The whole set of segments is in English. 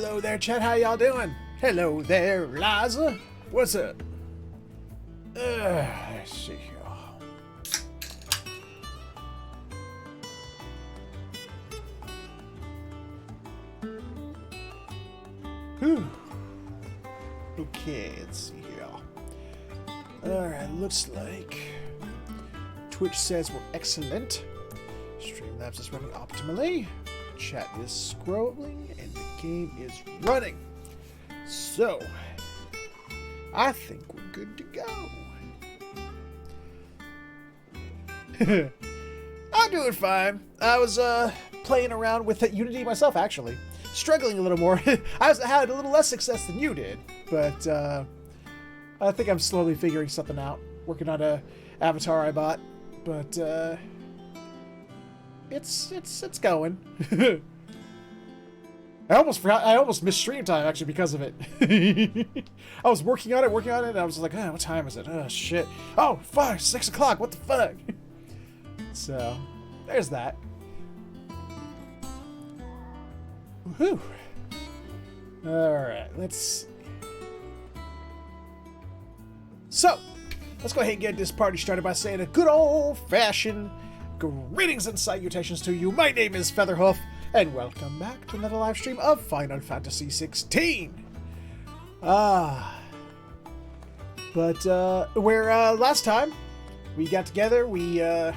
Hello there, chat. How y'all doing? Hello there, Liza. What's up? Let's see here. Whew. Okay, let's see here. Alright, looks like Twitch says we're excellent. Streamlabs is running optimally. Chat is scrolling, and the game is running. So, I think we're good to go. I'm doing fine. I was playing around with Unity myself, actually. Struggling a little more. I had a little less success than you did, but I think I'm slowly figuring something out. Working on a avatar I bought, but it's going. I almost missed stream time actually because of it. I was working on it, and I was like, what time is it? Oh shit! Oh, 6 o'clock. What the fuck? So, there's that. Woohoo! Alright, let's go ahead and get this party started by saying a good old-fashioned greetings and salutations to you. My name is Featherhoof, and welcome back to another live stream of Final Fantasy XVI. Where last time we got together, worlds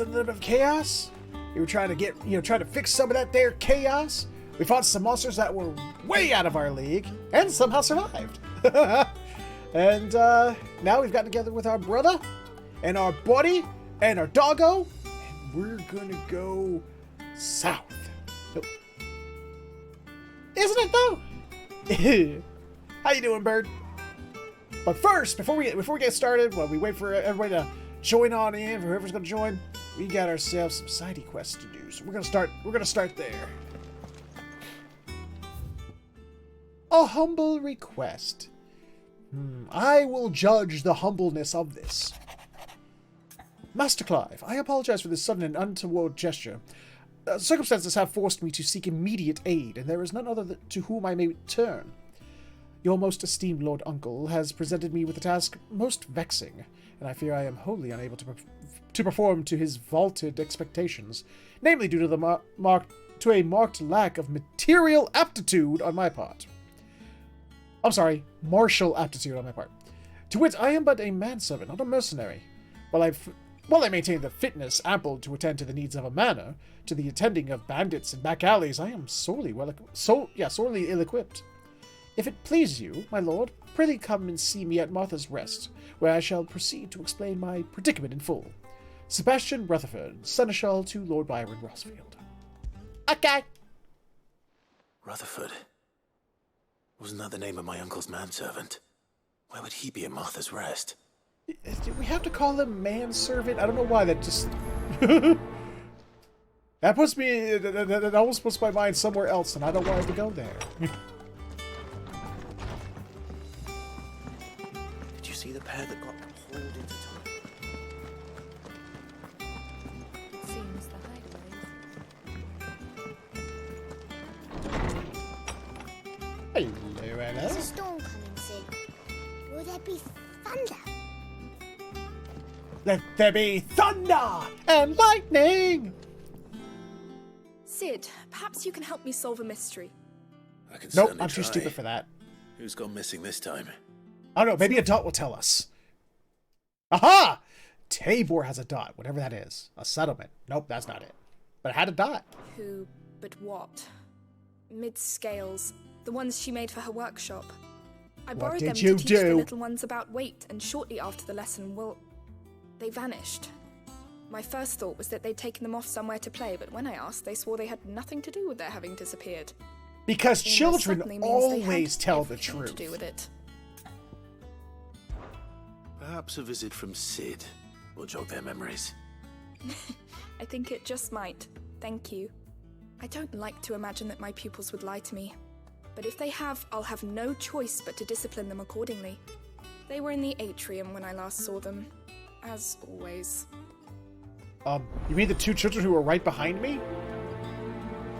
in a little bit of chaos. We were trying to fix some of that there chaos. We fought some monsters that were way out of our league, and somehow survived. And now we've gotten together with our brother, and our buddy, and our doggo, and we're gonna go south. Isn't it though? How you doing, bird? But first, before we get started, while we wait for everybody to join on in, for whoever's gonna join, we got ourselves some side quests to do. So we're gonna start there. A humble request. I will judge the humbleness of this. Master Clive, I apologize for this sudden and untoward gesture. Circumstances have forced me to seek immediate aid, and there is none other to whom I may turn. Your most esteemed Lord Uncle has presented me with a task most vexing, and I fear I am wholly unable to perform to his vaulted expectations, namely due to the a marked lack of material aptitude on my part. I'm sorry, martial aptitude on my part. To wit, I am but a manservant, not a mercenary. While I maintain the fitness ample to attend to the needs of a manor, to the attending of bandits and back alleys, I am sorely ill-equipped. If it please you, my lord, prithee come and see me at Martha's Rest, where I shall proceed to explain my predicament in full. Sebastian Rutherford, Seneschal to Lord Byron Rossfield. Okay. Rutherford? Wasn't that the name of my uncle's manservant? Why would he be at Martha's Rest? Do we have to call him manservant? I don't know why that just... that puts me... That almost puts my mind somewhere else, and I don't want it to go there. Did you see the pair that got pulled into time? Seems the highway. Hello. There's a storm coming soon. Will there be thunder? Let there be thunder and lightning! Sid, perhaps you can help me solve a mystery. I can Nope, certainly I'm too try. stupid for that. Who's gone missing this time? I don't know, maybe a dot will tell us. Aha! Tabor has a dot, whatever that is. A settlement. Nope, that's not it. But it had a dot. Who, but what? Mid-scales, the ones she made for her workshop. I borrowed them to teach the little ones about weight, and shortly after the lesson, well, they vanished. My first thought was that they'd taken them off somewhere to play, but when I asked, they swore they had nothing to do with their having disappeared. Because children always always tell the to truth. do with it. Perhaps a visit from Sid will jog their memories. I think it just might. Thank you. I don't like to imagine that my pupils would lie to me. But if they have, I'll have no choice but to discipline them accordingly. They were in the atrium when I last saw them. As always. You mean the two children who were right behind me?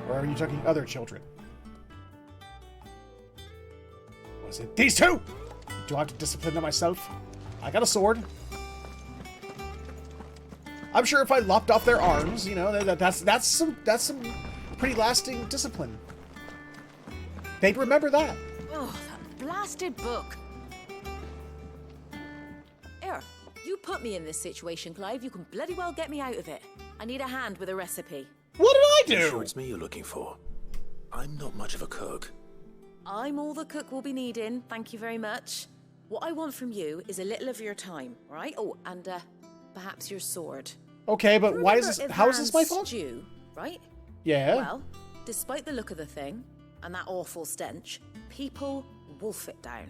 Or are you talking other children? Is it these two? Do I have to discipline them myself? I got a sword. I'm sure if I lopped off their arms, you know, that's some pretty lasting discipline. They'd remember that. Oh, that blasted book. Here, you put me in this situation, Clive. You can bloody well get me out of it. I need a hand with a recipe. What did I You do? sure it's me you're looking for? I'm not much of a cook. I'm all the cook will be needing, thank you very much. What I want from you is a little of your time, all right? Oh, and perhaps your sword. Okay, but why is this? How is this my fault? Stew, right? Yeah. Well, despite the look of the thing and that awful stench, people wolf it down.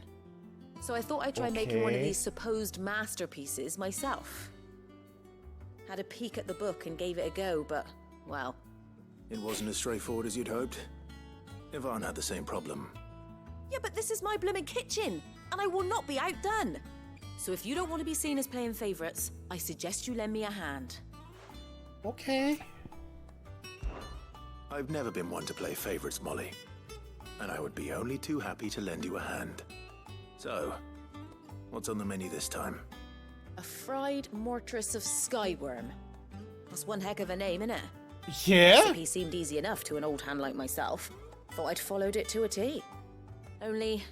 So I thought I'd try making one of Okay. these supposed masterpieces myself. Had a peek at the book and gave it a go, but, well, It wasn't as straightforward as you'd hoped. Yvonne had the same problem. yeah, but this is my blooming kitchen, and I will not be outdone. So if you don't want to be seen as playing favourites, I suggest you lend me a hand. Okay. I've never been one to play favorites, Molly. And I would be only too happy to lend you a hand. So, what's on the menu this time? A fried mortress of skyworm. That's one heck of a name, innit? Yeah. Recipe seemed easy enough to an old hand like myself. Thought I'd followed it to a T. Only,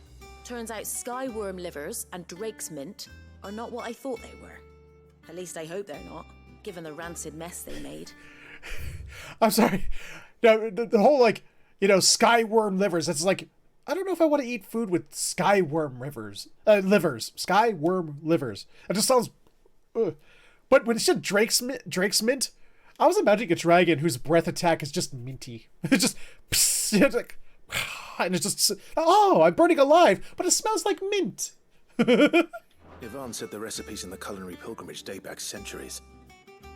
turns out skyworm livers and drake's mint are not what I thought they were. At least I hope they're not, given the rancid mess they made. I'm sorry. No, the whole, like, you know, skyworm livers. It's like, I don't know if I want to eat food with skyworm livers. Skyworm livers. It just sounds. Ugh. But when it said Drake's mint, I was imagining a dragon whose breath attack is just minty. It's just. It's like. And it's just. Oh, I'm burning alive, but it smells like mint. Yvonne said the recipes in the culinary pilgrimage date back centuries.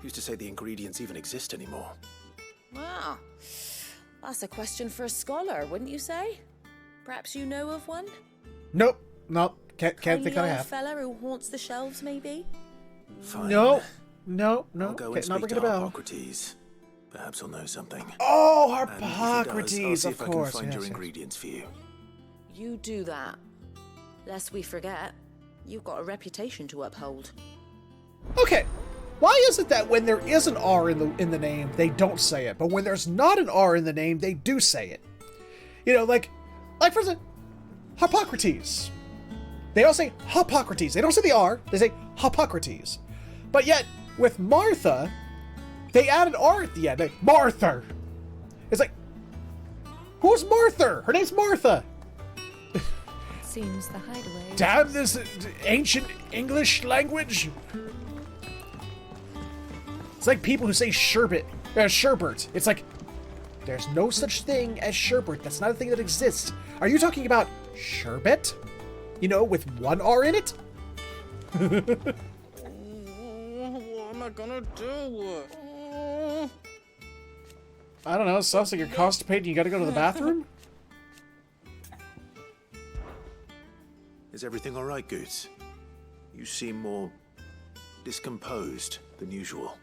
Who's to say the ingredients even exist anymore? Wow. That's a question for a scholar, wouldn't you say? Perhaps you know of one? Nope. Can't Kindly think I old have. fella who haunts the shelves, maybe? Fine. No. I'll Okay, go and not speak ringing to a bell. Hippocrates. Perhaps he'll know something. Oh, And if he does, I'll Hippocrates, see of if I course. can find your Yes, yes. ingredients for you. You do that. Lest we forget, you've got a reputation to uphold. Okay, why is it that when there is an R in the name, they don't say it, but when there's not an R in the name, they do say it? You know, like for example, Hippocrates. They all say Hippocrates. They don't say the R. They say Hippocrates. But yet with Martha, they add an R at the end. Like, Martha. It's like, who's Martha? Her name's Martha. Seems the hideaway. Damn this ancient English language. It's like people who say sherbet. Sherbert. It's like, there's no such thing as sherbet. That's not a thing that exists. Are you talking about sherbet? You know, with one R in it? What am I gonna do? I don't know. It sounds like you're constipated and you gotta go to the bathroom? Is everything all right, Goots? You seem more discomposed than usual.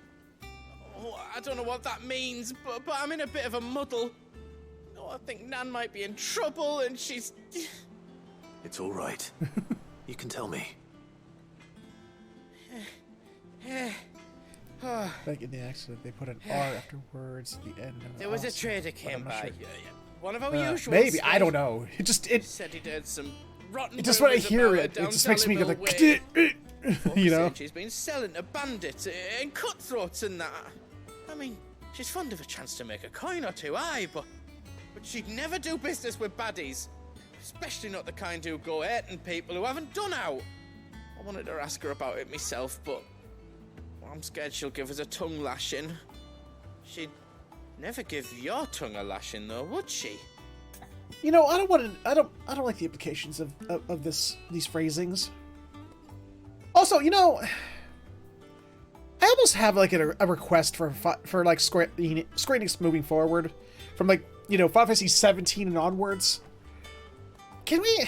Oh, I don't know what that means, but I'm in a bit of a muddle. Oh, I think Nan might be in trouble, and she's... It's all right. You can tell me. Like in the accident, they put an R after words at the end. There was a Also, trader but came I'm not by. sure. One of our usuals. Maybe, I don't know. It Said he'd heard some rotten. just when I rumours hear about her it, down it just makes me go Dalrymple like, Way. you know? Said she's been selling to bandits and cutthroats and that. I mean, she's fond of a chance to make a coin or two, aye, but she'd never do business with baddies. Especially not the kind who go hurting people who haven't done out. I wanted to ask her about it myself, but I'm scared she'll give us a tongue lashing. She'd never give your tongue a lashing, though, would she? You know, I don't like the implications of these phrasings. Also, you know, I almost have like a request for like Square Enix moving forward, from like, you know, Final Fantasy 17 and onwards. Can we?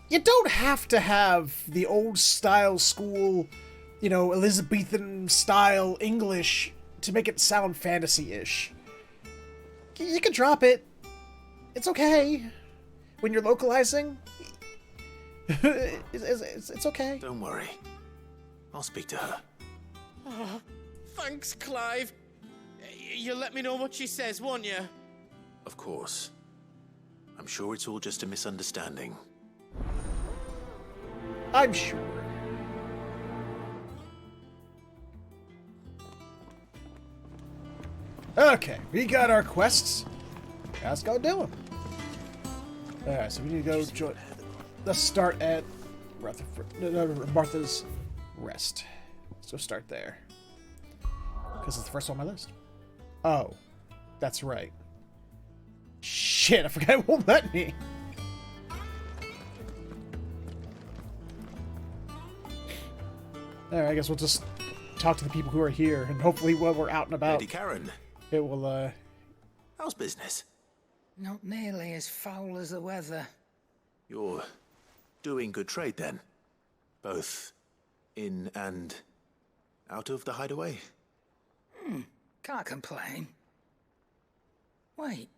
You don't have to have the old style school, you know, Elizabethan style English to make it sound fantasy-ish. You can drop it. It's okay. When you're localizing, It's okay. Don't worry. I'll speak to her. Oh, thanks, Clive. You'll let me know what she says, won't you? Of course. I'm sure it's all just a misunderstanding. I'm sure. Okay, we got our quests. Let's go do them. Alright, so we need to go join. Let's start at Martha's Rest. Let's go start there. Because it's the first one on my list. Oh, that's right. Shit, I forgot it won't let me. Alright, I guess we'll just talk to the people who are here, and hopefully while we're out and about, Lady Karen, it will, how's business? Not nearly as foul as the weather. You're doing good trade then? Both in and out of the hideaway? Can't complain. Wait.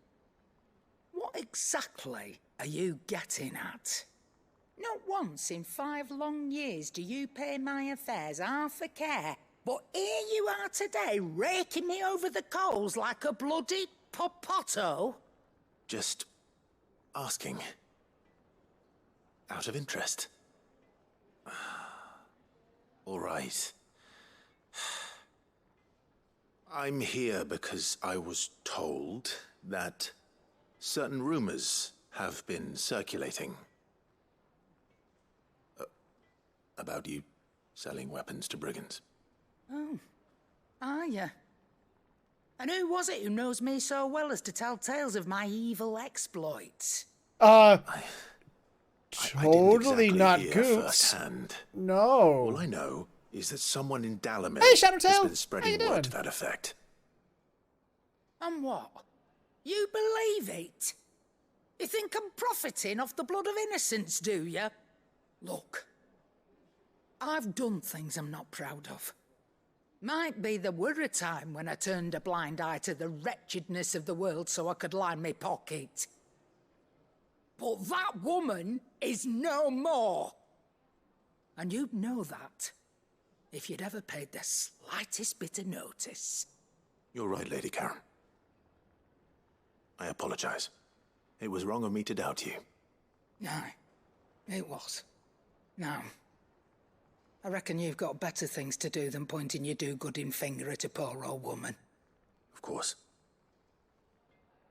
What exactly are you getting at? Not once in 5 long years do you pay my affairs half a care, but here you are today raking me over the coals like a bloody popoto? Just asking. Out of interest. All right. I'm here because I was told that certain rumors have been circulating. About you selling weapons to brigands. Oh, are ya? And who was it who knows me so well as to tell tales of my evil exploits? Totally not Goots. Firsthand. No. All I know is that someone in Dalamir Hey, Shadowtail! has been How you spreading doing? word to that effect. And what? You believe it? You think I'm profiting off the blood of innocence, do you? Look, I've done things I'm not proud of. Might be there were a time when I turned a blind eye to the wretchedness of the world so I could line my pocket. But that woman is no more. And you'd know that if you'd ever paid the slightest bit of notice. You're right, Lady Karen. I apologize. It was wrong of me to doubt you. Aye, it was. Now, I reckon you've got better things to do than pointing your do-gooding finger at a poor old woman. Of course.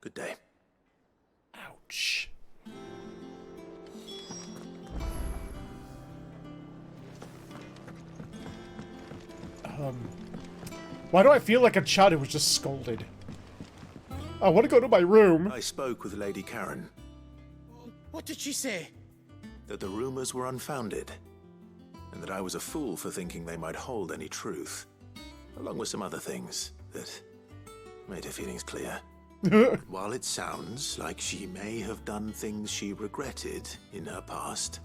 Good day. Ouch. Why do I feel like a child who was just scolded? I want to go to my room. I spoke with Lady Karen. What did she say? That the rumors were unfounded, and that I was a fool for thinking they might hold any truth, along with some other things that made her feelings clear. While it sounds like she may have done things she regretted in her past,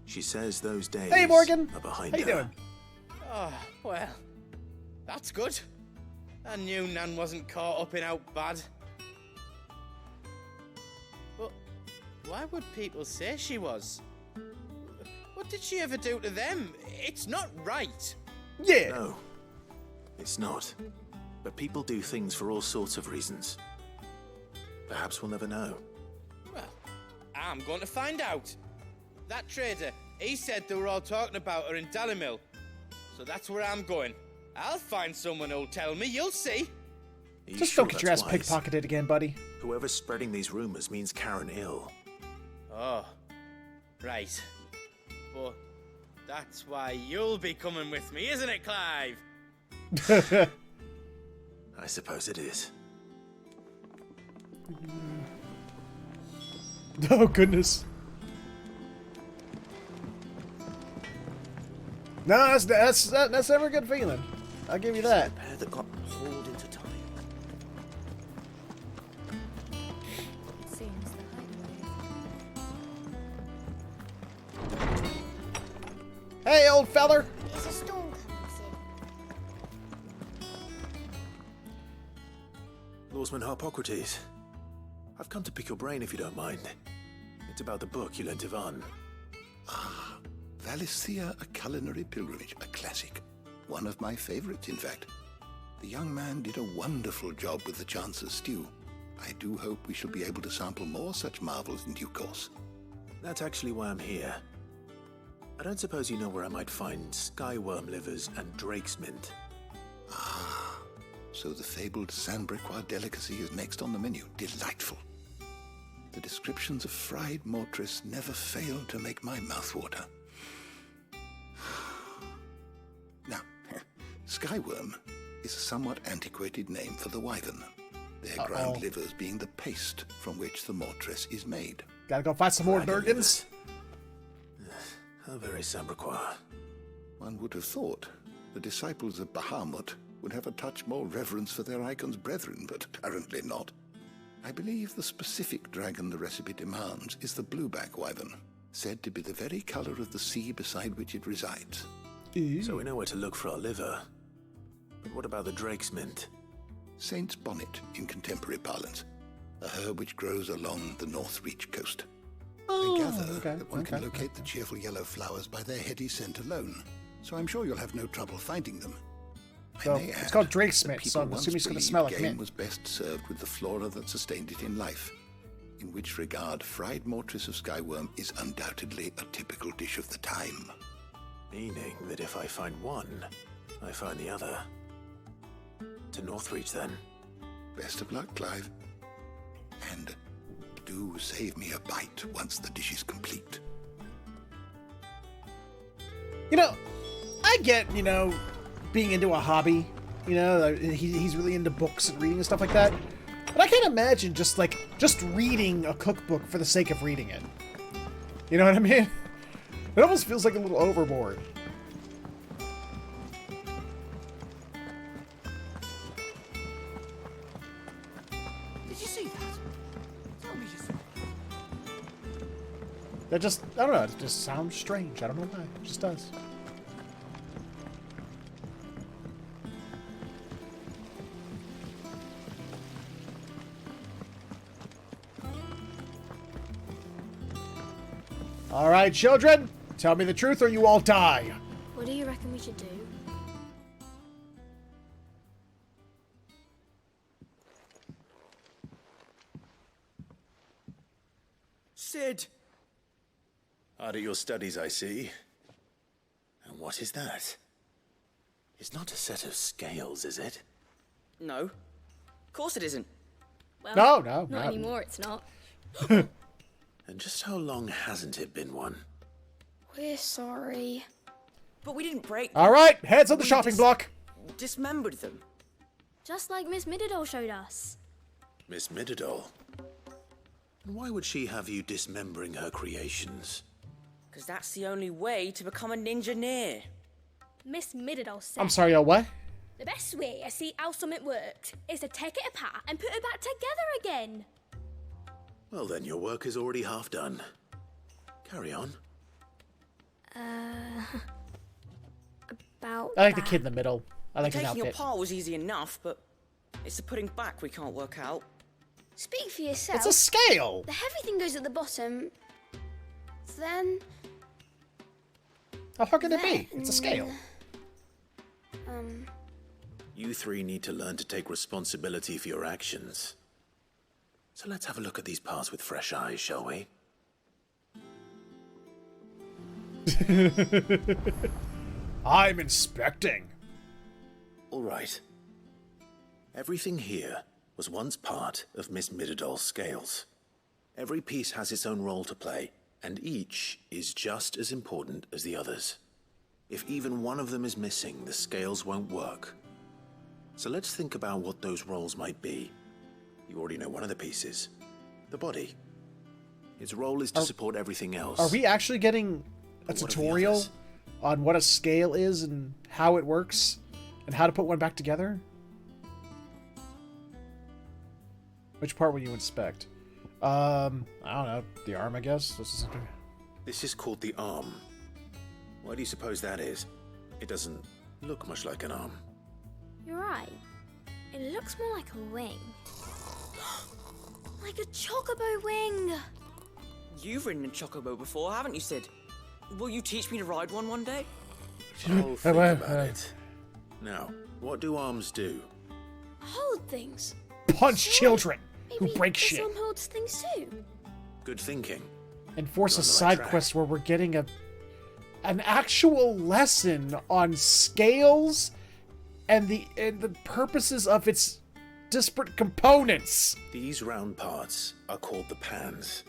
she says those days Hey, Morgan. are behind How you her. doing? Oh, well, that's good. I knew Nan wasn't caught up in out bad. But why would people say she was? What did she ever do to them? It's not right. Yeah. No, it's not. But people do things for all sorts of reasons. Perhaps we'll never know. Well, I'm going to find out. That trader, he said they were all talking about her in Dalamil. So that's where I'm going. I'll find someone who'll tell me, you'll see. Are you Just sure don't get your ass that's wise? pickpocketed again, buddy. Whoever's spreading these rumors means Karen ill. Oh, right. But that's why you'll be coming with me, isn't it, Clive? I suppose it is. Oh, goodness. No, that's never a good feeling. I'll give you that. Pair that got hauled into time. It seems the hideaway. Hey, old feller. There's a storm coming soon. Lawsman Harpocrates. I've come to pick your brain if you don't mind. It's about the book you lent Ivan. Ah, Valisthea, A Culinary Pilgrimage, a classic. One of my favorites, in fact. The young man did a wonderful job with the Chance's stew. I do hope we shall be able to sample more such marvels in due course. That's actually why I'm here. I don't suppose you know where I might find skyworm livers and drake's mint. Ah, so the fabled Sandbrequois delicacy is next on the menu. Delightful. The descriptions of fried mortress never fail to make my mouth water. Now, skyworm is a somewhat antiquated name for the wyvern, their ground livers being the paste from which the mortress is made. Gotta go find some more Durgans. How very Sandbrequois. One would have thought the disciples of Bahamut would have a touch more reverence for their icon's brethren, but apparently not. I believe the specific dragon the recipe demands is the blueback wyvern, said to be the very color of the sea beside which it resides. So we know where to look for our liver. But what about the drake's mint? Saint's bonnet in contemporary parlance, a herb which grows along the North Reach coast. I gather that one can locate the cheerful yellow flowers by their heady scent alone, so I'm sure you'll have no trouble finding them. So it's called Drake's Mint, so I'm assuming it's going to smell like game mint. Was best served with the flora that sustained it in life, in which regard fried mortress of skyworm is undoubtedly a typical dish of the time. Meaning that if I find one, I find the other. To Northreach, then. Best of luck, Clive. And do save me a bite once the dish is complete. You know, I get, being into a hobby. He's really into books and reading and stuff like that. But I can't imagine just reading a cookbook for the sake of reading it. You know what I mean? It almost feels like a little overboard. Did you see that? Tell me you saw That I don't know, it just sounds strange. I don't know why. It just does. All right, children, tell me the truth or you all die. What do you reckon we should do? Sid! Hard at your studies, I see. And what is that? It's not a set of scales, is it? No. Of course it isn't. Well, No, not anymore, it's not. And just how long hasn't it been one? We're sorry. But we didn't break All right, heads on the shopping block. dismembered them. Just like Miss Mididol showed us. Miss Mididol? And why would she have you dismembering her creations? Because that's the only way to become a ninja-neer. Miss Mididol said I'm sorry, what? the best way I see how something worked is to take it apart and put it back together again. Well then, your work is already half done. Carry on. About I like the kid in the middle. I like his Taking outfit. apart was easy enough, but it's the putting back we can't work out. Speak for yourself. It's a scale. The heavy thing goes at the bottom. Then. How hard can it be? It's a scale. You three need to learn to take responsibility for your actions. So let's have a look at these parts with fresh eyes, shall we? I'm inspecting. All right. Everything here was once part of Miss Mididol's scales. Every piece has its own role to play, and each is just as important as the others. If even one of them is missing, the scales won't work. So let's think about what those roles might be. You already know one of the pieces. The body. Its role is to support everything else. Are we actually getting a But what of the tutorial others? on what a scale is and how it works and how to put one back together? Which part will you inspect? I don't know. The arm, I guess. This is called the arm. Why do you suppose that is? It doesn't look much like an arm. You're right. It looks more like a wing. Like a chocobo wing. You've ridden a chocobo before, haven't you, Sid? Will you teach me to ride one day? I'll think about it. Now, what do arms do? Hold things. Punch children who Maybe break this shit. arm holds things too. Good thinking. Enforce You're a on the right side track. quest where we're getting an actual lesson on scales and the purposes of its disparate components. These round parts are called the pans.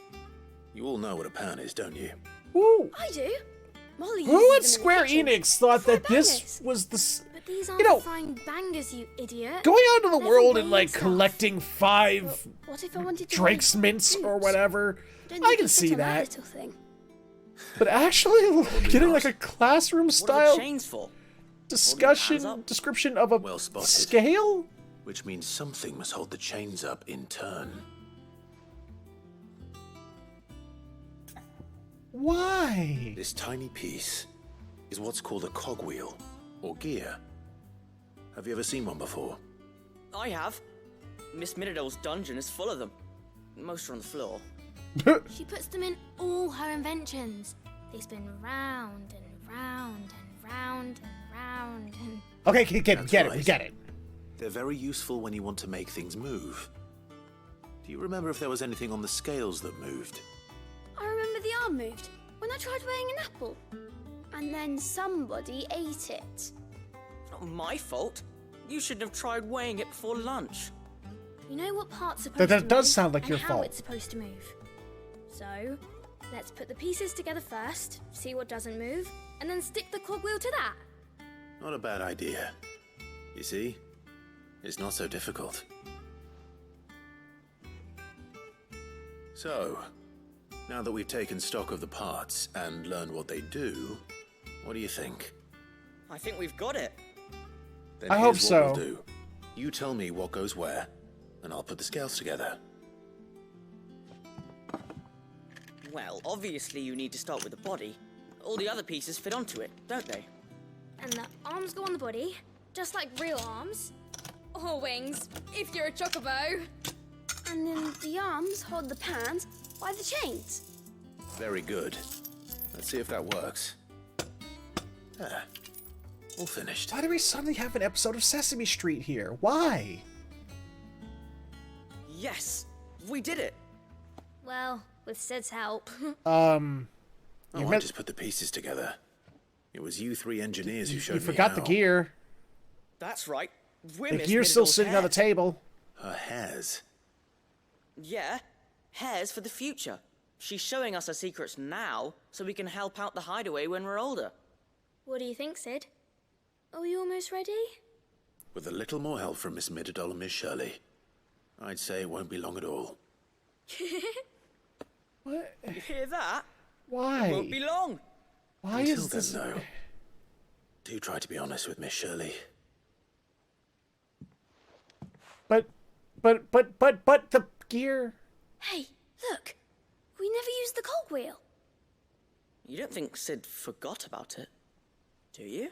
You all know what a pan is, don't you? Woo! I do. Molly Who uses at them in the Square kitchen. Enix thought For that this bangers. was the... But these aren't You know, frying bangers, you idiot. going out into the They're world for and, like, weighing stuff. collecting 5 But what if I wanted to Drake's weigh mints or boots? whatever, Don't I think can it see fit on that. little thing. But actually, getting not. like a classroom What are style the chains for? discussion, up? description of a Well spotted. scale? Which means something must hold the chains up in turn. Why? This tiny piece is what's called a cogwheel, or gear. Have you ever seen one before? I have. Miss Miradol's dungeon is full of them. Most are on the floor. She puts them in all her inventions. They spin round and round and round and round and... Okay, get That's it, we right. get it. They're very useful when you want to make things move. Do you remember if there was anything on the scales that moved? I remember the arm moved when I tried weighing an apple. And then somebody ate it. It's not my fault. You shouldn't have tried weighing it before lunch. You know what part's supposed That to move does sound like and your how fault. it's supposed to move. So, let's put the pieces together first, see what doesn't move, and then stick the cogwheel to that. Not a bad idea. You see? It's not so difficult. So, now that we've taken stock of the parts and learned what they do, what do you think? I think we've got it. Then I here's hope what so. We'll do. You tell me what goes where, and I'll put the scales together. Well, obviously you need to start with the body. All the other pieces fit onto it, don't they? And the arms go on the body, just like real arms. Or wings, if you're a chocobo. And then the arms hold the pans by the chains. Very good. Let's see if that works. Ah, all finished. Why do we suddenly have an episode of Sesame Street here? Why? Yes! We did it! Well, with Sid's help. Oh, You I meant- just put the pieces together. It was you 3 engineers who showed You me forgot the how. gear. That's right. We're The Miss gear's still Miradol's sitting on the heirs. table. Her hairs. Yeah, hairs for the future. She's showing us her secrets now, so we can help out the hideaway when we're older. What do you think, Sid? Are we almost ready? With a little more help from Miss Miradol and Miss Shirley, I'd say it won't be long at all. What? You hear that? Why? Won't be long. Why Until is this? then, though, do try to be honest with Miss Shirley. But the gear. Hey, look. We never used the cogwheel. You don't think Sid forgot about it, do you?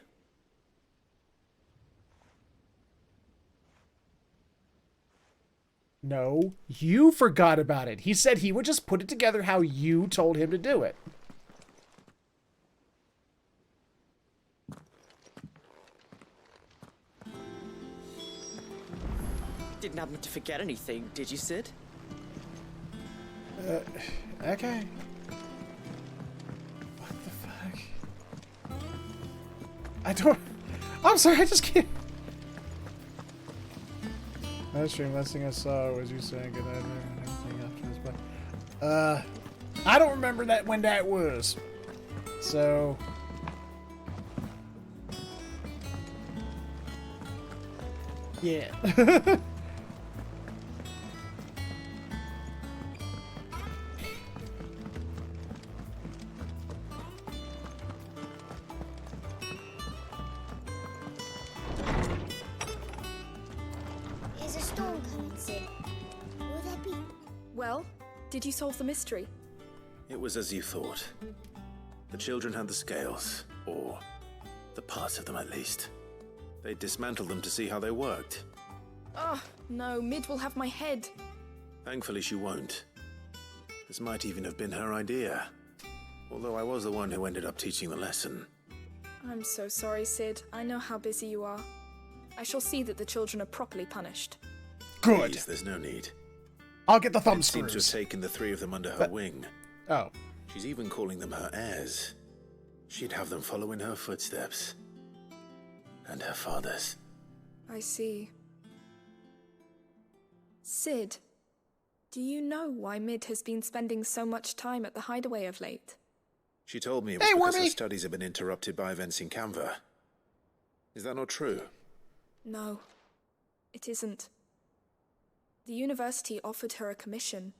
No, you forgot about it. He said he would just put it together how you told him to do it. Didn't happen to forget anything, did you, Sid? Okay. What the fuck? I don't... I'm sorry, I just can't... That stream, last thing I saw was you saying good night and everything afterwards, but... I don't remember that when that was. So... Yeah. Is a storm coming, Sid? Will there be... Well, did you solve the mystery? It was as you thought. The children had the scales, or the parts of them at least. They dismantled them to see how they worked. Oh, no, Mid will have my head. Thankfully she won't. This might even have been her idea. Although I was the one who ended up teaching the lesson. I'm so sorry, Sid. I know how busy you are. I shall see that the children are properly punished. Good. Please, there's no need. I'll get the thumb It seems to have screws. taken the three of them under her wing. Oh. She's even calling them her heirs. She'd have them follow in her footsteps. And her father's. I see. Sid, do you know why Mid has been spending so much time at the hideaway of late? She told me it was because her studies have been interrupted by events in Kanver. Is that not true? No, it isn't. The university offered her a commission.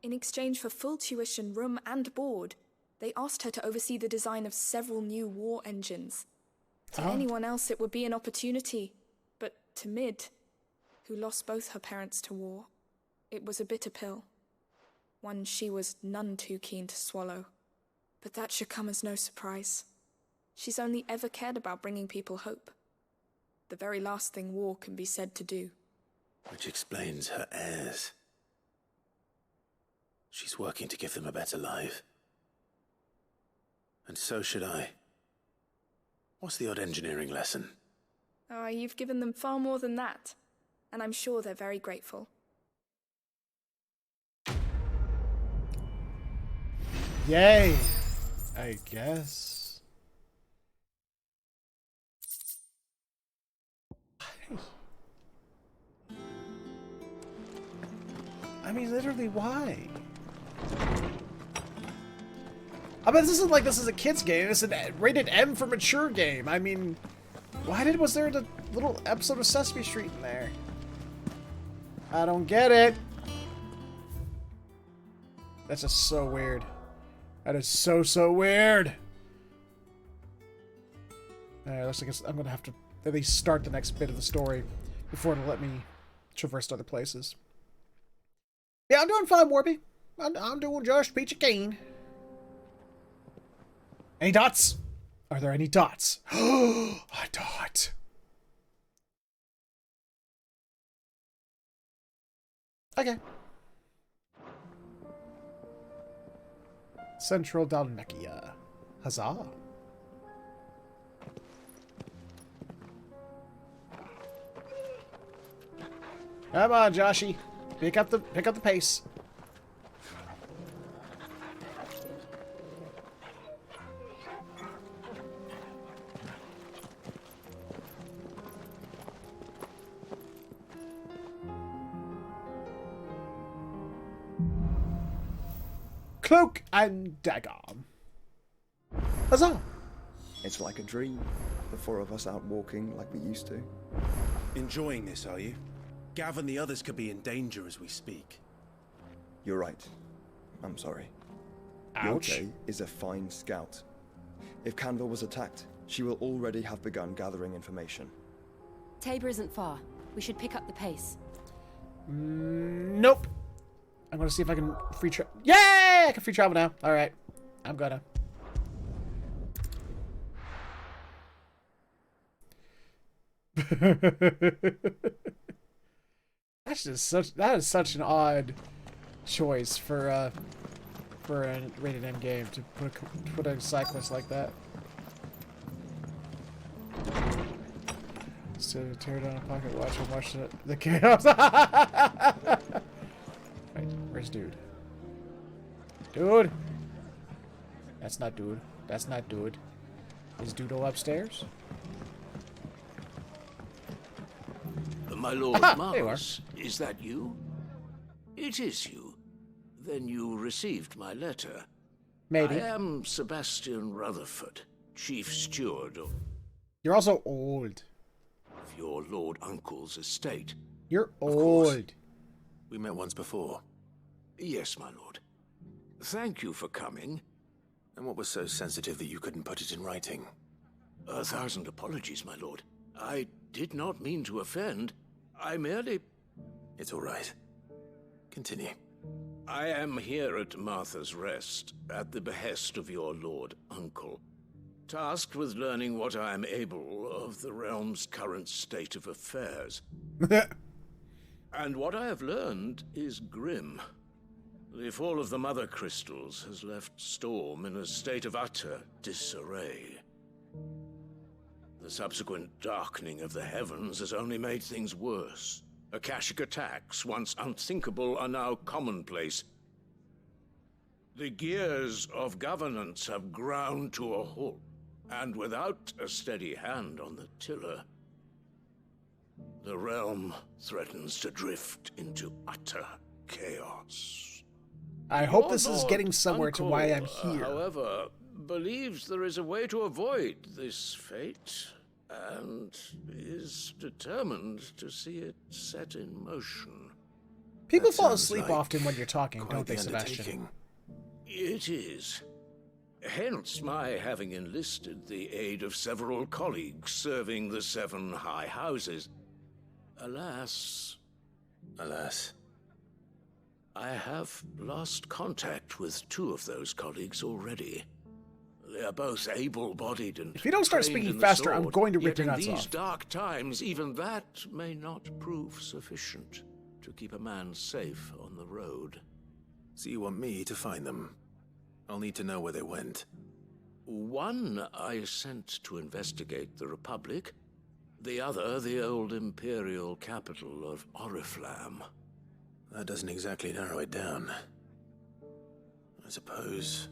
In exchange for full tuition, room and board, they asked her to oversee the design of several new war engines. To anyone else, it would be an opportunity. But to Mid, who lost both her parents to war, it was a bitter pill. One she was none too keen to swallow. But that should come as no surprise. She's only ever cared about bringing people hope. The very last thing war can be said to do. Which explains her heirs. She's working to give them a better life. And so should I. What's the odd engineering lesson? Ah, you've given them far more than that. And I'm sure they're very grateful. Yay. I guess. I mean, literally, why? I mean, this isn't like this is a kid's game. It's a rated M for mature game. I mean, was there a little episode of Sesame Street in there? I don't get it. That's just so weird. That is so weird. Alright, looks like I'm gonna have to at least start the next bit of the story before it'll let me traverse to other places. Yeah, I'm doing fine, Warby. I'm doing just peachy keen. Any dots? Are there any dots? A dot. Okay. Central Dalmekia. Huzzah. Come on, Joshy. Pick up the pace. Cloak and dagger. Huzzah! It's like a dream. The four of us out walking like we used to. Enjoying this, are you? Gav and the others could be in danger as we speak. You're right. I'm sorry. Ouch. Yote is a fine scout. If Kanver was attacked, she will already have begun gathering information. Tabor isn't far. We should pick up the pace. Nope. I'm gonna see if I can free travel. Yay! I can free travel now. Alright. I'm gonna. That is such an odd choice for a rated M game to put a side quest like that. So tear down a pocket watch and watch the chaos. Right, where's dude? Dude! That's not dude. That's not dude. Is Doodle upstairs? My Lord Mars, is that you? It is you. Then you received my letter. Maybe. I am Sebastian Rutherford, Chief Steward of You're also old. your Lord Uncle's estate. You're old. We met once before. Yes, my lord. Thank you for coming. And what was so sensitive that you couldn't put it in writing? 1,000 apologies, my lord. I did not mean to offend. I merely... It's all right. Continue. I am here at Martha's Rest, at the behest of your Lord Uncle, tasked with learning what I am able of the realm's current state of affairs. And what I have learned is grim. The fall of the Mother Crystals has left Storm in a state of utter disarray. The subsequent darkening of the heavens has only made things worse. Akashic attacks, once unthinkable, are now commonplace. The gears of governance have ground to a halt, and without a steady hand on the tiller, the realm threatens to drift into utter chaos. I hope this is getting somewhere to why I'm here. However, believes there is a way to avoid this fate, and is determined to see it set in motion. People fall asleep often when you're talking, don't they, Sebastian? Undertaking. It is. Hence my having enlisted the aid of several colleagues serving the 7 high houses. Alas, I have lost contact with 2 of those colleagues already. They are both able-bodied and if you don't start speaking faster, I'm going to rip your nuts off. In these dark times, even that may not prove sufficient to keep a man safe on the road. So you want me to find them? I'll need to know where they went. One I sent to investigate the Republic, the other the old Imperial capital of Oriflamme. That doesn't exactly narrow it down. I suppose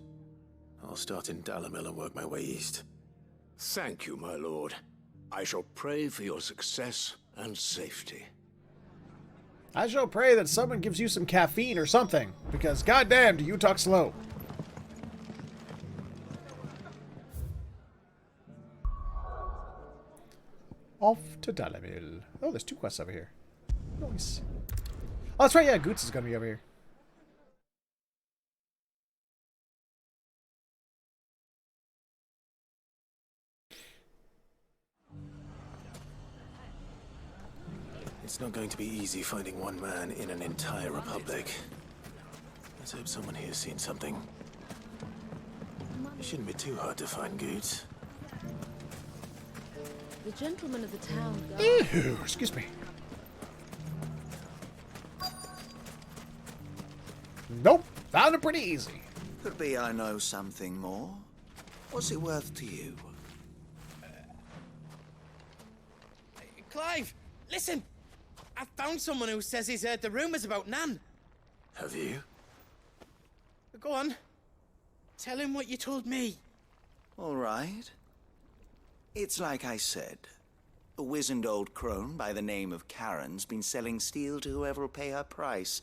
I'll start in Dalamil and work my way east. Thank you, my lord. I shall pray for your success and safety. I shall pray that someone gives you some caffeine or something, because goddamn do you talk slow. Off to Dalamil. Oh, there's 2 quests over here. Nice. Oh, that's right, yeah, Goots is gonna be over here. It's not going to be easy finding one man in an entire republic. Let's hope someone here's seen something. It shouldn't be too hard to find Goots. The gentleman of the town. Ew, excuse me. Nope, found it pretty easy. Could be I know something more. What's it worth to you? Clive, listen! I found someone who says he's heard the rumors about Nan. Have you? Go on. Tell him what you told me. All right. It's like I said. A wizened old crone by the name of Karen's been selling steel to whoever will pay her price,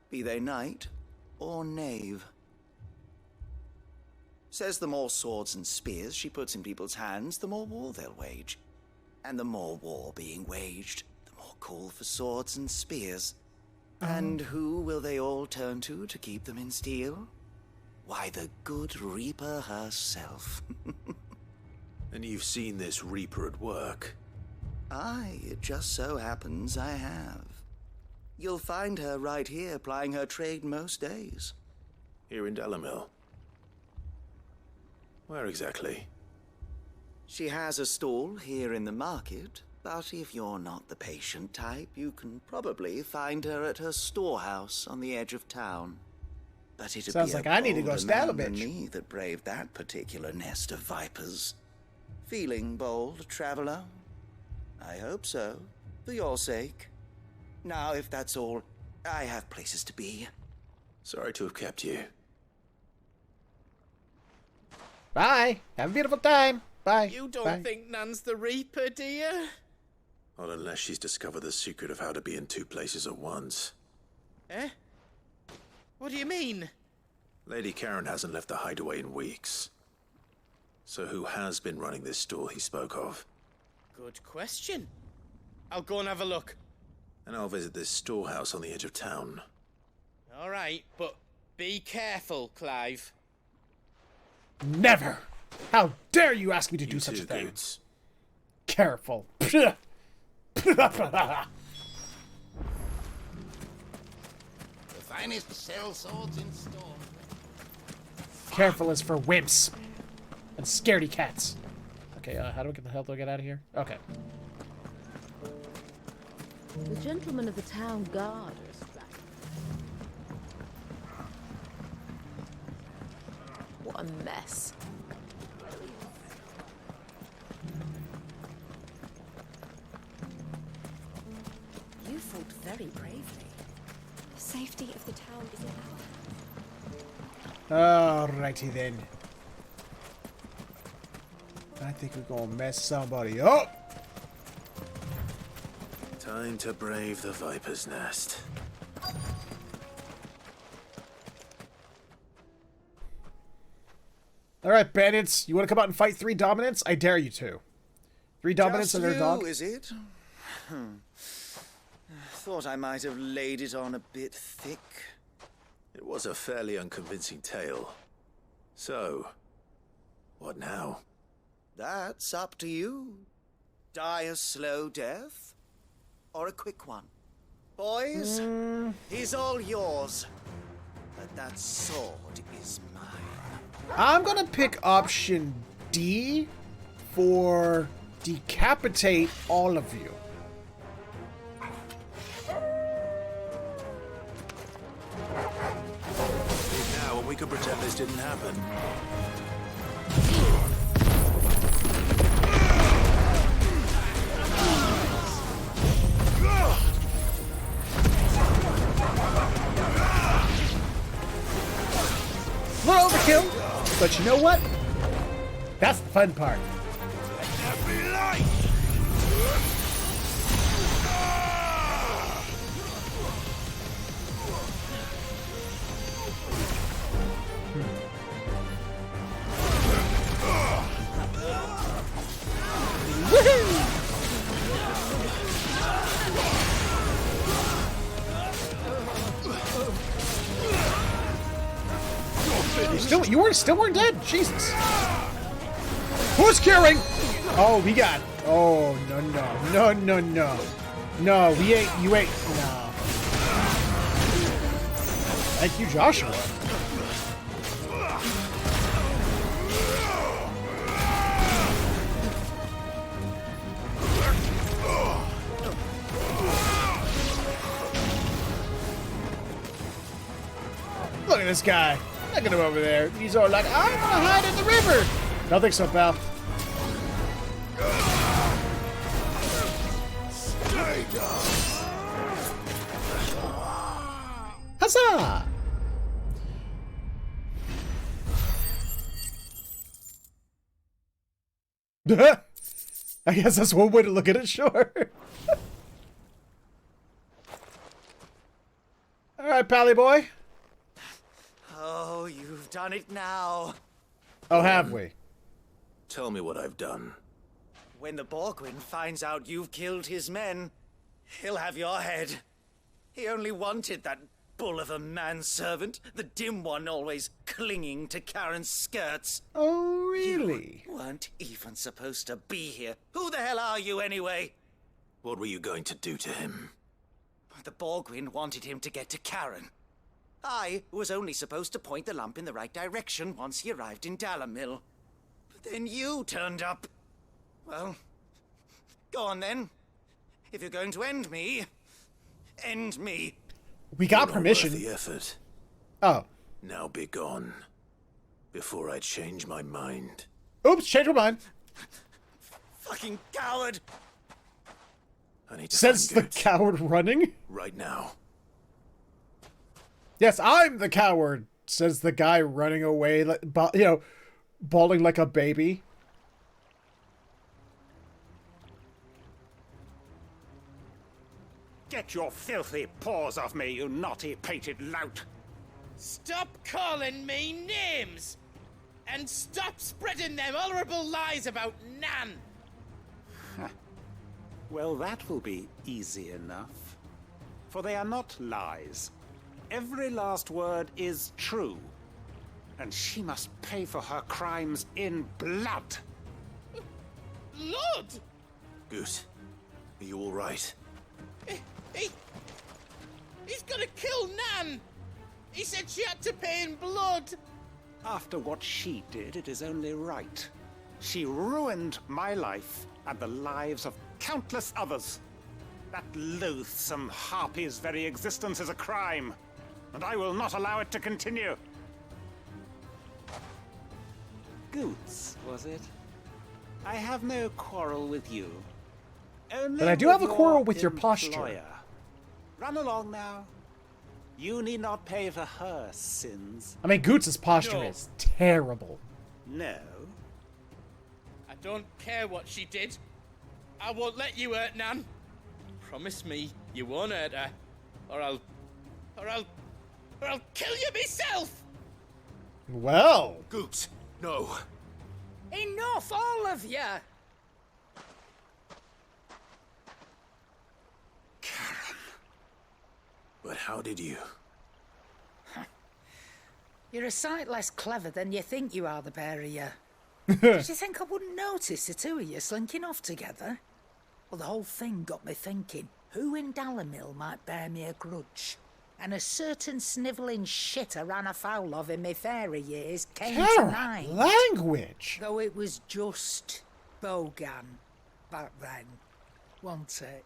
be they knight or knave. Says the more swords and spears she puts in people's hands, the more war they'll wage. And the more war being waged, the more call for swords and spears. And who will they all turn to keep them in steel? Why, the good Reaper herself. And you've seen this Reaper at work? Aye, it just so happens I have. You'll find her right here plying her trade most days. Here in Dalamil? Where exactly? She has a stall here in the market, but if you're not the patient type, you can probably find her at her storehouse on the edge of town. But it'd Sounds be like a I need to go bolder stab a man than bitch. me that braved that particular nest of vipers. Feeling bold, traveler? I hope so, for your sake. Now, if that's all, I have places to be. Sorry to have kept you. Bye. Have a beautiful time. Bye. You don't Bye. think Nan's the Reaper, do you? Well, unless she's discovered the secret of how to be in 2 places at once. Eh? What do you mean? Lady Karen hasn't left the hideaway in weeks. So who has been running this stall he spoke of? Good question. I'll go and have a look. And I'll visit this storehouse on the edge of town. All right, but be careful, Clive. Never. How dare you ask me to do such a thing? Goots. Careful. The finest cell swords in store. Careful is for wimps and scaredy cats. Okay, how do I get the hell do I get out of here? Okay. The gentleman of the town guard is What a mess. You fought very bravely. The safety of the town is in our hands. Alrighty then. I think we're gonna mess somebody up. Time to brave the Viper's Nest. Alright, bandits. You want to come out and fight 3 dominants? I dare you to. 3 dominants and their dog. Is it? Thought I might have laid it on a bit thick. It was a fairly unconvincing tale. So, what now? That's up to you. Die a slow death, or a quick one. Boys, he's all yours. But that sword is mine. I'm gonna pick option D for decapitate all of you. Now, and we could pretend this didn't happen. Little overkill, but you know what? That's the fun part. You still weren't dead? Jesus. Who's curing? Oh, we got. Oh, no. No, we ain't. You ain't. No. Thank you, Joshua. Look at this guy. Look at him over there. He's all like, I'm gonna hide in the river. Don't think so, pal. Huzzah! I guess that's one way to look at it, sure. Alright, Pally boy. Oh, you've done it now. Oh, have we? Tell me what I've done. When the Borgwyn finds out you've killed his men, he'll have your head. He only wanted that bull of a manservant, the dim one always clinging to Karen's skirts. Oh, really? You weren't even supposed to be here. Who the hell are you, anyway? What were you going to do to him? The Borgwyn wanted him to get to Karen. I was only supposed to point the lamp in the right direction once he arrived in Dalamil. But then you turned up. Well, go on then. If you're going to end me, end me. We got permission. Not worth the effort. Oh. Now be gone. Before I change my mind. Oops, change my mind. Fucking coward. I need to Says the coward running. Right now. Yes, I'm the coward, says the guy running away, bawling like a baby. Get your filthy paws off me, you naughty-pated lout! Stop calling me names! And stop spreading them horrible lies about Nan! Well, that will be easy enough. For they are not lies. Every last word is true. And she must pay for her crimes in blood. Blood? Goose, are you all right? He's gonna kill Nan! He said she had to pay in blood! After what she did, it is only right. She ruined my life and the lives of countless others. That loathsome harpy's very existence is a crime, and I will not allow it to continue. Goots, was it? I have no quarrel with you. Only But I do with have a quarrel with your posture. employer. Run along now. You need not pay for her sins. I mean, Goots' posture No. is terrible. No. I don't care what she did. I won't let you hurt Nan. Promise me you won't hurt her, or I'll kill you myself. Well. Goots, no. Enough, all of you! But how did you? You're a sight less clever than you think you are, the pair of you. Did you think I wouldn't notice the two of you slinking off together? Well, the whole thing got me thinking, who in Dalamil might bear me a grudge? And a certain snivelling shit I ran afoul of in my fairy years came tonight. Language! Though it was just bogan back then, wasn't it?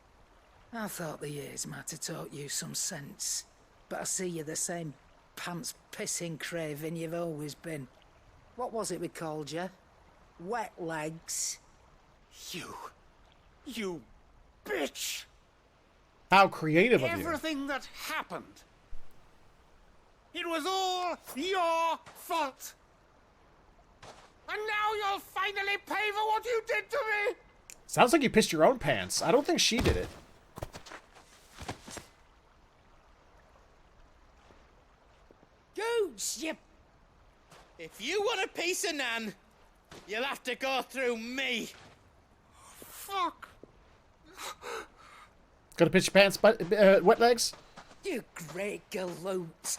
I thought the years might have taught you some sense, but I see you're the same pants-pissing craven you've always been. What was it we called you? Wet legs. You bitch! How creative of you. Everything that happened. It was all your fault. And now you'll finally pay for what you did to me. Sounds like you pissed your own pants. I don't think she did it. Goots, you... If you want a piece of Nan, you'll have to go through me. Fuck. Gotta pitch your pants, wet legs? You great galoot.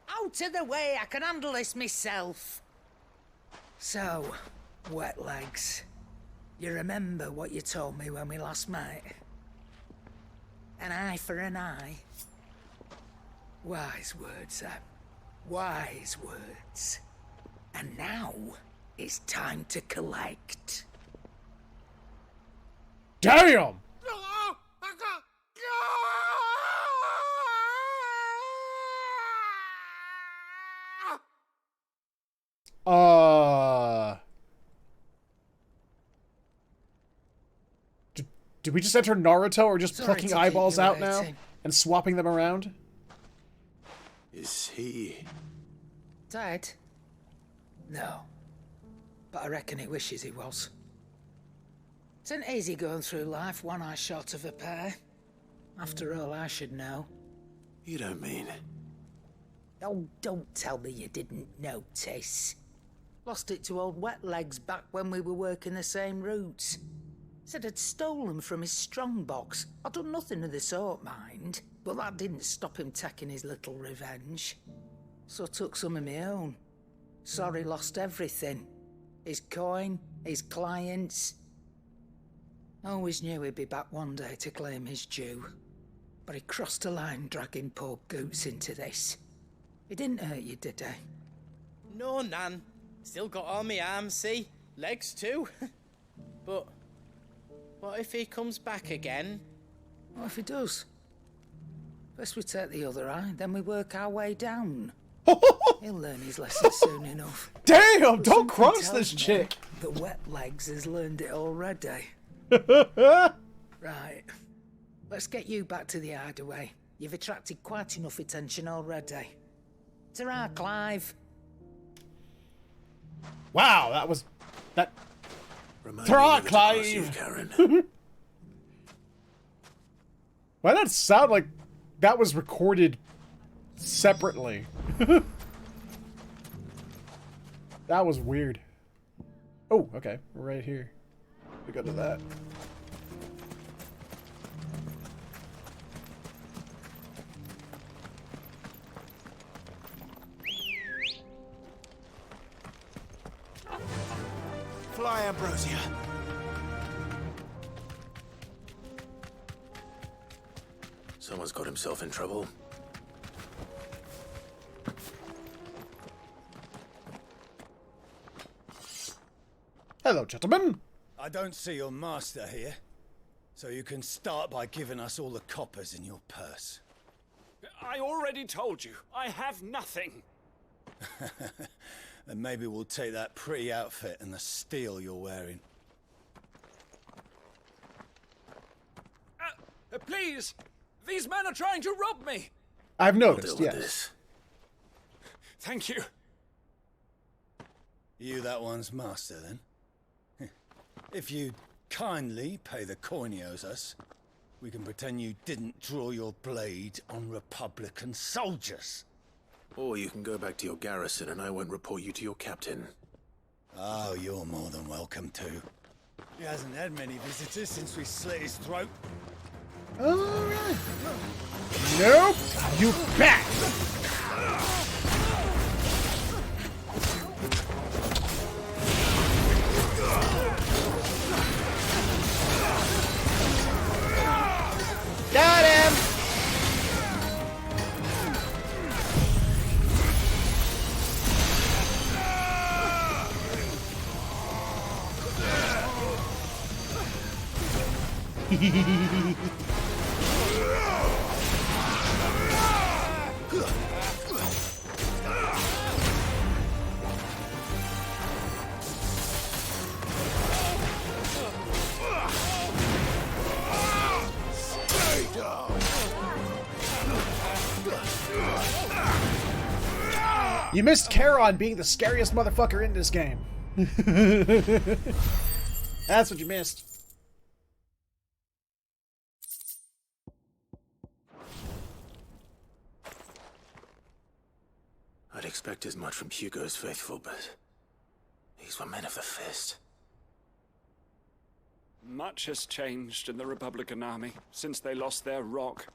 Out of the way, I can handle this myself. So, wet legs, you remember what you told me when we last met? An eye for an eye. Wise words, Sam. Wise words. And now, it's time to collect. Damn! Did we just enter Naruto or just Sorry plucking to keep eyeballs you out now waiting. and swapping them around? Is he... Dead? No. But I reckon he wishes he was. It isn't easy going through life one eye short of a pair. After all, I should know. You don't mean... Oh, don't tell me you didn't notice. Lost it to old Wet Legs back when we were working the same routes. Said I'd stolen from his strongbox. I'd done nothing of the sort, mind. But that didn't stop him taking his little revenge. So I took some of my own. Sorry, lost everything. His coin, his clients. Always knew he'd be back one day to claim his due. But he crossed a line dragging poor Goots into this. He didn't hurt you, did he? No, Nan. Still got all my arms, see? Legs too. But what if he comes back again? What if he does? First we take the other eye, then we work our way down. He'll learn his lesson soon enough. Damn, But don't something cross this tells me chick. that Wet Legs has learned it already. Right. Let's get you back to the hideaway. You've attracted quite enough attention already. Ta-ra, Clive. Wow, that was... That... Remind Ta-ra, me never to cross you, Clive! Karen. Why did that sound like that was recorded separately? That was weird. Oh, okay. We're right here. We go to that. Fly, Ambrosia. Someone's got himself in trouble. Hello, gentlemen. I don't see your master here, so you can start by giving us all the coppers in your purse. I already told you, I have nothing. and maybe we'll take that pretty outfit and the steel you're wearing. Please! These men are trying to rob me! I've noticed, yes. Thank you. You that one's master, then? If you kindly pay the coin he owes us, we can pretend you didn't draw your blade on Republican soldiers. Or you can go back to your garrison and I won't report you to your captain. Oh, you're more than welcome to. He hasn't had many visitors since we slit his throat. Alright. Nope! You bet! Got him! You missed Charon being the scariest motherfucker in this game. That's what you missed. I'd expect as much from Hugo's faithful, but these were men of the fist. Much has changed in the Republican army since they lost their rock.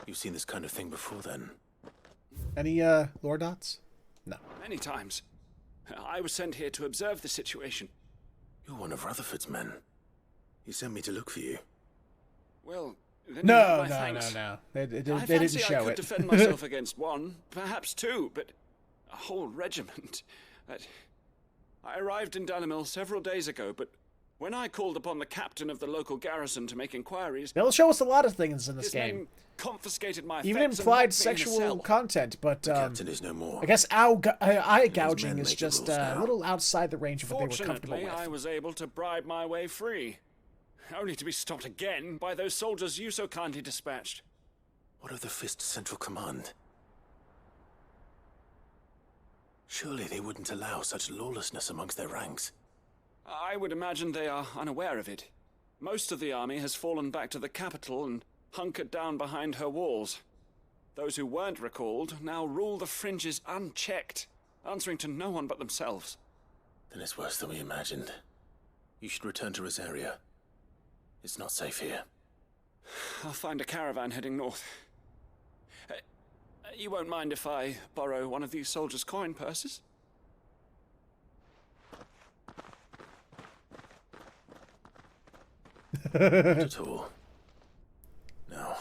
You've seen this kind of thing before, then? Any, lore dots? No. Many times. I was sent here to observe the situation. You're one of Rutherford's men. He sent me to look for you. Well, then No. They I didn't fancy show I could it. defend myself against one, perhaps two, but a whole regiment. I arrived in Dalimil several days ago, but when I called upon the captain of the local garrison to make inquiries, They'll show us a lot of things in this his game. men confiscated my Even effects and implied locked me in a sexual cell. content, but Captain is no more. I guess eye gouging men is make the just rules a now. little outside the range of what they were comfortable Fortunately, with. I was able to bribe my way free, only to be stopped again by those soldiers you so kindly dispatched. What of the Fist's Central Command? Surely they wouldn't allow such lawlessness amongst their ranks. I would imagine they are unaware of it. Most of the army has fallen back to the capital and hunkered down behind her walls. Those who weren't recalled now rule the fringes unchecked, answering to no one but themselves. Then it's worse than we imagined. You should return to Rosaria. It's not safe here. I'll find a caravan heading north. You won't mind if I borrow one of these soldiers' coin purses? Not at all. Now,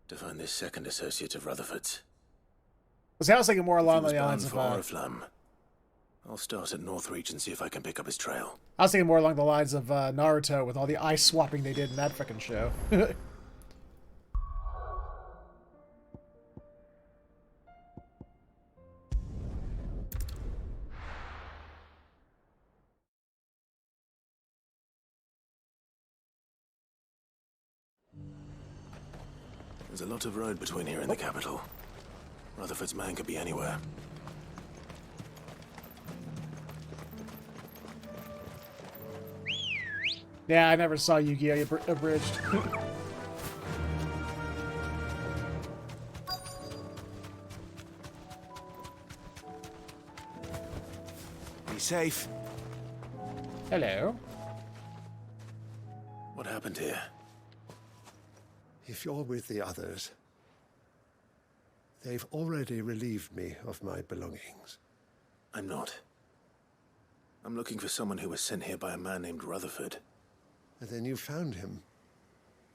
to find this second associate of Rutherford's. I was thinking more along If he the was lines of bound for Oriflamme, I'll start at Northreach and see if I can pick up his trail. I was thinking more along the lines of Naruto with all the eye swapping they did in that frickin' show. There's a lot of road between here and the capital. Rutherford's man could be anywhere. Yeah, I never saw Yu-Gi-Oh! Abridged. Be safe. Hello. What happened here? If you're with the others, they've already relieved me of my belongings. I'm not. I'm looking for someone who was sent here by a man named Rutherford. And then you found him.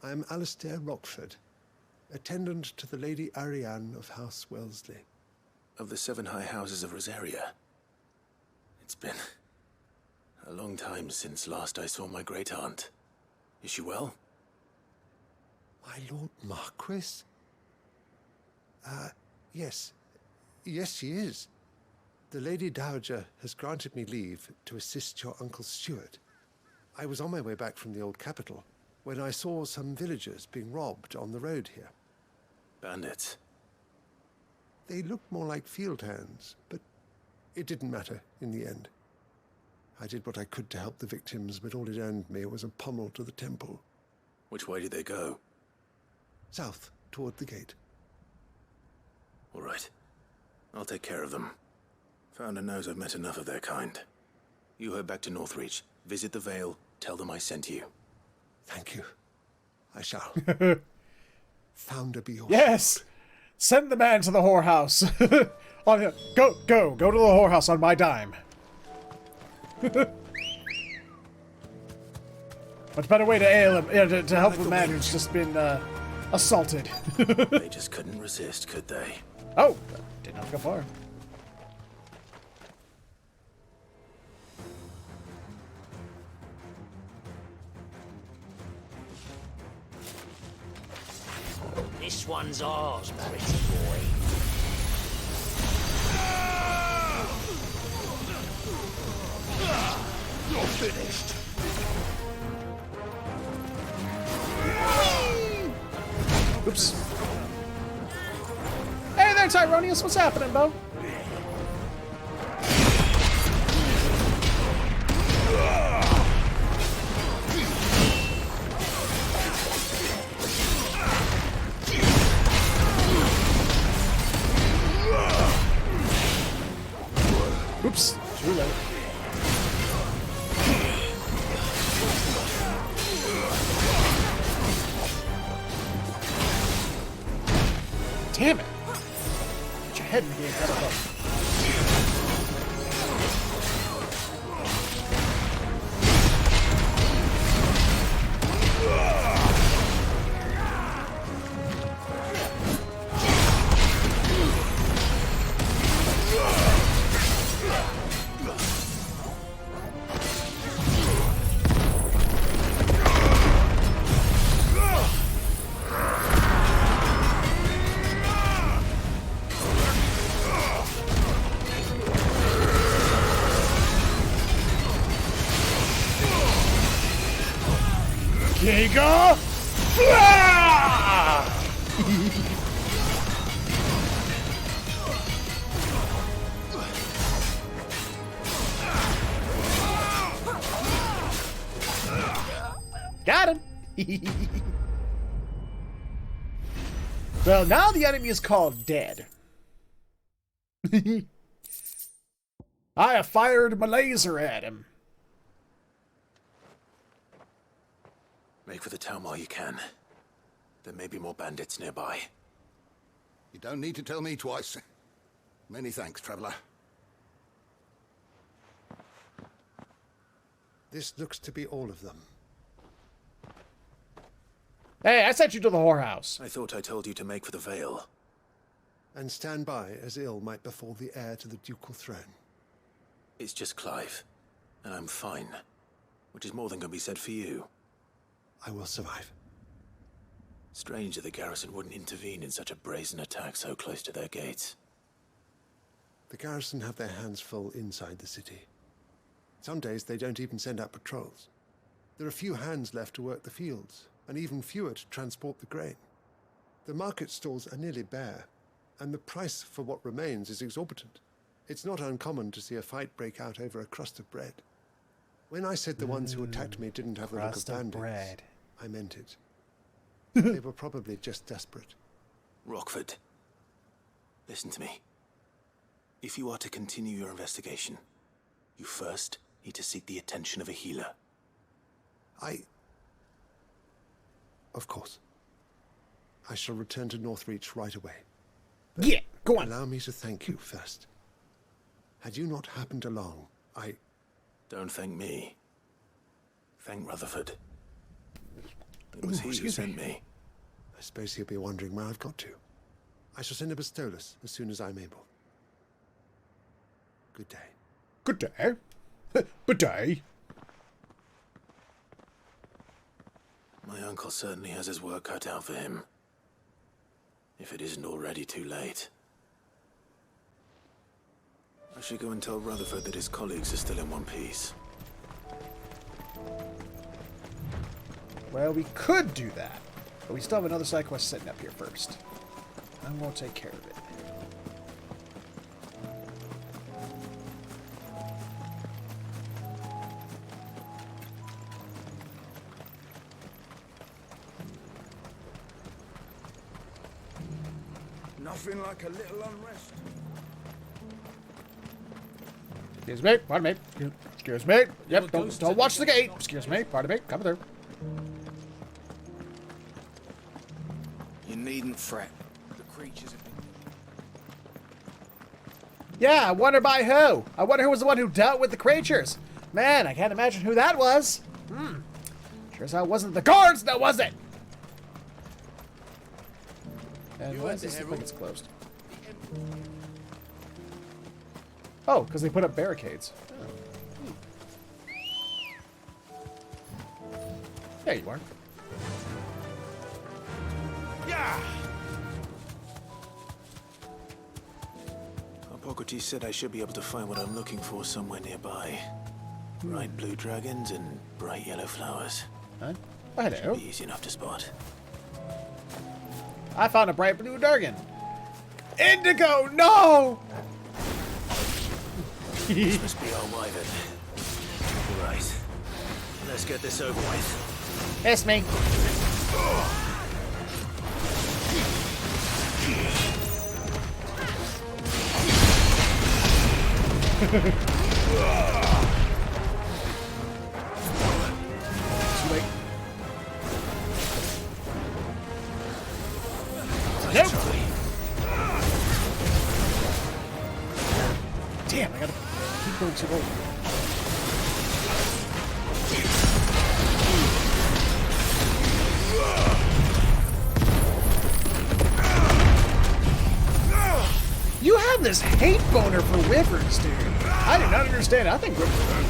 I am Alistair Rockford, attendant to the Lady Ariane of House Wellesley. Of the 7 high houses of Rosaria. It's been a long time since last I saw my great-aunt. Is she well? My Lord Marquis? Yes. Yes, she is. The Lady Dowager has granted me leave to assist your uncle's steward. I was on my way back from the old capital when I saw some villagers being robbed on the road here. Bandits? They looked more like field hands, but it didn't matter in the end. I did what I could to help the victims, but all it earned me was a pommel to the temple. Which way did they go? South, toward the gate. All right. I'll take care of them. Founder knows I've met enough of their kind. You head back to Northreach, visit the Vale, tell them I sent you. Thank you. I shall. Founder be your Yes! Send the man to the whorehouse. Go to the whorehouse on my dime. Much better way to ail him, to help the man who's just been assaulted. They just couldn't resist, could they? Oh, did not go far. This one's ours, pretty boy. You're finished. Oops. Hey there, Tyronius. What's happening, Bo? Oops. Too late. Damn it! Get your head in the game, motherfucker. Giga! Got him! Well, now the enemy is called dead. I have fired my laser at him. Make for the town while you can. There may be more bandits nearby. You don't need to tell me twice. Many thanks, traveler. This looks to be all of them. Hey, I sent you to the whorehouse. I thought I told you to make for the Vale. And stand by as ill might befall the heir to the ducal throne. It's just Clive, and I'm fine. Which is more than can be said for you. I will survive. Strange that the garrison wouldn't intervene in such a brazen attack so close to their gates. The garrison have their hands full inside the city. Some days they don't even send out patrols. There are few hands left to work the fields, and even fewer to transport the grain. The market stalls are nearly bare, and the price for what remains is exorbitant. It's not uncommon to see a fight break out over a crust of bread. When I said the ones who attacked me didn't have the look of bandits, I meant it. They were probably just desperate. Rockford, listen to me. If you are to continue your investigation, you first need to seek the attention of a healer. Of course. I shall return to Northreach right away. Yeah, go on. Allow me to thank you first. Had you not happened along, Don't thank me. Thank Rutherford. It was he who sent me. I suppose he'll be wondering where I've got to. I shall send a Bastolus as soon as I'm able. Good day. Good day. Good day. My uncle certainly has his work cut out for him. If it isn't already too late. I should go and tell Rutherford that his colleagues are still in one piece. Well, we could do that, but we still have another side quest sitting up here first. I'm going to take care of it. Nothing like a little unrest. Excuse me, pardon me. Excuse me. Yep, don't watch the gate. Excuse me, pardon me. Come through. You needn't fret. The creatures have been... Yeah, I wonder by who. I wonder who was the one who dealt with the creatures. Man, I can't imagine who that was. Sure as hell wasn't the guards, now was it? And why does this look like it's closed? Oh, because they put up barricades. Oh. There you are. Yeah. Hippocrates said I should be able to find what I'm looking for somewhere nearby. Bright blue dragons and bright yellow flowers. Huh? Oh, hello. Should be easy enough to spot. I found a bright blue dragon. Indigo, no! This must be our wyvern. Right. Let's get this over with. It's me. Too late. Nope. Damn, I gotta keep going too low. You have this hate boner for wyverns, dude. I do not understand. I think wyverns.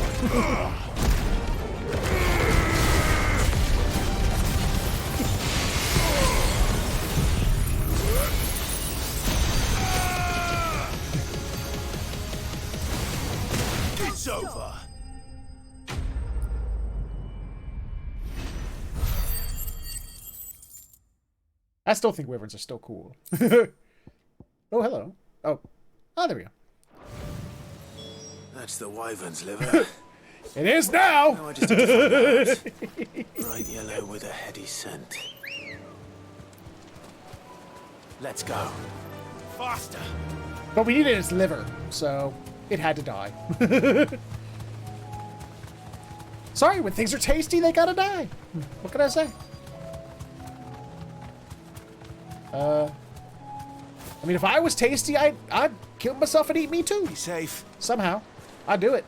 It's over. I still think wyverns are still cool. Oh, hello. Oh, there we go. That's the wyvern's liver. It is now! No, I just need to find out. Bright yellow with a heady scent. Let's go. Faster! But we needed its liver, so it had to die. Sorry, when things are tasty, they gotta die. What can I say? I mean, if I was tasty, I'd kill myself and eat me too. Be safe. Somehow. I'd do it.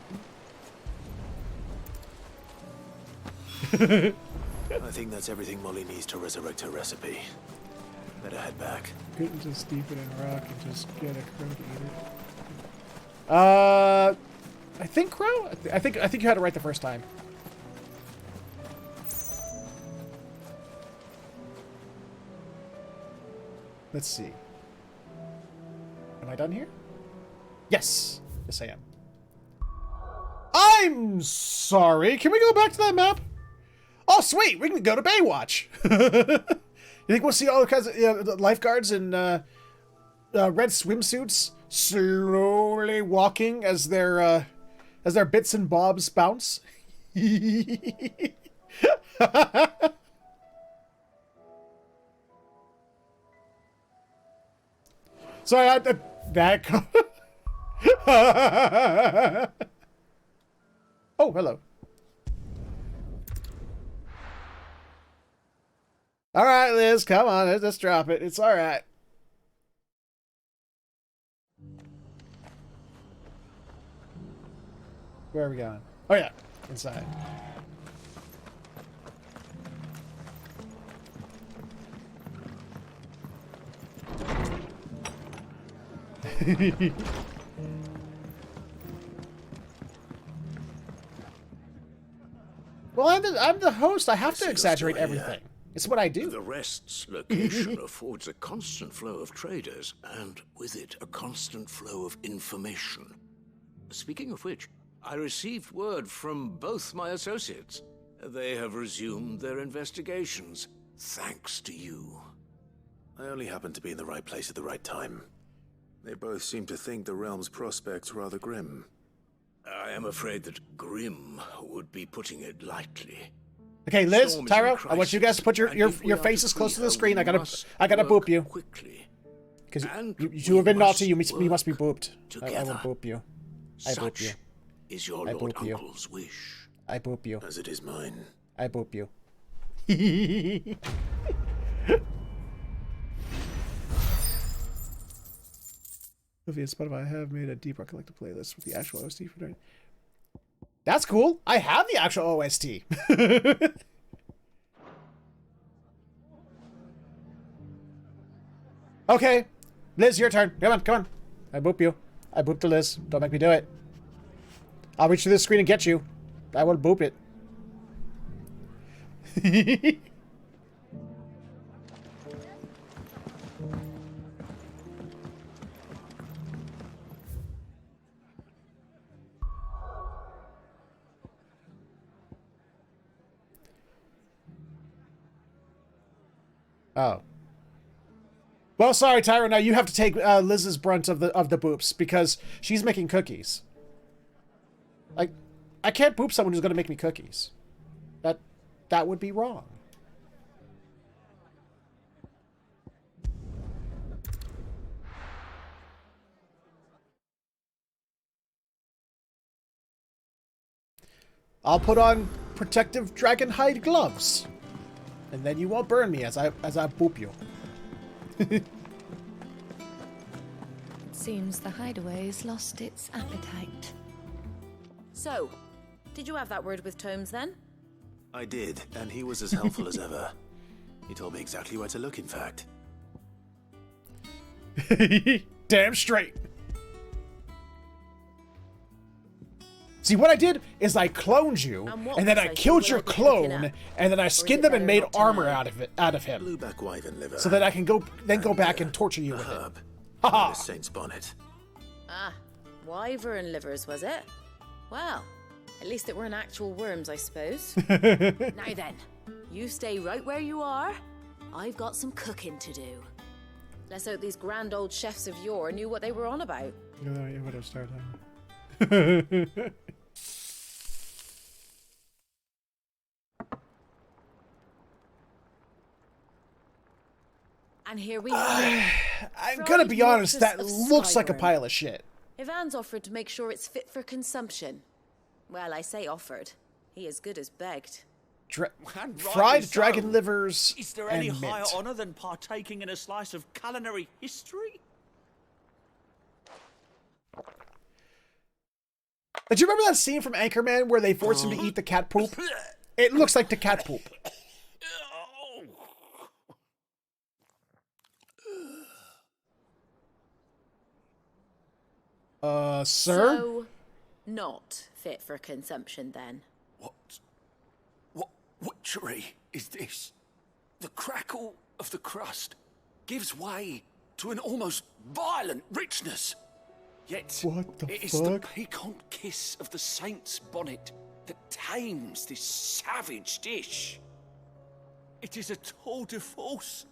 I think that's everything Molly needs to resurrect her recipe. Better head back. Couldn't just steep it in rock and just get a crow to eat it. I think crow? I think you had it right the first time. Let's see. Am I done here? Yes. Yes, I am. I'm sorry. Can we go back to that map? Oh, sweet. We can go to Baywatch. You think we'll see all kinds of lifeguards in red swimsuits slowly walking as their bits and bobs bounce? Sorry, that. Oh, hello. All right, Liz, come on, let's drop it. It's all right. Where are we going? Oh yeah, inside. Well, I'm the host. I have to exaggerate everything. It's what I do. The Rest's location affords a constant flow of traders, and with it, a constant flow of information. Speaking of which, I received word from both my associates. They have resumed their investigations, thanks to you. I only happened to be in the right place at the right time. They both seem to think the realm's prospects rather grim. I am afraid that grim would be putting it lightly. Okay, Liz, Tyro, I want you guys to put your faces close to the screen. I gotta boop you. Because you have been naughty, you must be booped. I will boop you. I boop you. Is your Lord Uncle's wish. I boop you. As it is mine. I boop you. Via Spotify, I have made a deep recollected playlist with the actual OST for doing. That's cool. I have the actual OST. Okay, Liz, your turn. Come on, come on. I boop you. I booped the Liz. Don't make me do it. I'll reach through this screen and get you. I will boop it. Oh. Well, sorry, Tyra. Now you have to take Liz's brunt of the boops because she's making cookies. I can't boop someone who's going to make me cookies. That would be wrong. I'll put on protective dragon hide gloves, and then you won't burn me as I boop you. It seems the hideaway's lost its appetite. So, did you have that word with Tomes then? I did, and he was as helpful as ever. He told me exactly where to look, in fact. Damn straight. See, what I did is I cloned you, and then I killed your clone, and then I skinned them and made armor out of him. Blueback wyvern liver. So that I can go back and torture you with herb. it. Haha. Saint's bonnet. Ah, wyvern livers, was it? Well, at least it weren't actual worms, I suppose. Now then, you stay right where you are. I've got some cooking to do. Let's hope these grand old chefs of yore knew what they were on about. You would have started. And here we are. I'm gonna be honest, that looks like a pile of shit. Ivan's offered to make sure it's fit for consumption. Well, I say offered. He as good as begged. Fried dragon livers. Is there any and higher mint. honor than partaking in a slice of culinary history? Did you remember that scene from Anchorman where they forced him to eat the cat poop? It looks like the cat poop. Sir? So, not fit for consumption then. What witchery is this? The crackle of the crust gives way to an almost violent richness. Yet, it is the piquant kiss of the saint's bonnet that tames this savage dish. It is a tour de force,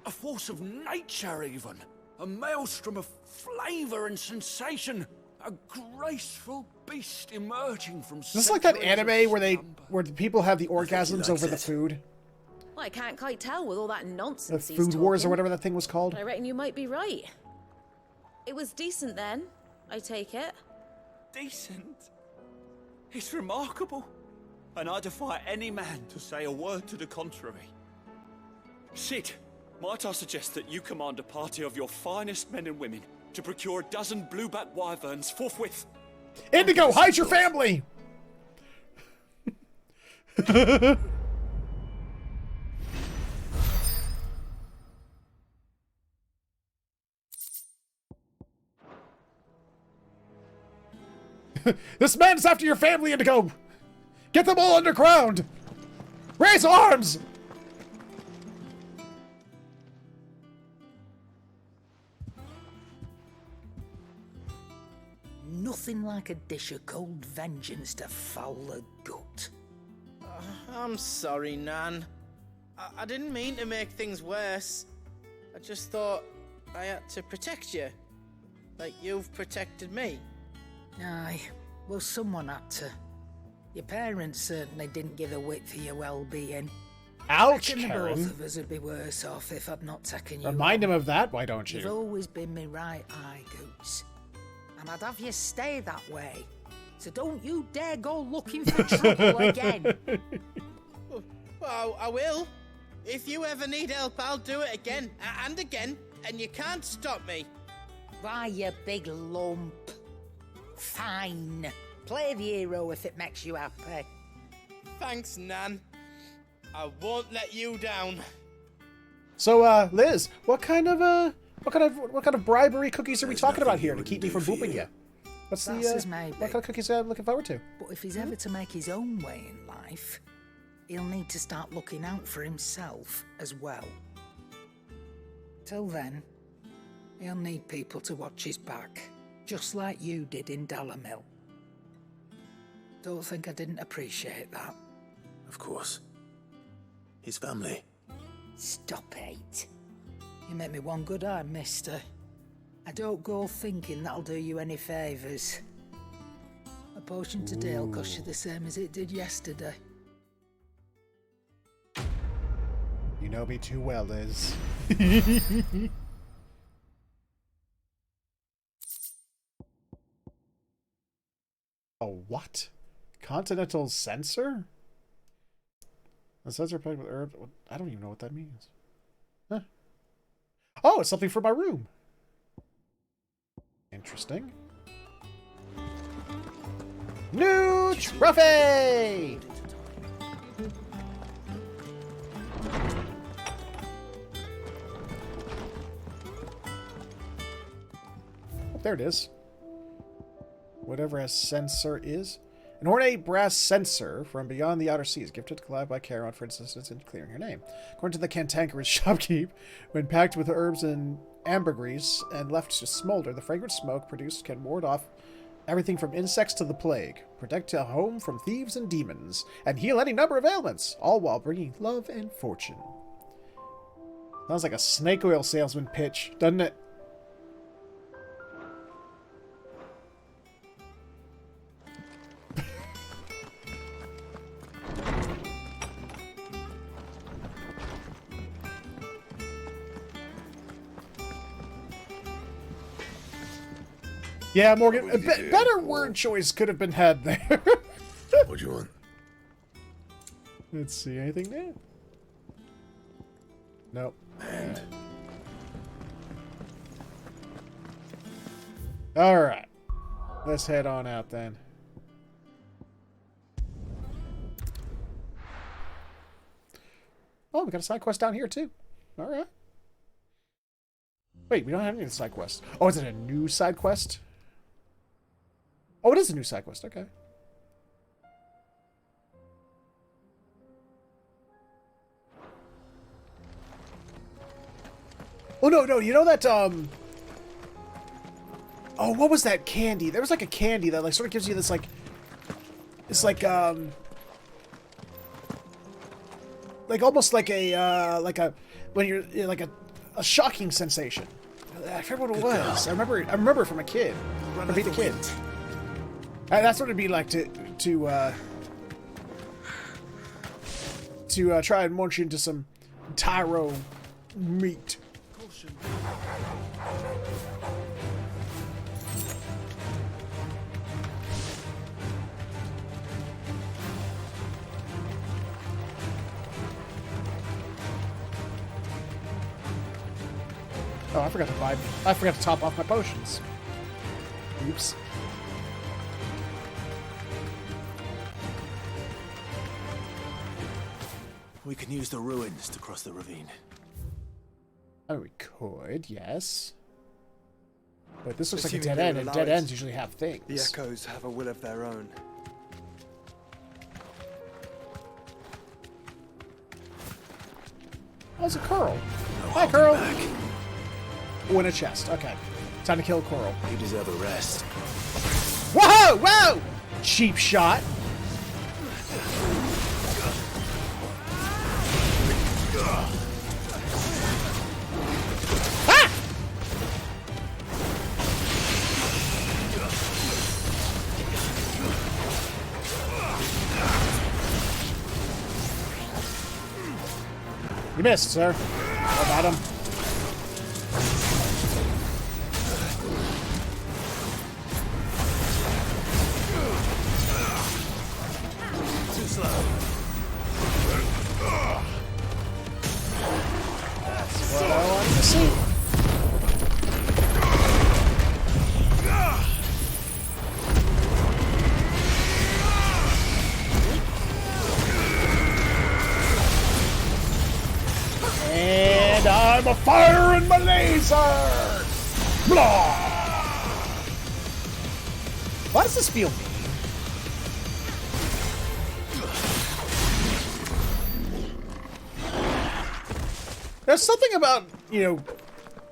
a force of nature even, a maelstrom of flavour and sensation, a graceful beast emerging from. Is this like that anime where the people have the orgasms over the food? Well, I can't quite tell with all that The nonsense he's Food Wars or talking. whatever that thing was called. But I reckon you might be right. It was decent then, I take it. Decent? It's remarkable, and I defy any man to say a word to the contrary. Sid, might I suggest that you command a party of your finest men and women to procure a dozen blueback wyverns forthwith? Indigo, hide your family! This man's after your family, Indigo! Get them all underground! Raise arms! nothing like a dish of cold vengeance to foul the gut. I'm sorry, Nan. I didn't mean to make things worse. I just thought I had to protect you. Like you've protected me. Aye, well, someone had to. Your parents certainly didn't give a whit for your well-being. Ouch, Reckon the Karen. both of us would be worse off if I'd not taken you. Remind on. him of that, why don't You've you? always been me right eye, Goots. And I'd have you stay that way. So don't you dare go looking for trouble again. Well, I will. If you ever need help, I'll do it again and again, and you can't stop me. Why, you big lump. Fine. Play the hero if it makes you happy. Thanks, Nan. I won't let you down. So, Liz, what kind of bribery cookies are we talking about here to keep me from booping you? What's That's as the maybe. what kind of cookies I'm looking forward to? But if he's ever to make his own way in life, he'll need to start looking out for himself as well. Till then, he'll need people to watch his back, just like you did in Dalamil. Don't think I didn't appreciate that. Of course. His family. Stop it. You make me one good eye, mister. I don't go thinking that'll do you any favours. A potion today will cost you the same as it did yesterday. You know me too well, Liz. A what? Continental sensor? A sensor packed with herbs? I don't even know what that means. Huh. Oh, it's something for my room. Interesting. New trophy! Oh, there it is. Whatever a sensor is. An ornate brass censer from beyond the outer seas, gifted to Clive by Charon for assistance in clearing her name. According to the cantankerous shopkeep, when packed with herbs and ambergris and left to smolder, the fragrant smoke produced can ward off everything from insects to the plague, protect a home from thieves and demons, and heal any number of ailments, all while bringing love and fortune. Sounds like a snake oil salesman pitch, doesn't it? Yeah, Morgan, a better word choice could have been had there. What do you want? Let's see, anything new? Nope. And Alright. Let's head on out then. Oh, we got a side quest down here too. Alright. Wait, we don't have any side quests. Oh, is it a new side quest? Oh, it is a new side quest. Okay. Oh, no. You know that, Oh, what was that candy? There was like a candy that like sort of gives you this like... It's like, like almost like a, when you're, like a shocking sensation. I forget what it was. I remember from a kid. From being a kid. That's what it'd be like to try and munch into some Tyro meat. Oh, I forgot to top off my potions. Oops. we can use the ruins to cross the ravine. Oh, we could, yes. But this looks like a Assuming dead they end, would and allow dead it, ends usually have things. The echoes have a will of their own. Oh, it's a Curl. Hi, Curl. Oh, in a chest. Okay. Time to kill Coral. You deserve a rest. Whoa! Whoa! Cheap shot. Ah! You missed, sir. I got him. Too slow. That's what I wanted to see. And I'm a firing my laser! Blah! Why does this feel mean? There's something about, you know,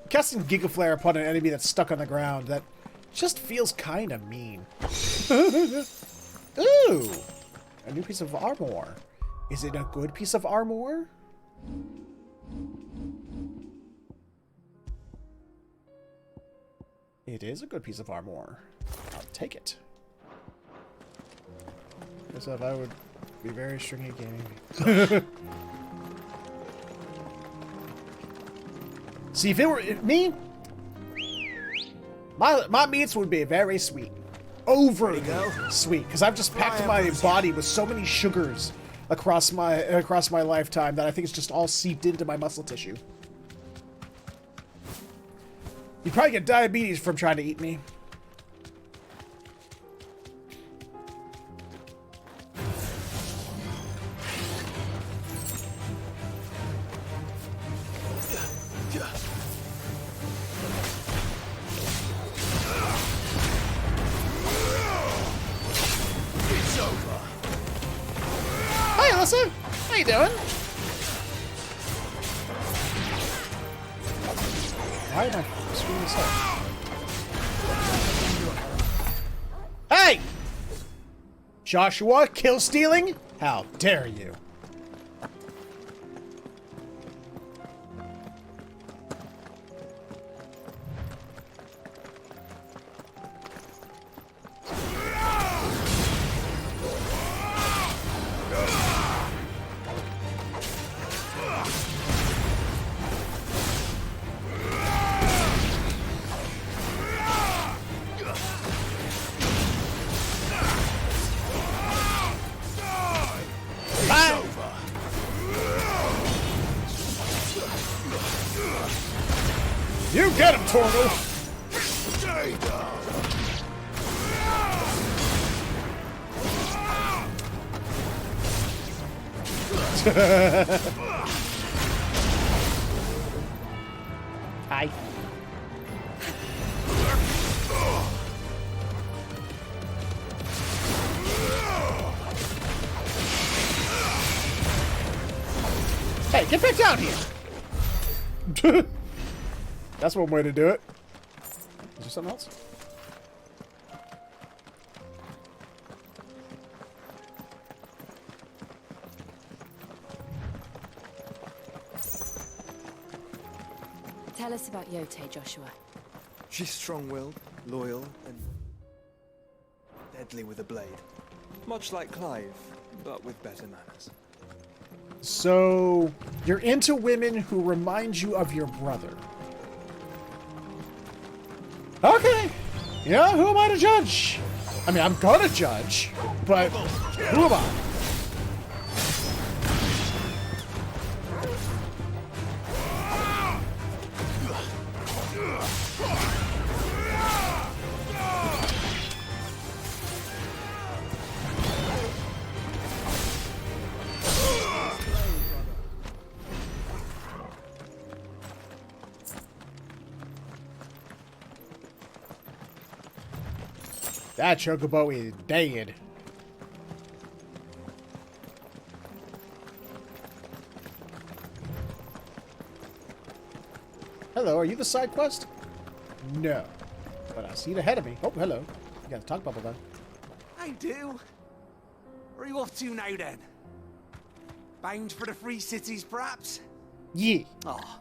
casting Giga Flare upon an enemy that's stuck on the ground that just feels kind of mean. Ooh! A new piece of armor. Is it a good piece of armor? It is a good piece of armor. I'll take it. Guess if I would be very stringy gaming. See, if it were me, my meats would be very sweet. Overly sweet. Because I've just packed my body with so many sugars across my lifetime that I think it's just all seeped into my muscle tissue. You probably get diabetes from trying to eat me. It's over. Hey, Alyssa! How you doing? Why am I screwing this up? Hey! Joshua, kill stealing? How dare you? You get him, Torgo! Stay down. Hi. Hey, get back down here! That's one way to do it. Is there something else? Tell us about Yote, Joshua. She's strong-willed, loyal, and deadly with a blade. Much like Clive, but with better manners. So, you're into women who remind you of your brother. Okay. Yeah, who am I to judge? I mean, I'm gonna judge, but who am I? That chocobo is dead. Hello, are you the side quest? No. But I see it ahead of me. Oh, hello. got the talk bubble then. I do. Where are you off to now then? Bound for the Free Cities, perhaps? Yeah. Oh,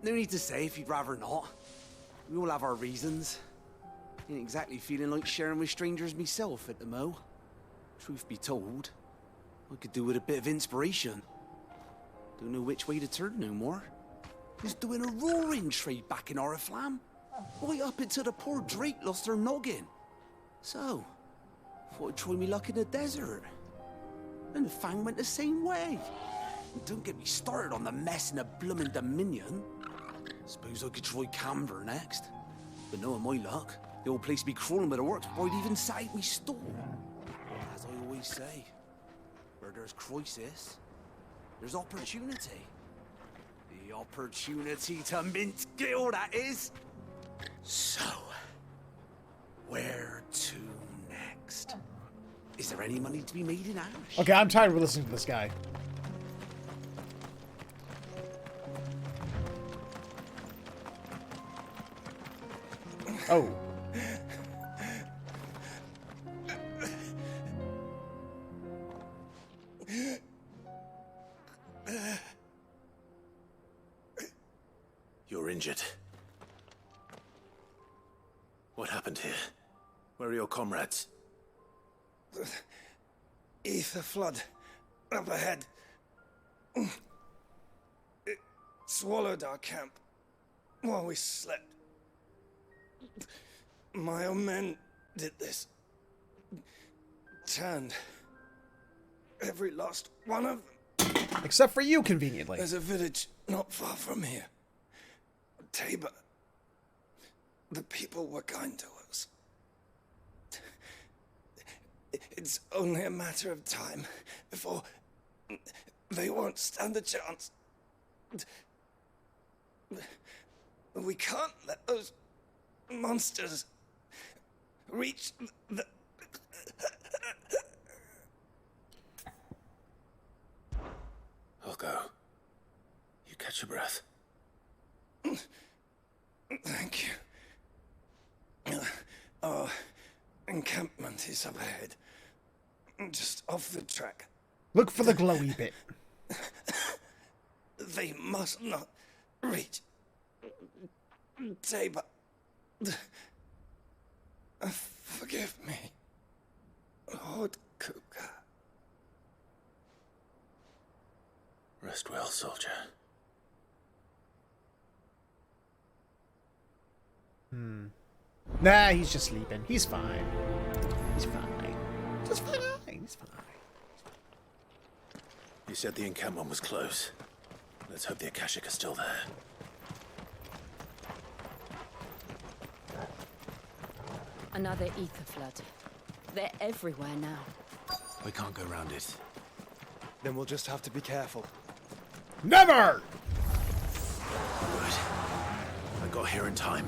no need to say if you'd rather not. We all have our reasons. Ain't exactly feeling like sharing with strangers myself at the mo. Truth be told, I could do with a bit of inspiration. Don't know which way to turn no more. Was doing a roaring trade back in Oriflamme. Right up until the poor Drake lost her noggin. So, thought I'd try me luck in the desert. And the Fang went the same way. And don't get me started on the mess in the bloomin' Dominion. Suppose I could try Kanver next. But knowing my luck, the old place be crawling with the works before I'd even sat out me store. As I always say, where there's crisis, there's opportunity. The opportunity to mint Gil, that is. So, where to next? Is there any money to be made in Ash? Okay, I'm tired of listening to this guy. Oh. You're injured. What happened here? Where are your comrades? Ether flood up ahead. It swallowed our camp while we slept. My own men did this. Turned every last one of them. Except for you, conveniently. There's a village not far from here. Tabor. The people were kind to us. It's only a matter of time before they won't stand a chance. We can't let those monsters reach the... I'll go. You catch your breath. Thank you. Our encampment is up ahead. Just off the track. Look for the glowy bit. They must not reach Tabor. Forgive me, Lord Kuka. Rest well, soldier. Nah, he's just sleeping. He's fine. He's fine. Just fine. He's fine. You said the encampment was close. Let's hope the Akashic are still there. Another ether flood. They're everywhere now. We can't go round it. Then we'll just have to be careful. Never! Good. I got here in time.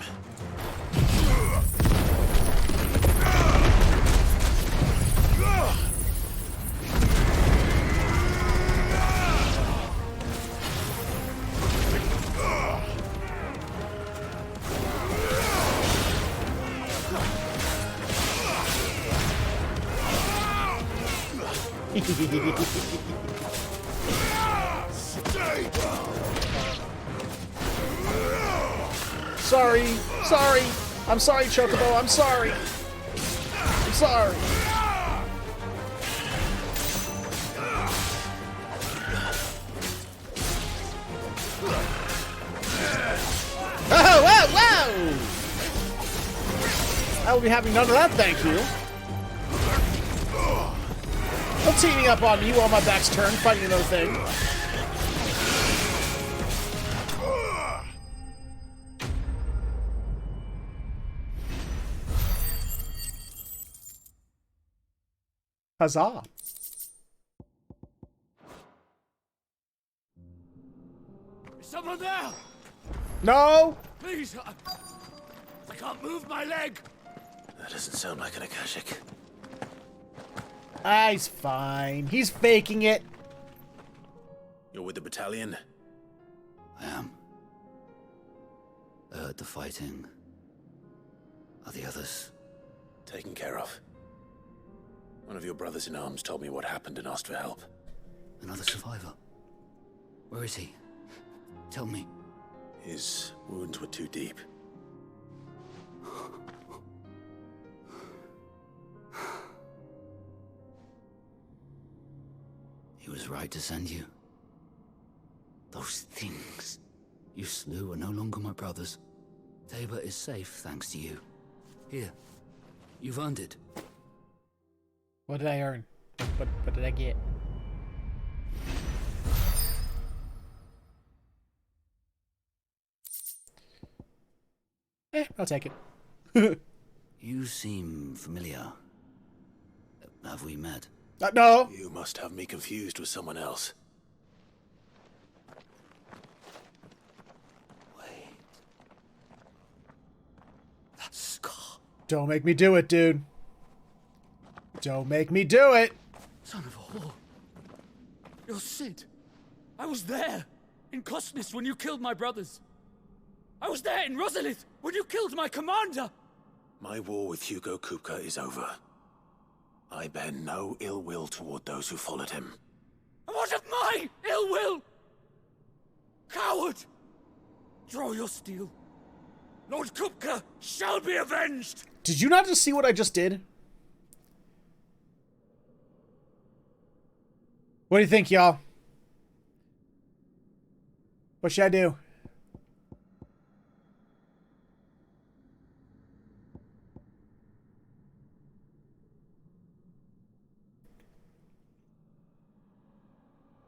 Sorry. I'm sorry, Chocobo. I'm sorry. I'm sorry. Oh, whoa! I will be having none of that, thank you. No teaming up on me while my back's turned, fighting another thing. Huzzah. Is someone there? No! Please, I can't move my leg. That doesn't sound like an Akashic. Ah, he's fine. He's faking it. You're with the battalion? I am. I heard the fighting. Are the others? Taken care of. One of your brothers in arms told me what happened and asked for help. Another survivor. Where is he? Tell me. His wounds were too deep. He was right to send you. Those things you slew are no longer my brothers. Tabor is safe thanks to you. Here, you've earned it. What did I earn? What did I get? I'll take it. You seem familiar. Have we met? No! You must have me confused with someone else. That scar. Don't make me do it, dude. Don't make me do it! Son of a whore. You're Sid. I was there in Cosnes when you killed my brothers. I was there in Rosalith when you killed my commander. My war with Hugo Kupka is over. I bear no ill will toward those who followed him. And what of my ill will? Coward! Draw your steel. Lord Kupka shall be avenged! Did you not just see what I just did? What do you think, y'all? What should I do?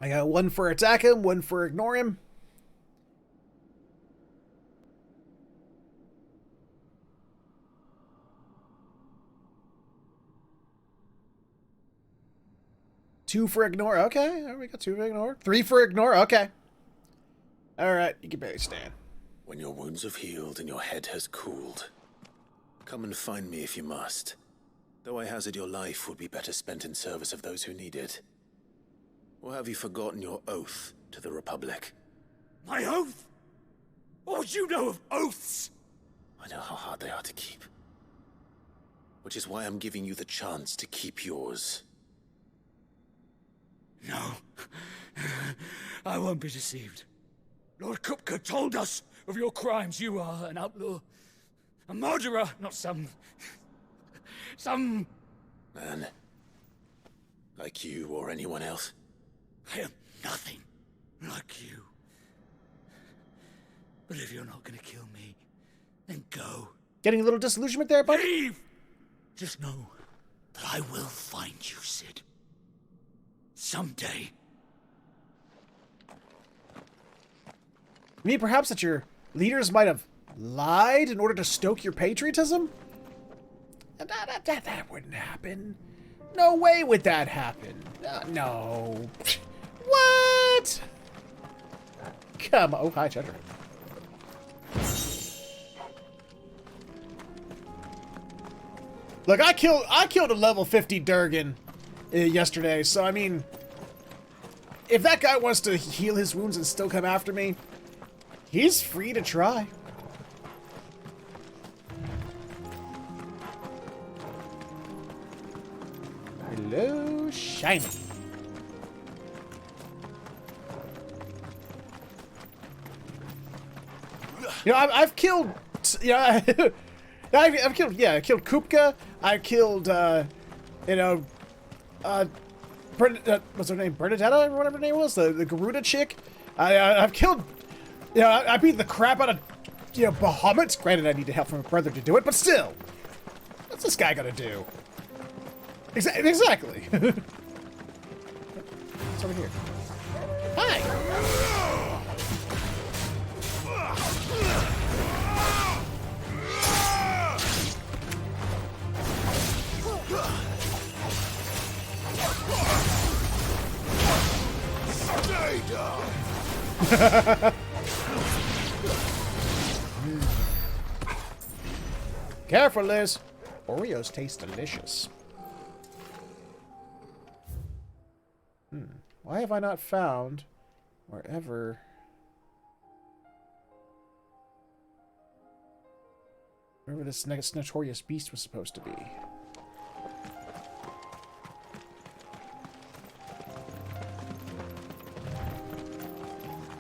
I got one for attack him, one for ignore him. Two for ignore. Okay, we got two for ignore. Three for ignore. Okay. Alright, you can barely stand. When your wounds have healed and your head has cooled, come and find me if you must. Though I hazard your life would be better spent in service of those who need it. Or have you forgotten your oath to the Republic? My oath? What would you know of oaths? I know how hard they are to keep. Which is why I'm giving you the chance to keep yours. No. I won't be deceived. Lord Kupka told us of your crimes. You are an outlaw. A murderer, not some man. Like you or anyone else. I am nothing like you. But if you're not gonna kill me, then go. Getting a little disillusionment there, buddy? Leave! Just know that I will find you, Sid. Someday. You mean perhaps that your leaders might have lied in order to stoke your patriotism? That wouldn't happen. No way would that happen. No. What? Come on. Oh, hi, Cheddar. Look, I killed a level 50 Durgan yesterday, so I mean, if that guy wants to heal his wounds and still come after me, he's free to try. Hello, shiny. You know, I've killed, you know, I killed Kupka. I killed, you know, what's her name? Bernadetta or whatever her name was, the Garuda chick. I've killed, you know, I beat the crap out of, you know, Bahamut. Granted, I need help from a brother to do it, but still, what's this guy gonna do? Exactly. It's over here. Hi. Careful, Liz. Oreos taste delicious. Why have I not found wherever this next notorious beast was supposed to be?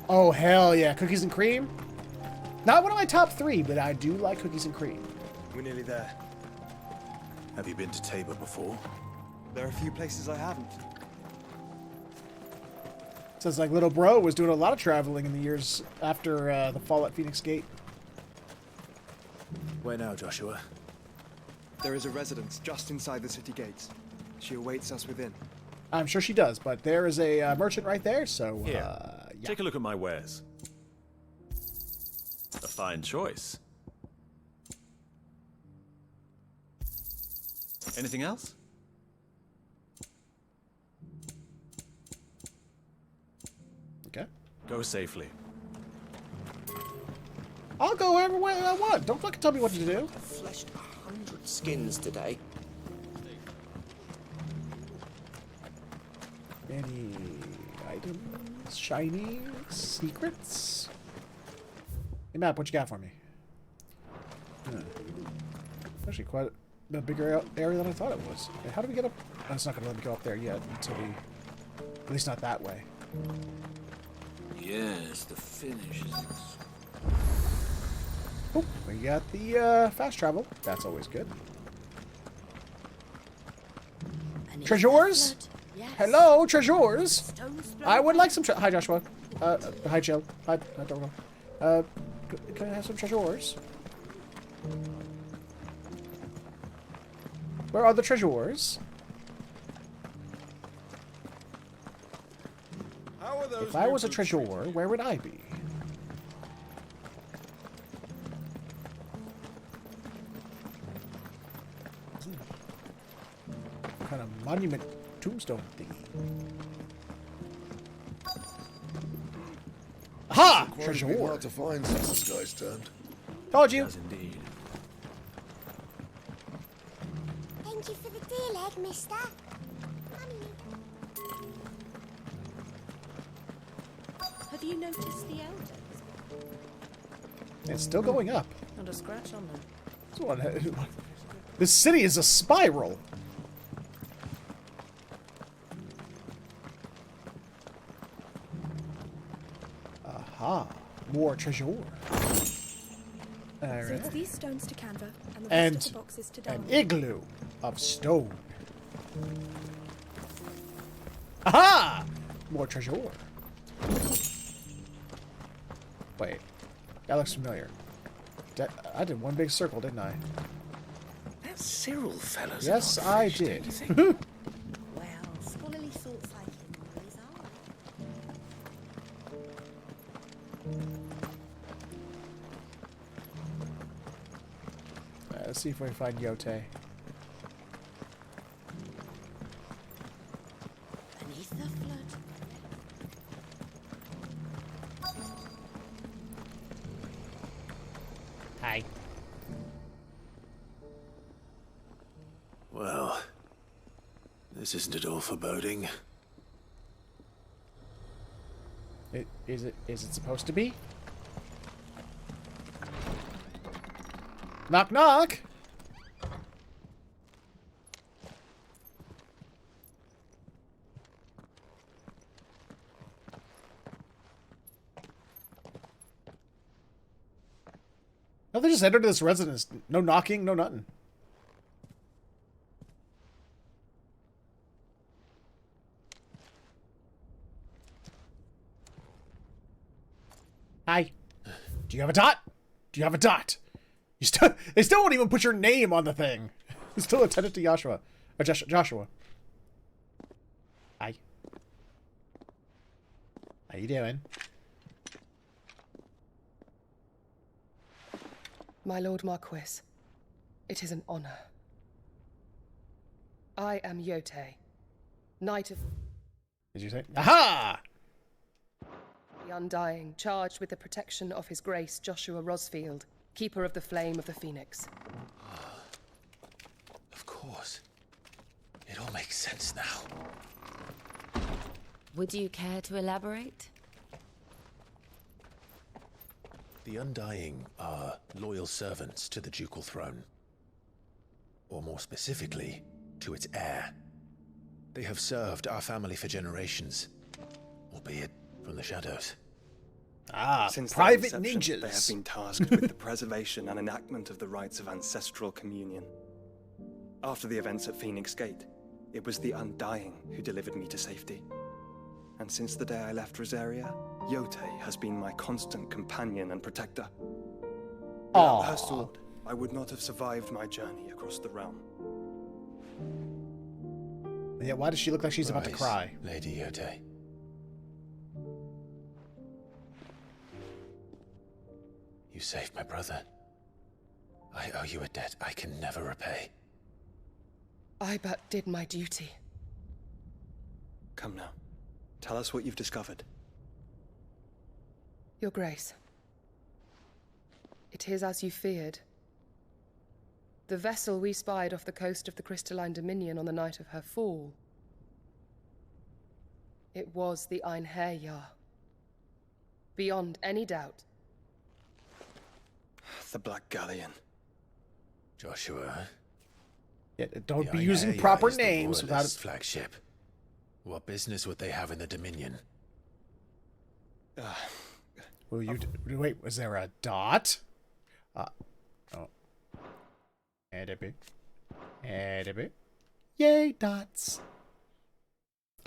Oh, hell yeah. Cookies and cream? Not one of my top 3, but I do like cookies and cream. We're nearly there. Have you been to Tabor before? There are a few places I haven't. Says like little bro was doing a lot of traveling in the years after the fall at Phoenix Gate. Where now, Joshua? There is a residence just inside the city gates. She awaits us within. I'm sure she does, but there is a merchant right there, so Here, yeah. take a look at my wares. A fine choice. Anything else? Okay. Go safely. I'll go everywhere I want. Don't fucking tell me what to do. Fleshed 100 skins today. Any items? Shiny? Secrets? Hey, map, what you got for me? Actually quite a bigger area than I thought it was. Okay, how do we get up? Oh, it's not going to let me go up there yet until we... At least not that way. Yes, the finish is... Oh, we got the fast travel. That's always good. Treasures? Yes. Hello, treasures. I would like some. Hi, Joshua. Hi, Jill. Hi, Dorgo. Can I have some treasures? Where are the treasures? If I was a treasure, where would I be? What kind of monument tombstone thingy? Aha! Treasure. Hard to find since the sky's turned. Told you. Yes, indeed. Thank you for the deal, egg, mister. Have you noticed the elders? It's still going up. Not a scratch on them. This city is a spiral. Aha. More treasure. So Alright. it's these stones to Kanver and the rest And of the boxes to an Darwin. igloo of stone. Aha! More treasure. Wait. That looks familiar. I did one big circle, didn't I? That Cyril fellow's Yes, an odd I fish, did. don't you think? Well, scholarly thoughts like him always are. Let's see if we can find Yote. Beneath the flood. Hi. Well, this isn't at all foreboding. Is it supposed to be? Knock knock! No, they just entered this residence. No knocking, no nothing. Hi. Do you have a dot? Do you have a dot? They still won't even put your name on the thing. It's still attended to Joshua. Or Joshua. Hi. How you doing? My Lord Marquis, it is an honor. I am Yote, Knight of Did you say? Aha! the Undying, charged with the protection of His Grace Joshua Rosfield, Keeper of the Flame of the Phoenix. Of course. It all makes sense now. Would you care to elaborate? The Undying are loyal servants to the ducal throne. Or more specifically, to its heir. They have served our family for generations, albeit from the shadows. Ah, Since private their inception, ninjas. They have been tasked with the preservation and enactment of the rites of ancestral communion. After the events at Phoenix Gate, it was the Undying who delivered me to safety. And since the day I left Rosaria, Yotei has been my constant companion and protector. Without her sword, I would not have survived my journey across the realm. Yeah, why does she look like she's about to Rise, cry? Lady Yotei. You saved my brother. I owe you a debt I can never repay. I but did my duty. Come now. Tell us what you've discovered. Your Grace. It is as you feared. The vessel we spied off the coast of the Crystalline Dominion on the night of her fall. It was the Einherjar. Beyond any doubt. The Black Galleon. Joshua. Yeah, don't the be using Einherjar proper is the names without Warless flagship. What business would they have in the Dominion? Will you wait? Was there a dot? Oh. Edible. Yay, dots.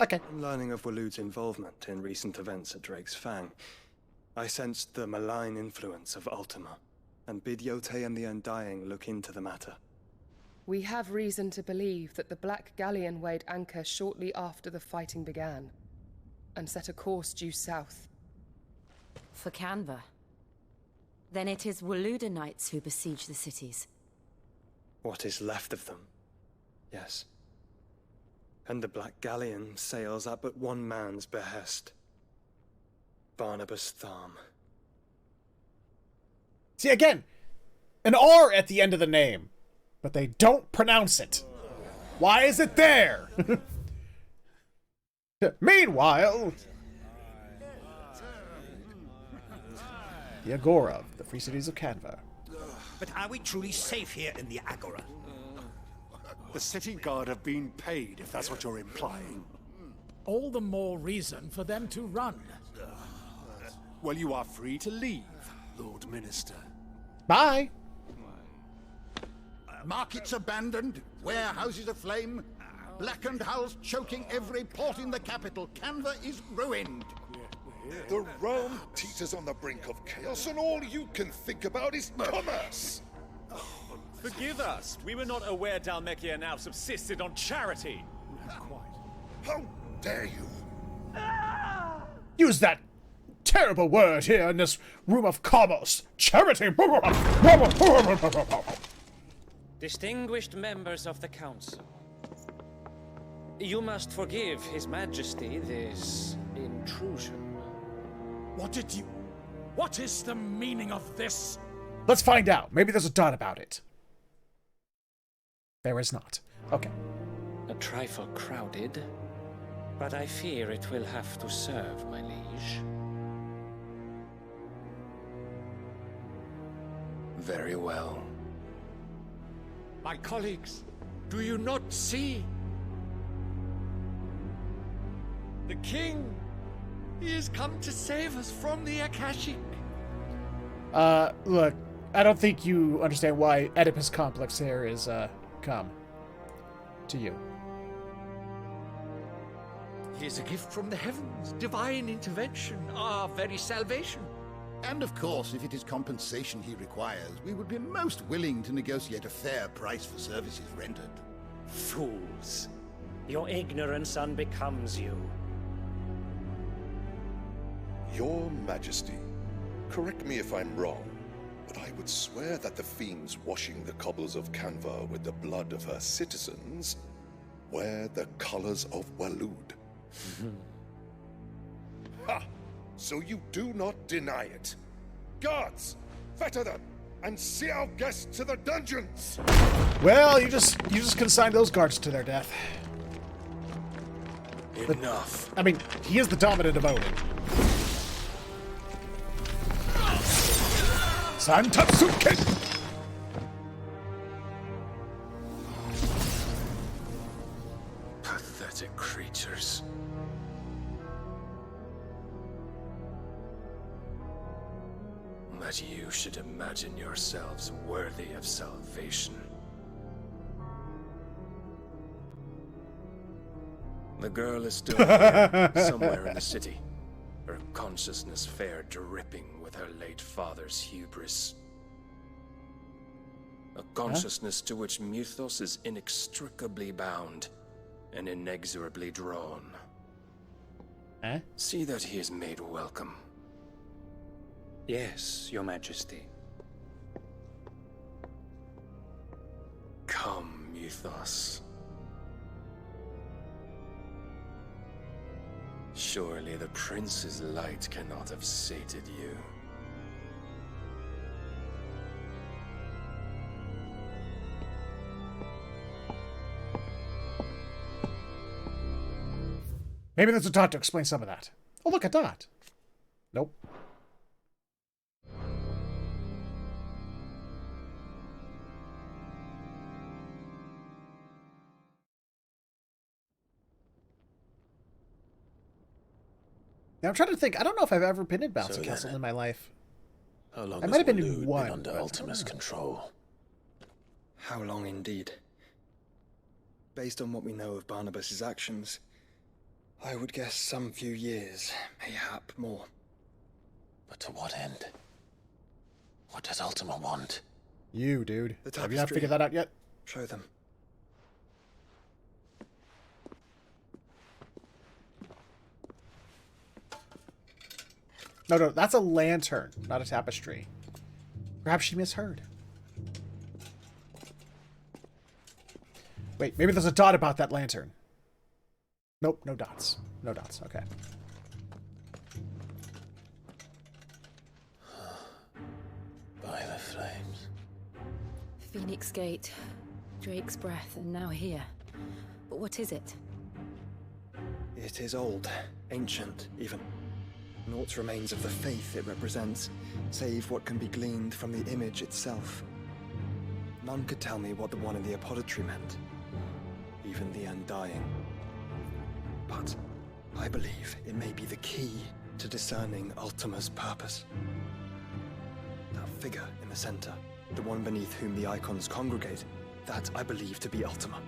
Okay. I'm learning of Waloed's involvement in recent events at Drake's Fang. I sensed the malign influence of Ultima, and bid Yotei and the Undying look into the matter. We have reason to believe that the Black Galleon weighed anchor shortly after the fighting began, and set a course due south. For Kanver. Then it is Waloed knights who besiege the cities. What is left of them? Yes. And the Black Galleon sails at but one man's behest. Barnabas Tharm. See, again, an R at the end of the name, but they don't pronounce it. Why is it there? Meanwhile, the Agora, the Free Cities of Kanver. But are we truly safe here in the Agora? The city guard have been paid, if that's what you're implying. All the more reason for them to run. Well, you are free to leave, Lord Minister. Bye. Markets abandoned, warehouses aflame, blackened hulls choking every port in the capital. Kanver is ruined. The realm teeters on the brink of chaos, and all you can think about is commerce. Forgive us. We were not aware Dhalmekia now subsisted on charity. How dare you? Use that terrible word here in this room of commerce. Charity. Distinguished members of the Council, you must forgive His Majesty this intrusion. What is the meaning of this? Let's find out. Maybe there's a dot about it. There is not. Okay. A trifle crowded, but I fear it will have to serve, my liege. Very well. My colleagues, do you not see? The king, he has come to save us from the Akashic. Look, I don't think you understand why Oedipus complex here is, come to you. He is a gift from the heavens, divine intervention, our very salvation. And of course, if it is compensation he requires, we would be most willing to negotiate a fair price for services rendered. Fools. Your ignorance unbecomes you. Your Majesty, correct me if I'm wrong, but I would swear that the fiends washing the cobbles of Kanver with the blood of her citizens wear the colors of Waloed. Ha! So you do not deny it. Guards, fetter them, and see our guests to the dungeons! Well, you just consigned those guards to their death. Enough. I mean, he is the dominant of Odin. Santatsuke! Pathetic creatures. that you should imagine yourselves worthy of salvation. The girl is still here, somewhere in the city. Her consciousness fair dripping with her late father's hubris. A consciousness to which Mythos is inextricably bound and inexorably drawn. See that he is made welcome. Yes, Your Majesty. Come, Mythos. Surely the prince's light cannot have sated you. Maybe there's a dot to explain some of that. Oh, look, a dot. Nope. Now, I'm trying to think. I don't know if I've ever been in Bouncy Castle in my life. How long I might have been in Waloed one. been under Ultima's control? How long indeed? Based on what we know of Barnabas's actions, I would guess some few years, mayhap more. But to what end? What does Ultima want? You, dude. The Have you not tapestry. figured that out yet? Show them. No, that's a lantern, not a tapestry. Perhaps she misheard. Wait, maybe there's a dot about that lantern. Nope, no dots. No dots, okay. By the flames. Phoenix Gate, Drake's Breath, and now here. But what is it? It is old, ancient, even. Naught remains of the faith it represents, save what can be gleaned from the image itself. None could tell me what the one in the apothecary meant, even the Undying. But I believe it may be the key to discerning Ultima's purpose. That figure in the center, the one beneath whom the icons congregate, that I believe to be Ultima.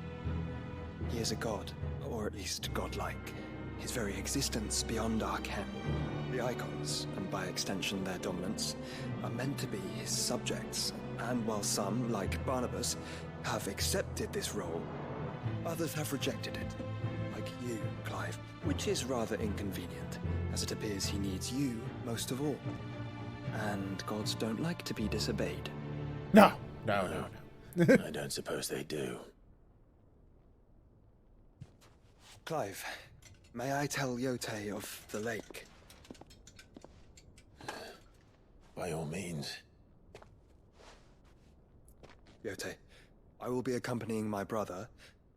He is a god, or at least godlike. His very existence beyond our ken. The icons, and by extension their dominance, are meant to be his subjects, and while some, like Barnabas, have accepted this role, others have rejected it. Like you, Clive, which is rather inconvenient, as it appears he needs you most of all. And gods don't like to be disobeyed. No. I don't suppose they do. Clive, may I tell Yote of the lake? By all means. Yote, I will be accompanying my brother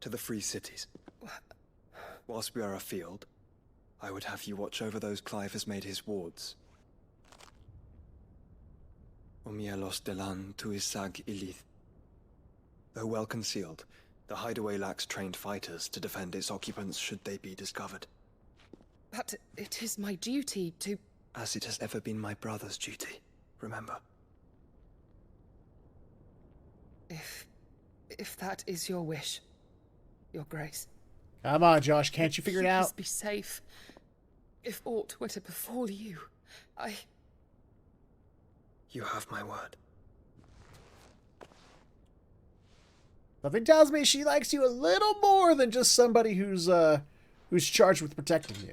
to the Free Cities. Whilst we are afield, I would have you watch over those Clive has made his wards. Omielos delan tuisag ilith. Though well concealed, the hideaway lacks trained fighters to defend its occupants should they be discovered. But it is my duty to... As it has ever been my brother's duty, remember. If that is your wish, Your Grace. Come on, Josh, can't you figure it out? Please be safe. If aught were to befall you, You have my word. Something tells me she likes you a little more than just somebody who's charged with protecting you.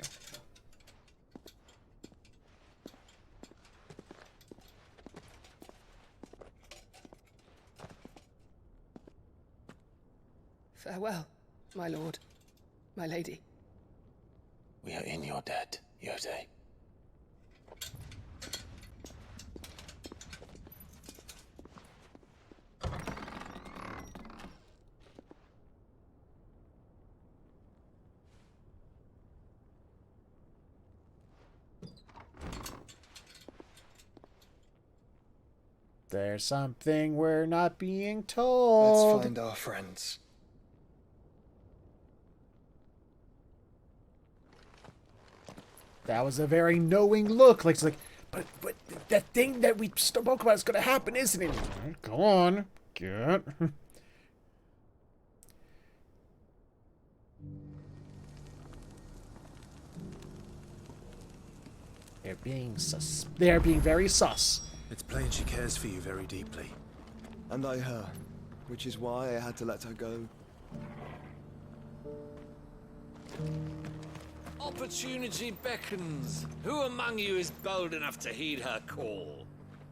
Farewell, my lord, my lady. We are in your debt, Yote. There's something we're not being told. Let's find our friends. That was a very knowing look. Like, it's like, But that thing that we spoke about is going to happen, isn't it? Go on. Get. They're being sus. They are being very sus. It's plain she cares for you very deeply. And I her, which is why I had to let her go. Opportunity beckons. Who among you is bold enough to heed her call?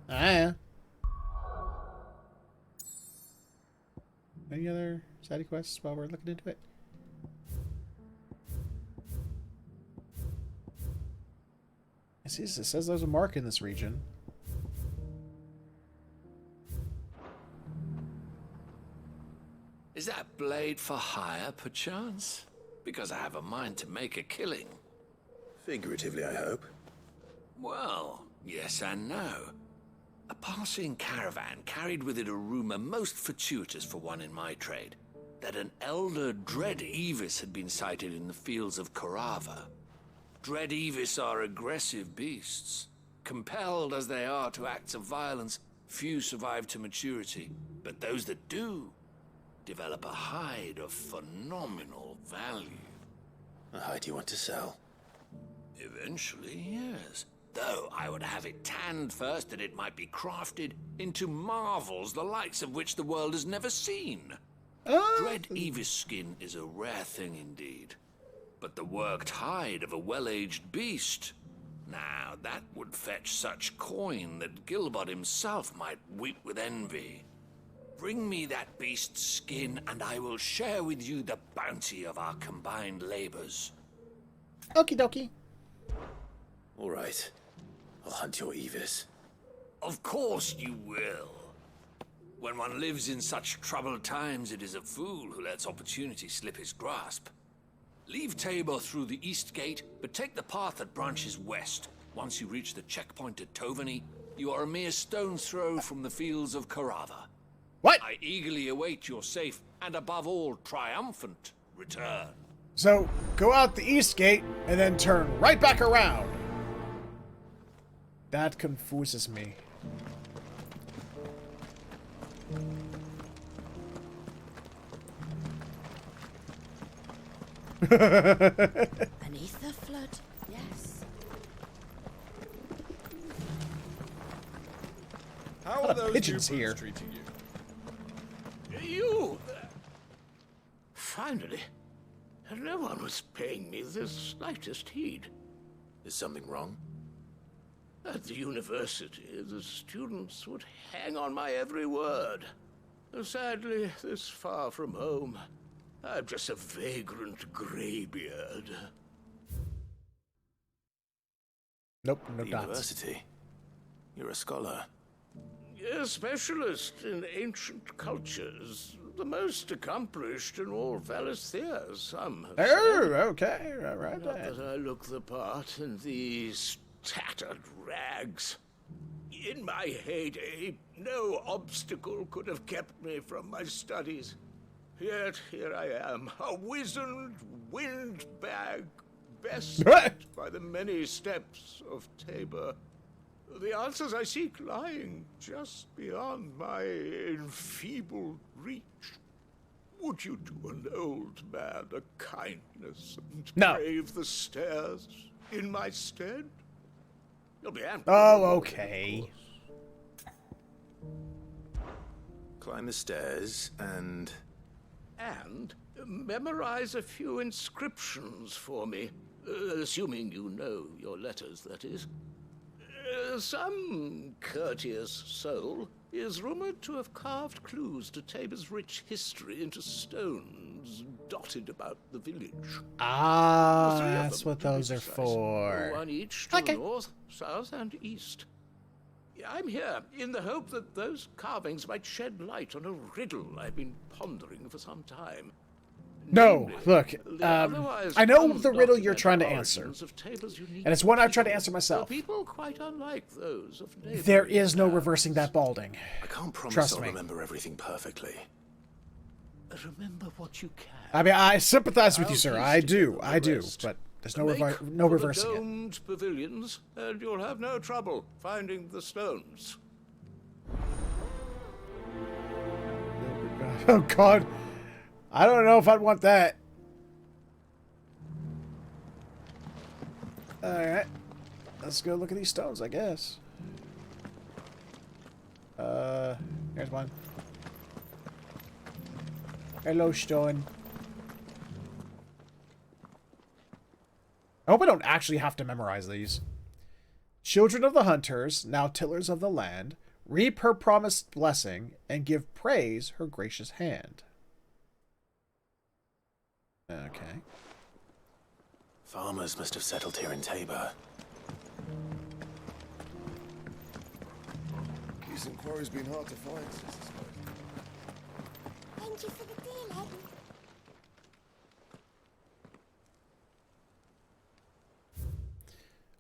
Yeah. Any other side quests while we're looking into it? It says there's a mark in this region. Is that blade for hire, perchance? Because I have a mind to make a killing. Figuratively, I hope. Well, yes and no. A passing caravan carried with it a rumor most fortuitous for one in my trade, that an elder Dread Evis had been sighted in the fields of Karava. Dread Evis are aggressive beasts. Compelled as they are to acts of violence, few survive to maturity, but those that do develop a hide of phenomenal value. A hide you want to sell? Eventually, yes. Though I would have it tanned first that it might be crafted into marvels the likes of which the world has never seen. Dread Evis skin is a rare thing indeed. But the worked hide of a well-aged beast, now that would fetch such coin that Gilbert himself might weep with envy. Bring me that beast's skin, and I will share with you the bounty of our combined labors. Okie dokie. All right. I'll hunt your Evis. Of course you will. When one lives in such troubled times, it is a fool who lets opportunity slip his grasp. Leave Tabor through the east gate, but take the path that branches west. Once you reach the checkpoint at Tovany, you are a mere stone's throw from the fields of Karava. What? I eagerly await your safe, and above all, triumphant return. So, go out the east gate, and then turn right back around. That confuses me. Beneath the flood, yes. How are those pigeons new here? treating you? You! Finally. No one was paying me the slightest heed. Is something wrong? At the university, the students would hang on my every word. Sadly, this far from home, I'm just a vagrant graybeard. Nope, no The dots. university? You're a scholar. A specialist in ancient cultures. The most accomplished in all Valisthea, some have said. Oh, okay. All right. Not that I look the part in these tattered rags. In my heyday, no obstacle could have kept me from my studies. Yet here I am, a wizened windbag, bested by the many steps of Tabor. The answers I seek lying just beyond my enfeebled reach. Would you do an old man a kindness and brave the stairs in my stead? You'll be amply okay. Climb the stairs and... And memorize a few inscriptions for me. Assuming you know your letters, that is. Some courteous soul is rumored to have carved clues to Tabor's rich history into stones dotted about the village. Ah, 3 of that's them, what to be those are precise. for. One each to the north, south, and east. I'm here in the hope that those carvings might shed light on a riddle I've been pondering for some time. No, look, otherwise I know the riddle you're undocumented trying to answer. origins of Tabor's unique And it's one I've tried to people. answer myself. People quite unlike those of neighboring There is no reversing that balding. I can't promise Trust I'll me. remember everything perfectly. Remember what you can. I mean, I sympathize with you, I'll sir. piece I do. together I the do. rest. But There's no Make no for reversing the it. domed pavilions, and you'll have no trouble finding the stones. Oh God, I don't know if I'd want that. All right, let's go look at these stones, I guess. Here's one. Hello, stone. I hope I don't actually have to memorize these. Children of the hunters, now tillers of the land, reap her promised blessing and give praise her gracious hand. Okay. Farmers must have settled here in Tabor. Decent quarry's been hard to find since the spike. Thank you for the deal, Ed.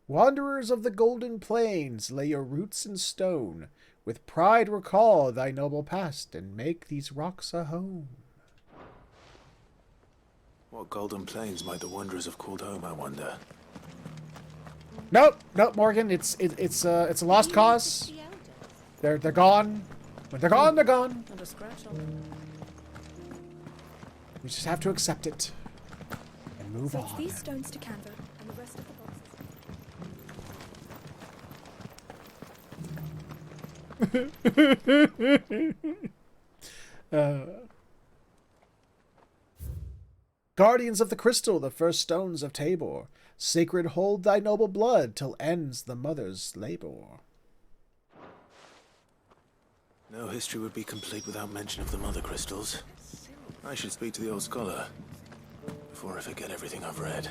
Wanderers of the golden plains, lay your roots in stone. With pride recall thy noble past, and make these rocks a home. What golden plains might the wanderers have called home, I wonder? Nope, Morgan. It's a lost cause. They're gone. When they're gone, they're gone. Not a scratch on them. We just have to accept it and move So it's on. these stones to Kanver, and the rest of the Guardians of the crystal, the first stones of Tabor, sacred hold thy noble blood till ends the mother's labor. No history would be complete without mention of the mother crystals. I should speak to the old scholar before I forget everything I've read.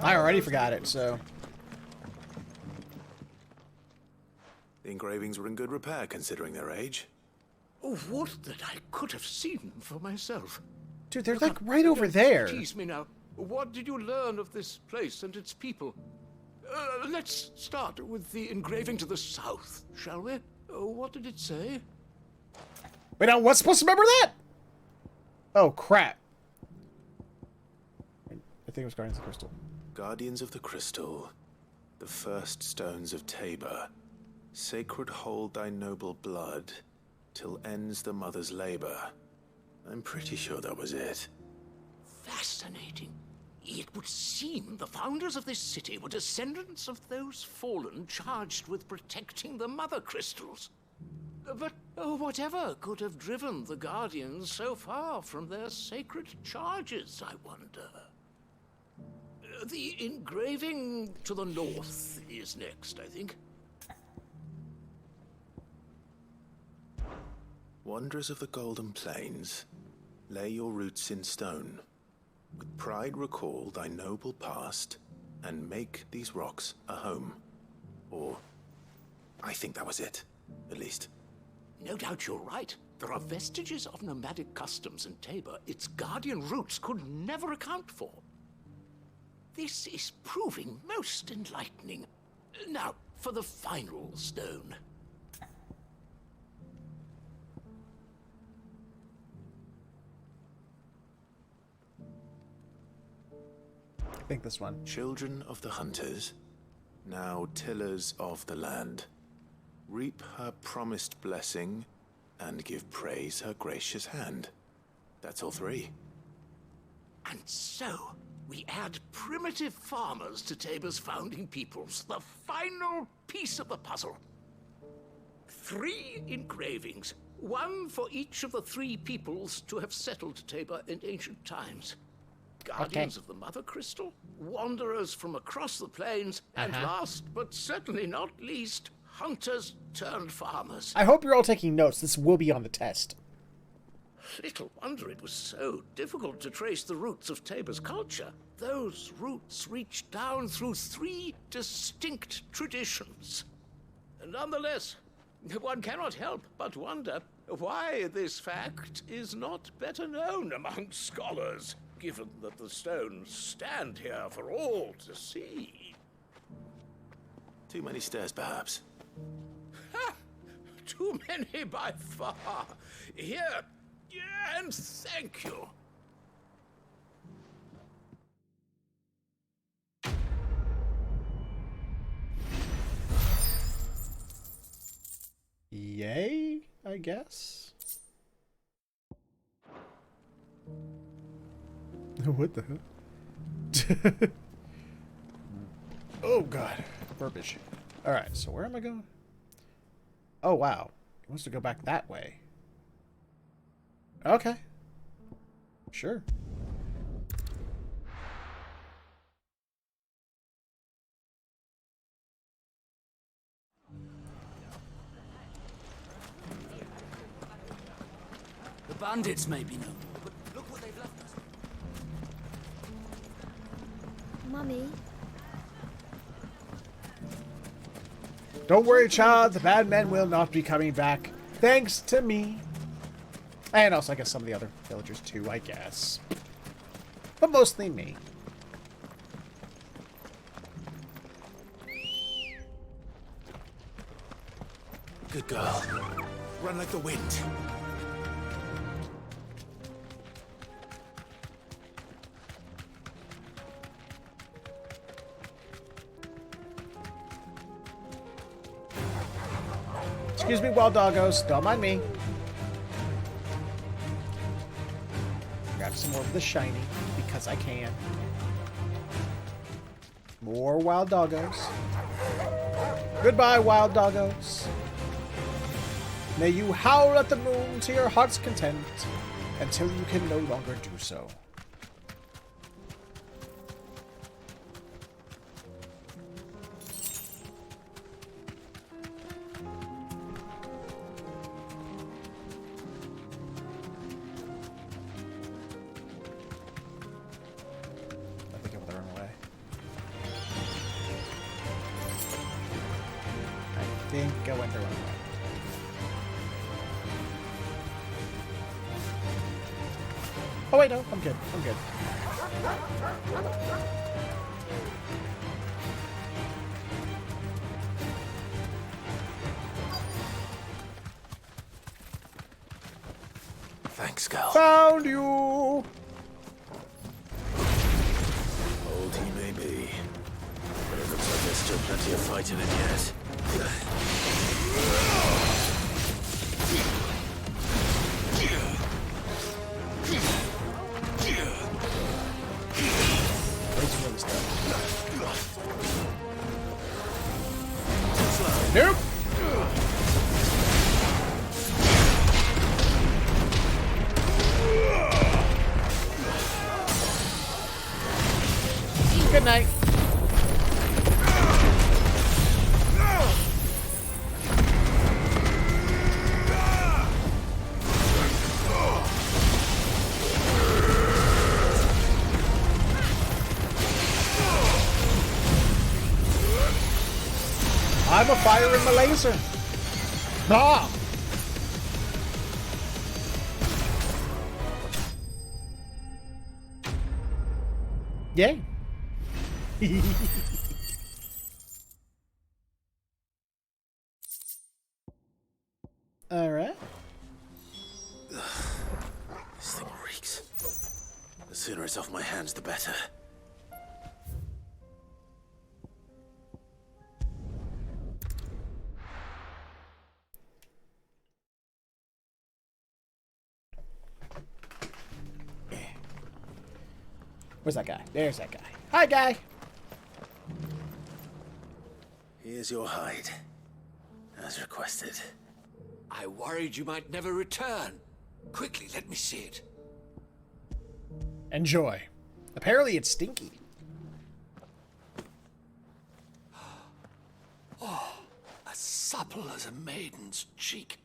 I already forgot it, so... The engravings were in good repair considering their age. Oh, would that I could have seen them for myself. Dude, they're like right over there. Tease me now. What did you learn of this place and its people? Let's start with the engraving to the south, shall we? What did it say? Wait, now what's supposed to remember that? Oh, crap. I think it was Guardians of the Crystal. Guardians of the Crystal, the first stones of Tabor, sacred hold thy noble blood, till ends the mother's labor. I'm pretty sure that was it. Fascinating. It would seem the founders of this city were descendants of those fallen charged with protecting the mother crystals. But whatever could have driven the Guardians so far from their sacred charges, I wonder? The engraving to the north is next, I think. Wanderers of the Golden Plains, lay your roots in stone. With pride recall thy noble past, and make these rocks a home. Or, I think that was it, at least. No doubt you're right. There are vestiges of nomadic customs in Tabor its guardian roots could never account for. This is proving most enlightening. Now, for the final stone. I think this one. Children of the hunters, now tillers of the land, reap her promised blessing and give praise her gracious hand. That's all three. And so, we add primitive farmers to Tabor's founding peoples, the final piece of the puzzle. 3 engravings, one for each of the 3 peoples to have settled Tabor in ancient times. Guardians of the Mother Crystal, wanderers from across the plains, and last but certainly not least, hunters turned farmers. I hope you're all taking notes. This will be on the test. Little wonder it was so difficult to trace the roots of Tabor's culture. Those roots reach down through 3 distinct traditions. Nonetheless, one cannot help but wonder why this fact is not better known among scholars, given that the stones stand here for all to see. Too many stairs, perhaps. Ha! Too many by far. Here, and thank you. Yay, I guess. What the hell? Oh god, verbiage. Alright, so where am I going? Oh wow, he wants to go back that way. Okay. Sure. The bandits may be no more, but look what they've left us. Mummy. Don't worry, child. The bad men will not be coming back. Thanks to me. And also, I guess some of the other villagers too, I guess. But mostly me. Good girl. Run like the wind. Excuse me, wild doggos. Don't mind me. Grab some more of the shiny, because I can. More wild doggos. Goodbye, wild doggos. May you howl at the moon to your heart's content, until you can no longer do so. Go in the wrong way. Oh wait, no, I'm good. I'm good. Thanks, girl. Found you! Old he may be, but it looks like there's still plenty of fight in it yet. Nope. Good night. I'm a fire in my laser. Ah! Yay. All right. This thing reeks. The sooner it's off my hands, the better. Where's that guy? There's that guy. Hi, guy. Here's your hide, as requested. I worried you might never return. Quickly, let me see it. Enjoy. Apparently it's stinky. Oh, as supple as a maiden's cheek,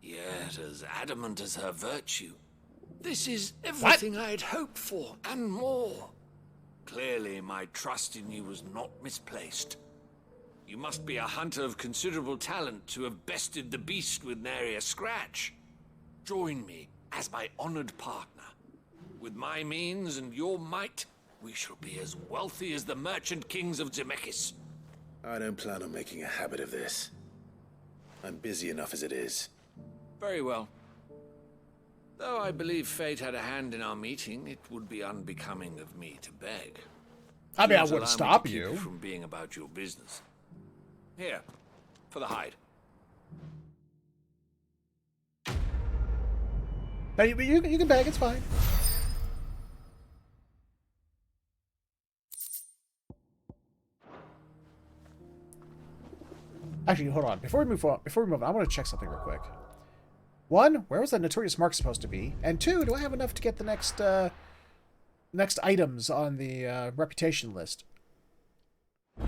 yet as adamant as her virtue. This is everything I'd hoped for, and more. Clearly, my trust in you was not misplaced. You must be a hunter of considerable talent to have bested the beast with nary a scratch. Join me as my honored partner. With my means and your might, we shall be as wealthy as the merchant kings of Zemeckis. I don't plan on making a habit of this. I'm busy enough as it is. Very well. Though I believe fate had a hand in our meeting, it would be unbecoming of me to beg. I mean, I Please wouldn't allow me stop to keep you. from being about your business. Here, for the hide. No, you can beg. It's fine. Actually, hold on. Before we move on, I want to check something real quick. One, where was that notorious mark supposed to be? And two, do I have enough to get the next items on the reputation list? I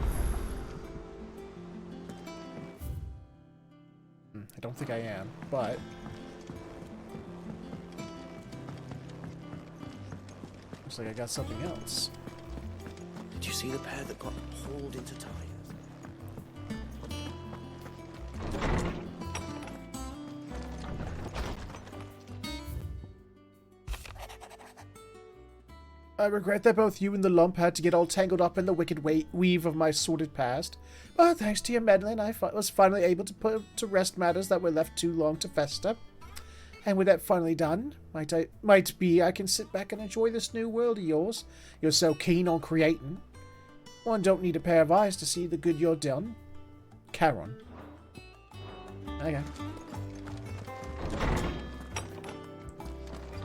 don't think I am, but looks like I got something else. Did you see the pair that got hauled into tires? I regret that both you and the lump had to get all tangled up in the wicked weave of my sordid past. But thanks to your meddling, I was finally able to put to rest matters that were left too long to fester. And with that finally done, might be I can sit back and enjoy this new world of yours you're so keen on creating. One don't need a pair of eyes to see the good you're done. Charon. Okay.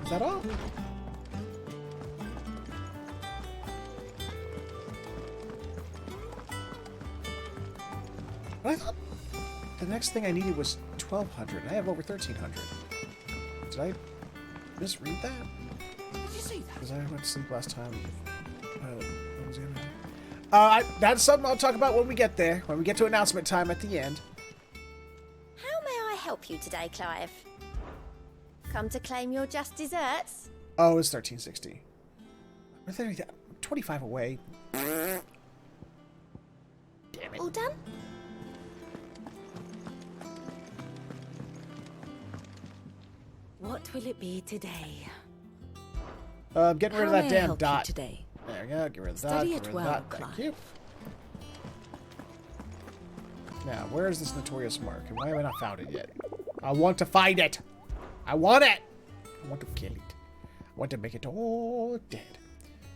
Is that all? I thought the next thing I needed was 1,200. I have over 1,300. Did I misread that? Did you see that? Because I went to sleep last time. What was that's something I'll talk about when we get there. When we get to announcement time at the end. How may I help you today, Clive? Come to claim your just desserts? Oh, it's 1360. I'm 25 away. Damn it. All done? What will it be today? Getting rid of that damn dot. Today? There we go. Get rid of that. Study Get it rid of well, that. Clive. Thank you. Now, where is this notorious mark? And why have I not found it yet? I want to find it. I want it. I want to kill it. I want to make it all dead.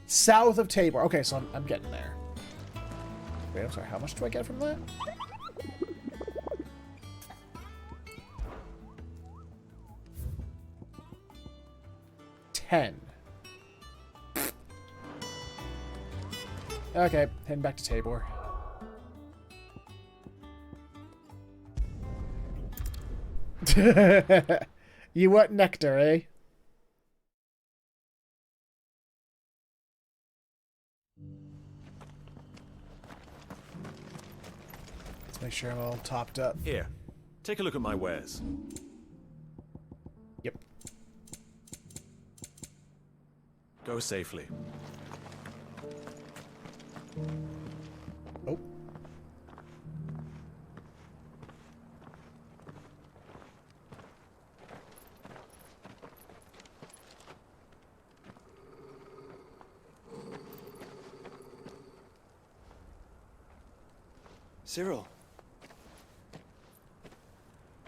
South of Tabor. Okay, so I'm getting there. Wait, I'm sorry. How much do I get from that? $10. Okay, heading back to Tabor. You want nectar, eh? Let's make sure I'm all topped up. Here, take a look at my wares. Yep. Go safely. Oh. Cyril.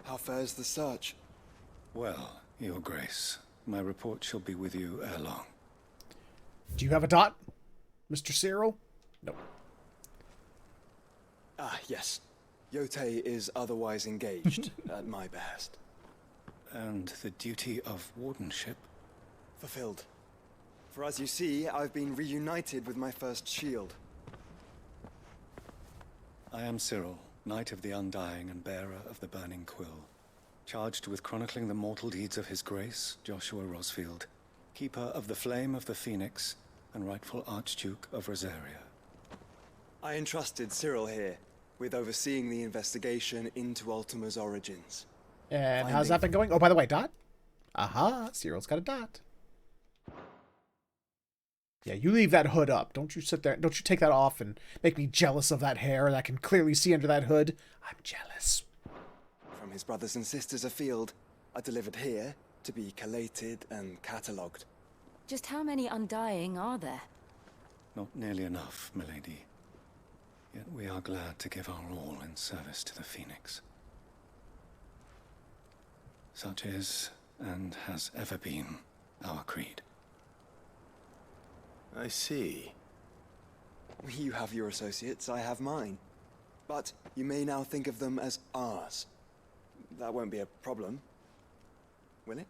How fares the search? Well, Your Grace, my report shall be with you ere long. Do you have a dot, Mr. Cyril? No. Ah, yes. Yotei is otherwise engaged at my behest. And the duty of wardenship? Fulfilled. For as you see, I've been reunited with my first shield. I am Cyril, Knight of the Undying and bearer of the Burning Quill, charged with chronicling the mortal deeds of His Grace, Joshua Rosfield, Keeper of the Flame of the Phoenix, and rightful Archduke of Rosaria. I entrusted Cyril here with overseeing the investigation into Ultima's origins. And how's that been going? Oh, by the way, dot? Aha, Cyril's got a dot. Yeah, you leave that hood up. Don't you sit there. Don't you take that off and make me jealous of that hair that I can clearly see under that hood. I'm jealous. From his brothers and sisters afield, I delivered here to be collated and catalogued. Just how many Undying are there? Not nearly enough, milady. Yet we are glad to give our all in service to the Phoenix. Such is, and has ever been, our creed. I see. You have your associates, I have mine. But you may now think of them as ours. That won't be a problem, will it?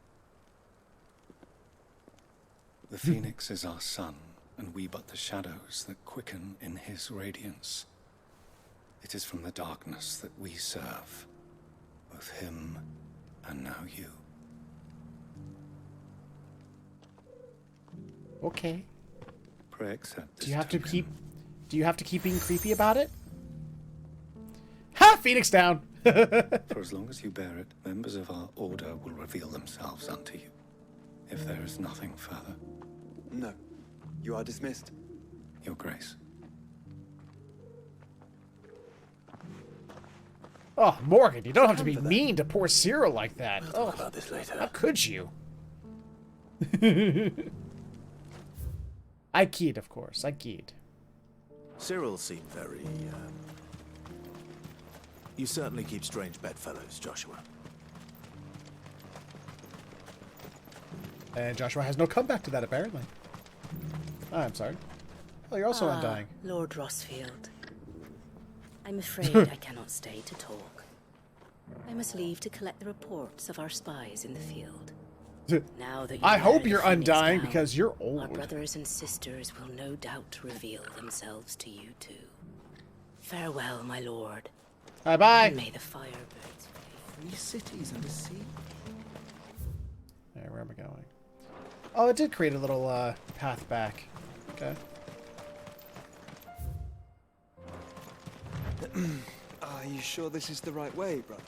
The Phoenix is our sun, and we but the shadows that quicken in his radiance. It is from the darkness that we serve, both him and now you. Okay. Pray accept this Do you have to token. keep? Do you have to keep being creepy about it? Ha! Phoenix down. For as long as you bear it, members of our order will reveal themselves unto you. If there is nothing further. No. You are dismissed. Your Grace. Oh, Morgan, you don't have to be mean to poor Cyril like that. We'll talk about this later. How could you? I keyed, of course. I keyed. Cyril seemed very, You certainly keep strange bedfellows, Joshua. And Joshua has no comeback to that, apparently. Oh, I'm sorry. Oh, you're also undying. Lord Rosfield. I'm afraid I cannot stay to talk. I must leave to collect the reports of our spies in the field. Now that I wear hope the you're Phoenix undying gown, because you're our old. brothers and sisters will no doubt reveal themselves to you too. Farewell, my lord. Bye-bye. And may the firebirds fly. 3 cities and a sea. Alright, where am I going? Oh, it did create a little path back. Okay. Are you sure this is the right way, brother?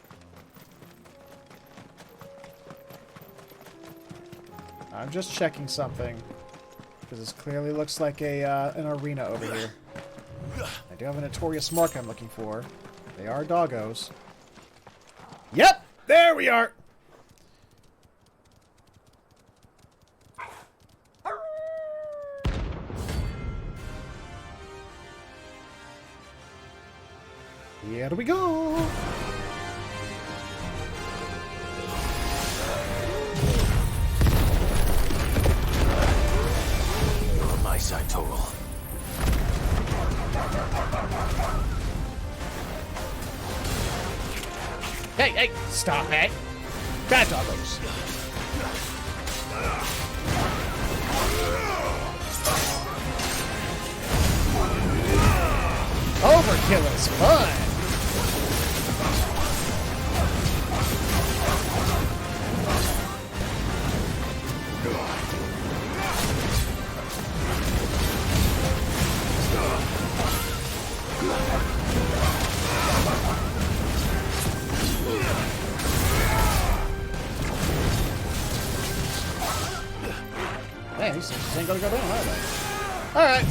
I'm just checking something. Because this clearly looks like a an arena over here. I do have a notorious mark I'm looking for. They are doggos. Yep! There we are! Here we go! You're on my side, Torgal. Hey, hey! Stop it! Bad doggos! Overkill is fun! Man, these things ain't gonna go down, are they? Alright.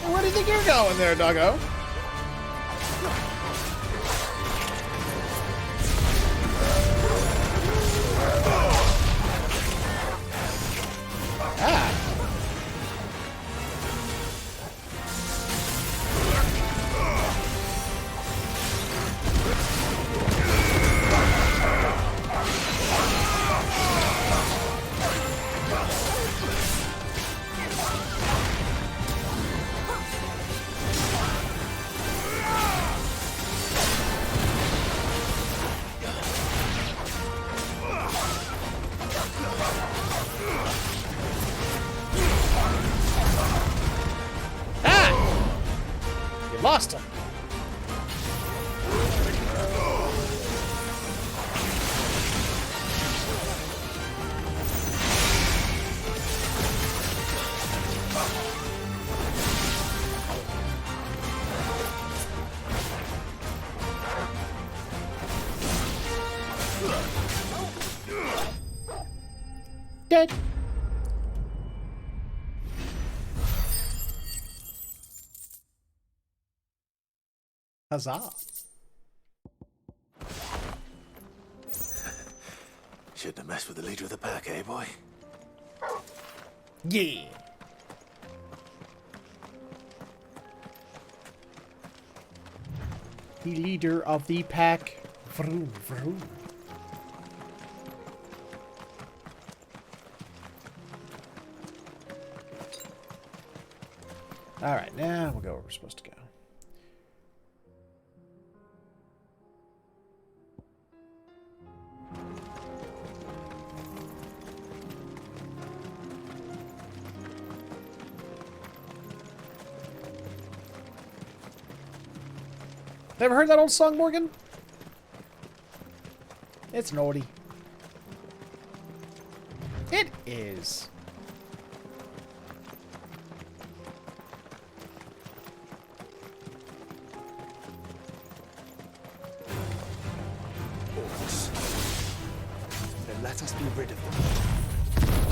Where do you think you're going there, doggo? Ah. Lost him. Dead. Huzzah. Shouldn't have messed with the leader of the pack, eh, boy? Yeah. The leader of the pack. Vroom, vroom. Alright, now we'll go where we're supposed to go. Never heard that old song, Morgan? It's naughty. It is. Orcs. Then let us be rid of them.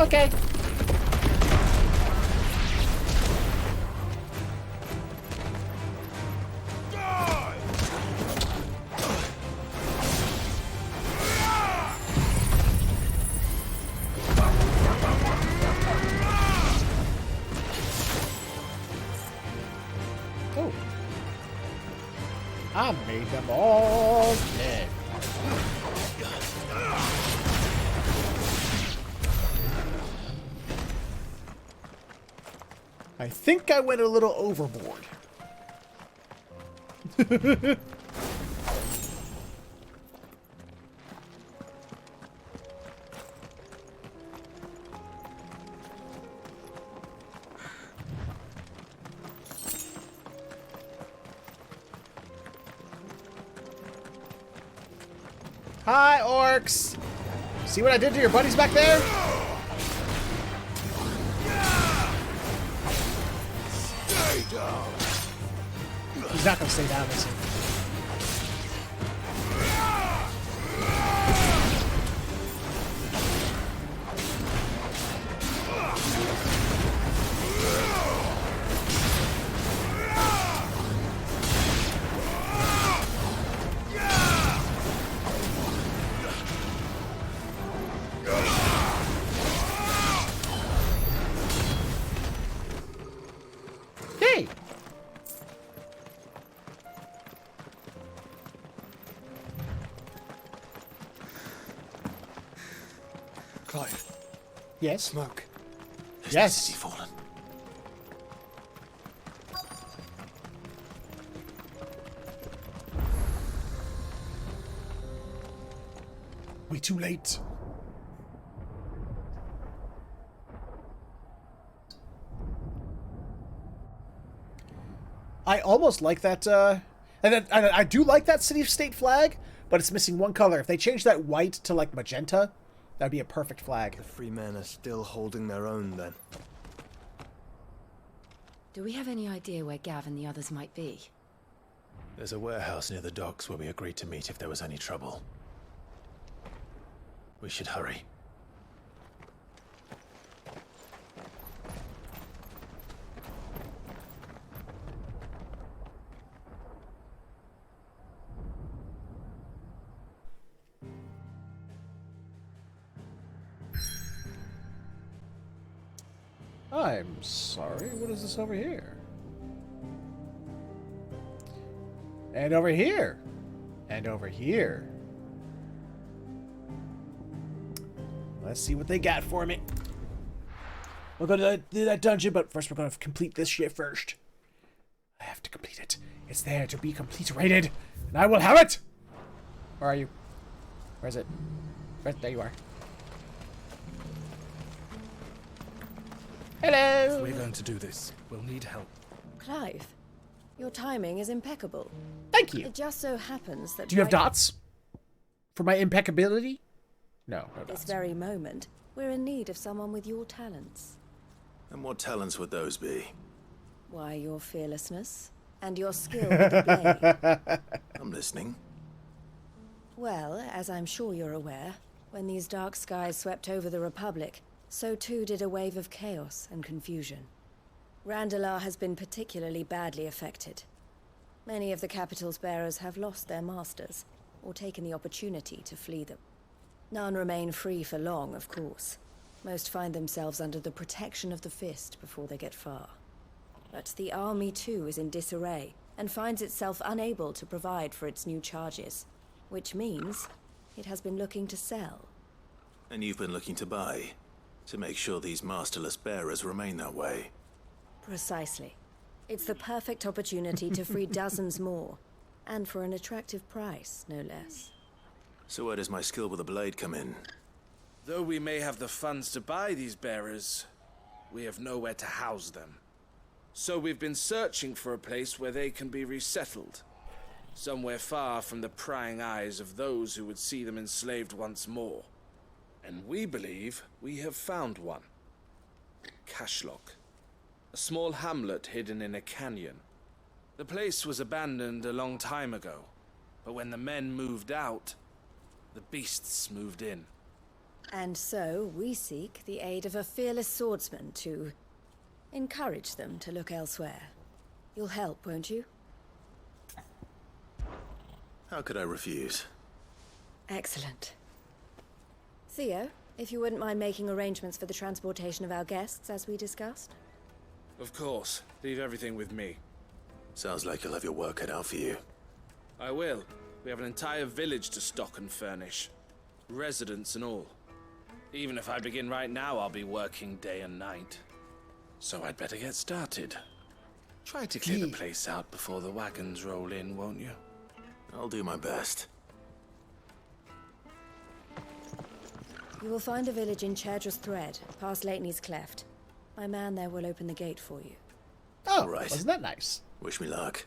Okay. Oh. I made them all dead. I think I went a little overboard. Hi, orcs! See what I did to your buddies back there? He's not gonna stay down, is he? Hey! Clive. Yes? Smoke. Yes. Has he fallen? We too late. I almost like that, and I do like that city-state flag, but it's missing one color. If they change that white to, like, magenta, that'd be a perfect flag. The free men are still holding their own, then. Do we have any idea where Gav and the others might be? There's a warehouse near the docks where we agreed to meet if there was any trouble. We should hurry. I'm sorry, what is this over here? And over here. And over here. Let's see what they got for me. We'll go to that dungeon, but first we're going to complete this shit first. I have to complete it. It's there to be complete-rated, and I will have it! Where are you? Where is it? There you are. Hello! If we're going to do this, we'll need help. Clive, your timing is impeccable. Thank you. It just so happens that Do you have dots? For my impeccability? No, no this dots. very moment, we're in need of someone with your talents. And what talents would those be? Why, your fearlessness and your skill with the blade. I'm listening. Well, as I'm sure you're aware, when these dark skies swept over the Republic, so too did a wave of chaos and confusion. Randalar has been particularly badly affected. Many of the capital's bearers have lost their masters, or taken the opportunity to flee them. None remain free for long, of course. Most find themselves under the protection of the Fist before they get far. But the army too is in disarray, and finds itself unable to provide for its new charges. Which means it has been looking to sell. And you've been looking to buy, to make sure these masterless bearers remain that way. Precisely. It's the perfect opportunity to free dozens more, and for an attractive price, no less. So where does my skill with the blade come in? Though we may have the funds to buy these bearers, we have nowhere to house them. So we've been searching for a place where they can be resettled. somewhere far from the prying eyes of those who would see them enslaved once more. And we believe we have found one. Cashlock, a small hamlet hidden in a canyon. The place was abandoned a long time ago, but when the men moved out, the beasts moved in. And so we seek the aid of a fearless swordsman to encourage them to look elsewhere. You'll help, won't you? How could I refuse? Excellent. Theo, if you wouldn't mind making arrangements for the transportation of our guests, as we discussed. Of course. Leave everything with me. Sounds like you'll have your work cut out for you. I will. We have an entire village to stock and furnish. Residents and all. Even if I begin right now, I'll be working day and night. So I'd better get started. Try to clear the place out before the wagons roll in, won't you? I'll do my best. You will find a village in Chadra's Thread, past Lateney's Cleft. My man there will open the gate for you. Oh, right. Wasn't that nice? Wish me luck.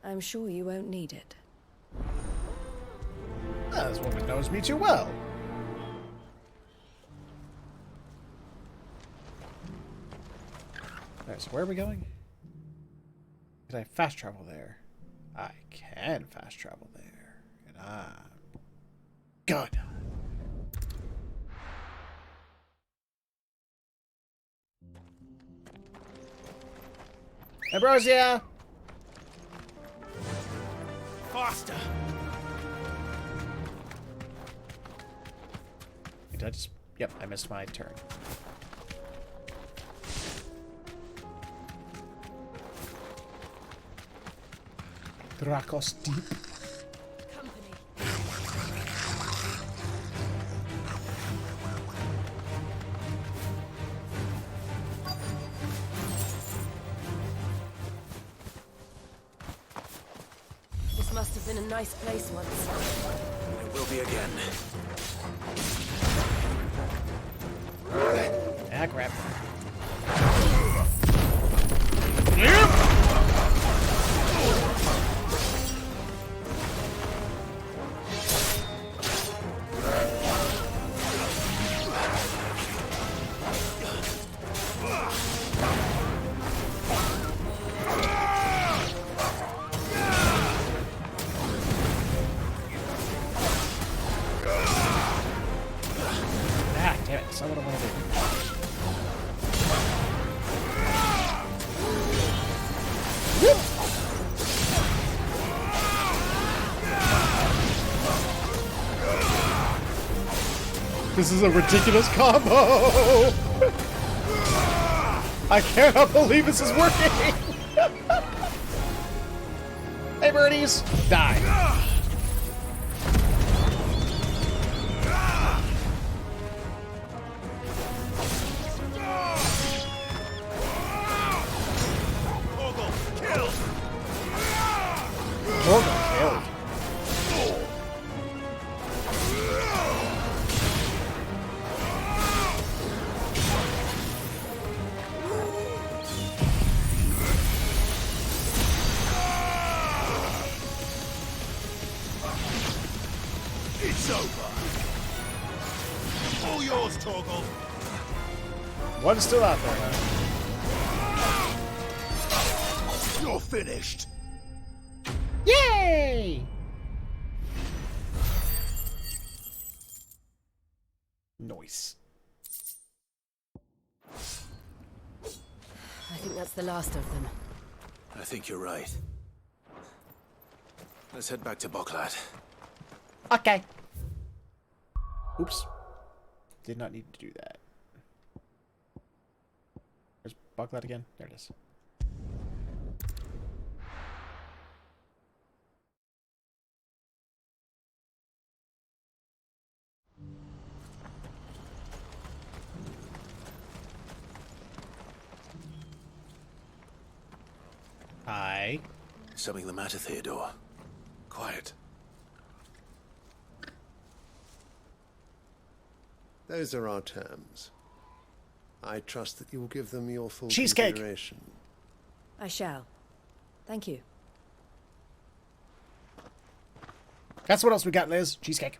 I'm sure you won't need it. Oh, this woman knows me too well. Alright, so where are we going? Can I fast travel there? I can fast travel there. And I'm gonna. Ambrosia! Faster! Did I just... Yep, I missed my turn. Drakos deep. This must have been a nice place once. It will be again. Ah, crap. Damn it, that's not what I want to do. This is a ridiculous combo! I cannot believe this is working! Hey, birdies! Die! It's over. All yours, Torgal. One's still out there, huh? You're finished. Yay! Nice. I think that's the last of them. I think you're right. Let's head back to Boklat. Okay. Oops. Did not need to do that. Where's Boklat again? There it is. Hi. Something the matter, Theodore? Quiet. Those are our terms. I trust that you will give them your full Cheesecake. consideration. I shall. Thank you. That's what else we got, Liz. Cheesecake.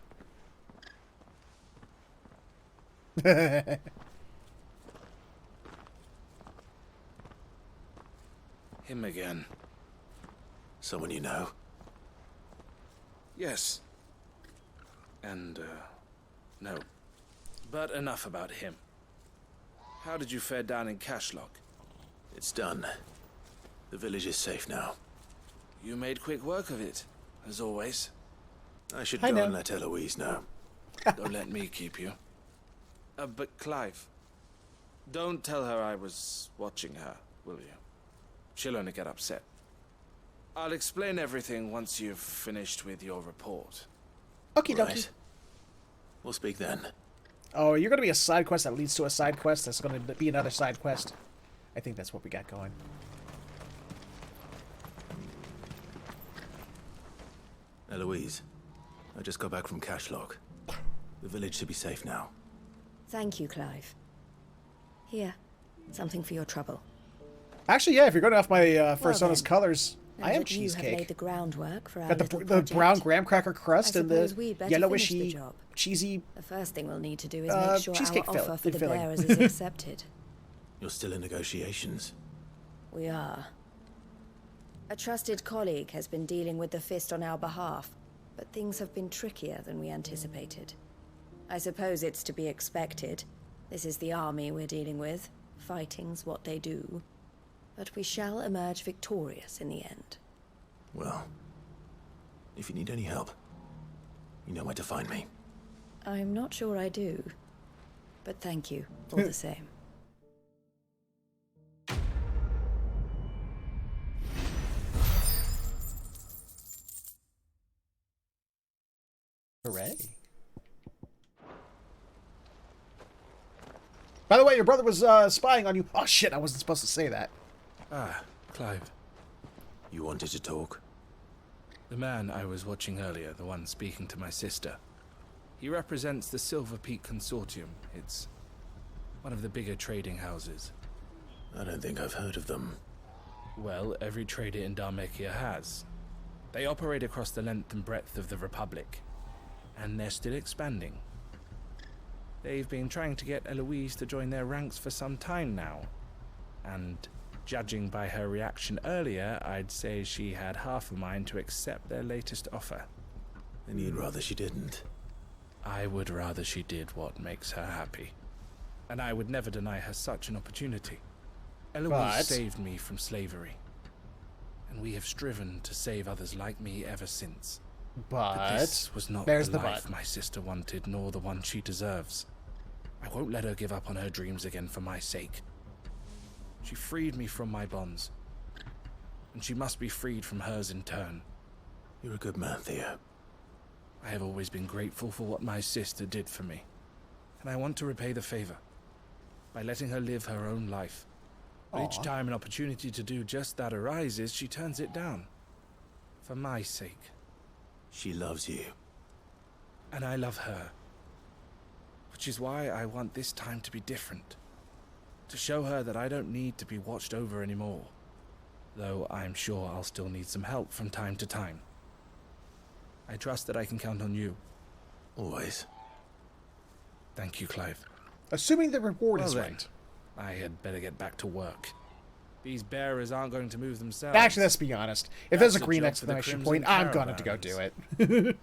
Him again. Someone you know? Yes. And, no. But enough about him. How did you fare down in Cashlock? It's done. The village is safe now. You made quick work of it, as always. I should go and let Eloise know. Don't let me keep you. But Clive, don't tell her I was watching her, will you? She'll only get upset. I'll explain everything once you've finished with your report. Okie dokie. Right. We'll speak then. Oh, you're going to be a side quest that leads to a side quest that's going to be another side quest. I think that's what we got going. Eloise, I just got back from Cashlock. The village should be safe now. Thank you, Clive. Here, something for your trouble. Actually, yeah, if you're going off my Persona's then, colors, now I am that you have cheesecake. laid the groundwork for our Got little the project, brown graham cracker crust I and suppose the we'd better finish the yellowishy, job. cheesy. The first thing we'll need to do is make sure cheesecake our offer for the filling. bearers is accepted. You're still in negotiations? We are. A trusted colleague has been dealing with the Fist on our behalf, but things have been trickier than we anticipated. I suppose it's to be expected. This is the army we're dealing with. Fighting's what they do. But we shall emerge victorious in the end. Well, if you need any help, you know where to find me. I'm not sure I do, but thank you all the same. Hooray. By the way, your brother was spying on you. Oh shit, I wasn't supposed to say that. Ah, Clive. You wanted to talk? The man I was watching earlier, the one speaking to my sister. He represents the Silver Peak Consortium. It's one of the bigger trading houses. I don't think I've heard of them. Well, every trader in Dhalmekia has. They operate across the length and breadth of the Republic. And they're still expanding. They've been trying to get Eloise to join their ranks for some time now. And judging by her reaction earlier, I'd say she had half a mind to accept their latest offer. And you'd rather she didn't? I would rather she did what makes her happy. And I would never deny her such an opportunity. Eloise saved me from slavery. And we have striven to save others like me ever since. But this was not the life my sister wanted, nor the one she deserves. I won't let her give up on her dreams again for my sake. She freed me from my bonds, and she must be freed from hers in turn. You're a good man, Theo. I have always been grateful for what my sister did for me, and I want to repay the favor by letting her live her own life. But each time an opportunity to do just that arises, she turns it down. For my sake. She loves you. And I love her. Which is why I want this time to be different. To show her that I don't need to be watched over anymore. Though I'm sure I'll still need some help from time to time. I trust that I can count on you. Always. Thank you, Clive. Assuming the reward is right. I had better get back to work. These bearers aren't going to move themselves. Actually, let's be honest. If there's a green exclamation point, I'm going to go do it.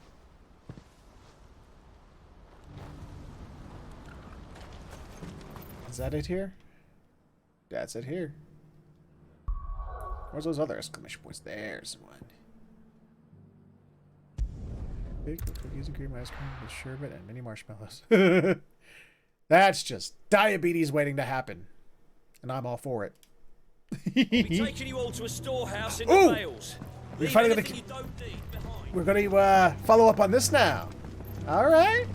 Is that it here? That's it here. Where's those other exclamation points? There's one. Big cookies and cream ice cream with sherbet and mini marshmallows. That's just diabetes waiting to happen. And I'm all for it. I'll be taking you all to a storehouse in the Vales. We're finally gonna follow up on this now. All right.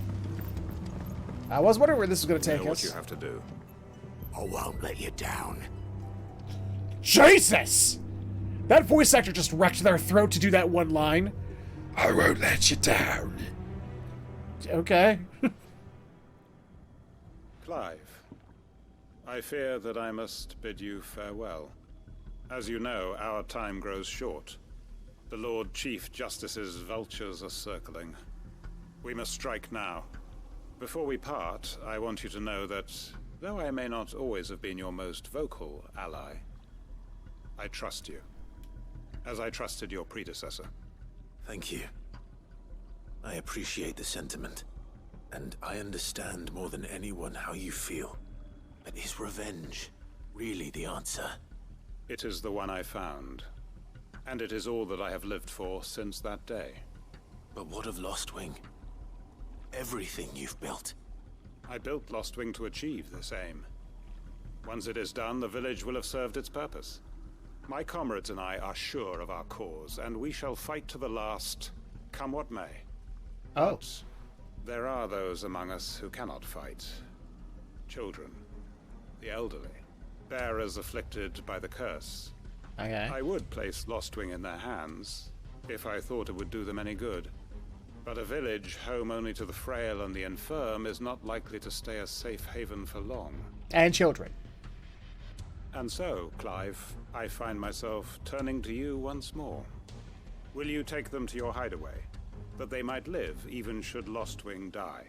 I was wondering where this is gonna take us. What you have to do. I won't let you down. Jesus! That voice actor just wrecked their throat to do that one line. I won't let you down. Okay. Clive, I fear that I must bid you farewell. As you know, our time grows short. The Lord Chief Justice's vultures are circling. We must strike now. Before we part, I want you to know that, though I may not always have been your most vocal ally, I trust you, as I trusted your predecessor. Thank you. I appreciate the sentiment, and I understand more than anyone how you feel. But is revenge really the answer? It is the one I found, and it is all that I have lived for since that day. But what of Lostwing? Everything you've built. I built Lostwing to achieve this aim. Once it is done, the village will have served its purpose. My comrades and I are sure of our cause, and we shall fight to the last, come what may. Oh. But there are those among us who cannot fight. Children, the elderly, bearers afflicted by the curse. Okay. I would place Lostwing in their hands, if I thought it would do them any good. But a village home only to the frail and the infirm is not likely to stay a safe haven for long. And children. And so, Clive, I find myself turning to you once more. Will you take them to your hideaway, that they might live even should Lostwing die?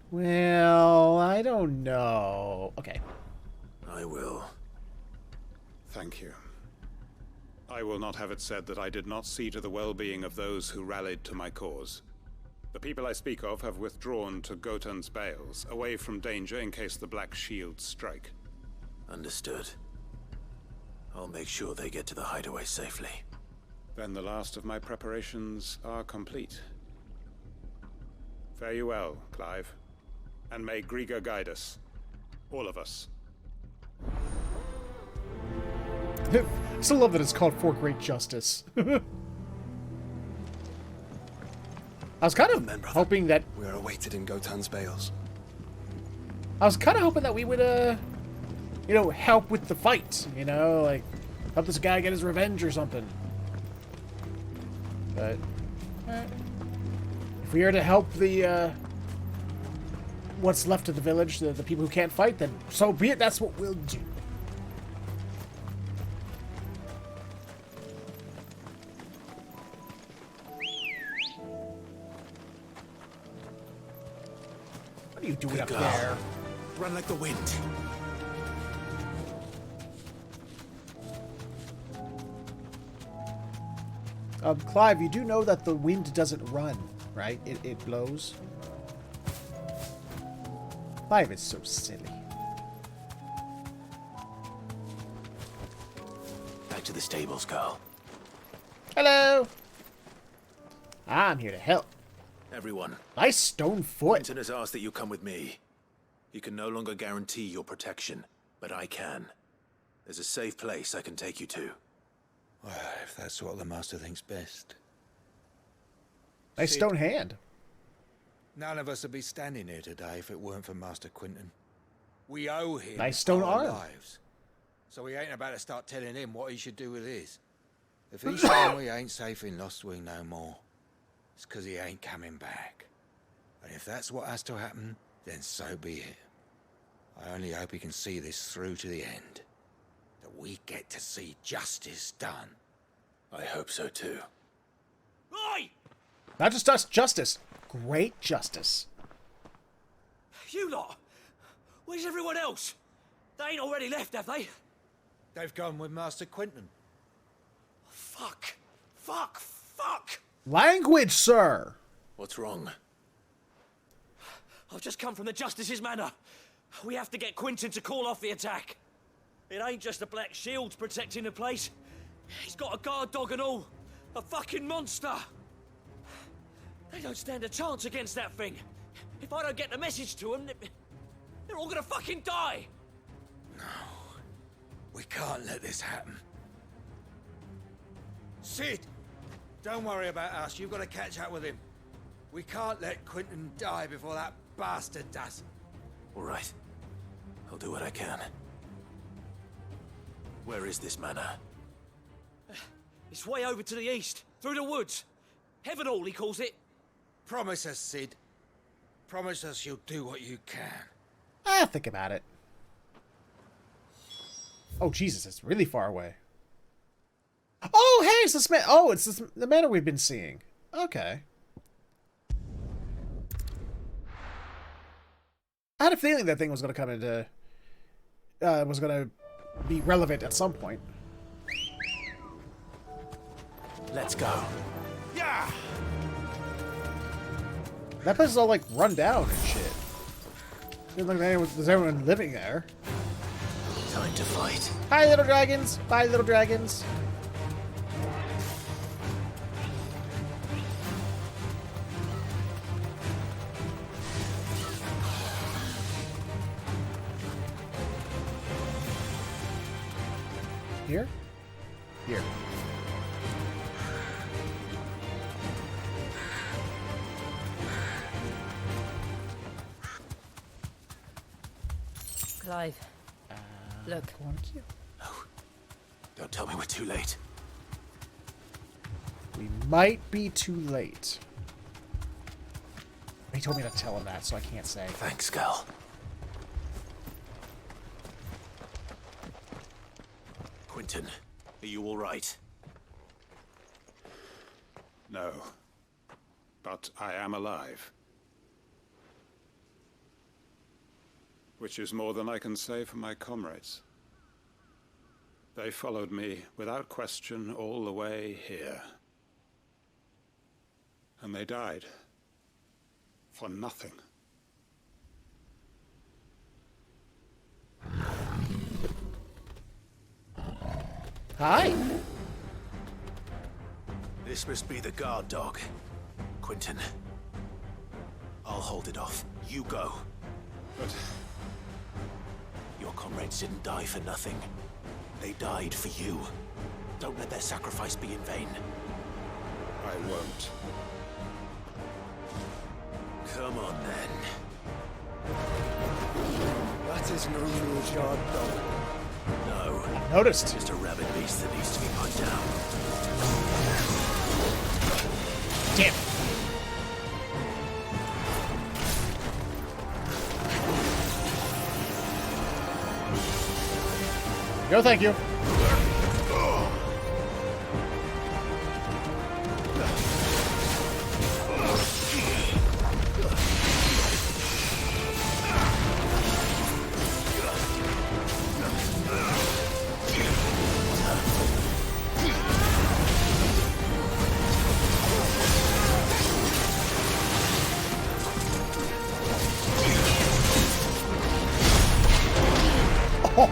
Well, I don't know. Okay. I will. Thank you. I will not have it said that I did not see to the well-being of those who rallied to my cause. The people I speak of have withdrawn to Gotan's Bales, away from danger in case the Black Shields strike. Understood. I'll make sure they get to the hideaway safely. Then the last of my preparations are complete. Fare you well, Clive. And may Griga guide us. All of us. I still love that it's called For Great Justice. I was kind of hoping that... We are awaited in Gotan's Bales. I was kind of hoping that we would, you know, help with the fight. You know, like, help this guy get his revenge or something. But, if we are to help the, what's left of the village, the people who can't fight, then so be it. That's what we'll do. What are you doing up there? Run like the wind. Clive, you do know that the wind doesn't run, right? It blows. Clive is so silly. Back to the stables, Carl. Hello! I'm here to help. Everyone. Nice stone foot. Quentin has asked that you come with me. He can no longer guarantee your protection, but I can. There's a safe place I can take you to. Well, if that's what the Master thinks best. Nice stone hand. None of us would be standing here today if it weren't for Master Quentin. We owe him nice stone our arm. lives. So we ain't about to start telling him what he should do with his. If he's saying we ain't safe in Lostwing no more, it's because he ain't coming back. And if that's what has to happen, then so be it. I only hope he can see this through to the end. That we get to see justice done. I hope so too. Oi! Not just us, justice. Great justice. You lot! Where's everyone else? They ain't already left, have they? They've gone with Master Quentin. Fuck! Fuck! Fuck! Language, sir! What's wrong? I've just come from the Justice's manor. We have to get Quentin to call off the attack. It ain't just the Black Shields protecting the place. He's got a guard dog and all. A fucking monster. They don't stand a chance against that thing. If I don't get the message to them, they're all gonna fucking die. No. We can't let this happen. Sid! Don't worry about us. You've got to catch up with him. We can't let Quentin die before that bastard does. All right. I'll do what I can. Where is this manor? It's way over to the east, through the woods. Heavenhall, he calls it. Promise us, Sid. Promise us you'll do what you can. I'll think about it. Oh, Jesus, it's really far away. Oh, hey, it's this man. Oh, it's the manor we've been seeing. Okay. I had a feeling that thing was going to come into... was going to be relevant at some point. Let's go. Yeah! That place is all, like, run down and shit. Doesn't look like there's anyone living there. Time to fight. Hi, little dragons. Bye, little dragons. Here? Here. Clive, look. Don't tell me we're too late. We might be too late. He told me to tell him that, so I can't say. Thanks, Gal. Quentin, are you all right? No. But I am alive. Which is more than I can say for my comrades. They followed me without question all the way here. And they died. For nothing. Hi. This must be the guard dog. Quentin. I'll hold it off. You go. But... your comrades didn't die for nothing. They died for you. Don't let their sacrifice be in vain. I won't. Come on, then. That is no real guard dog. No. I noticed. Just a rabid beast that needs to be put down. Damn. No, thank you.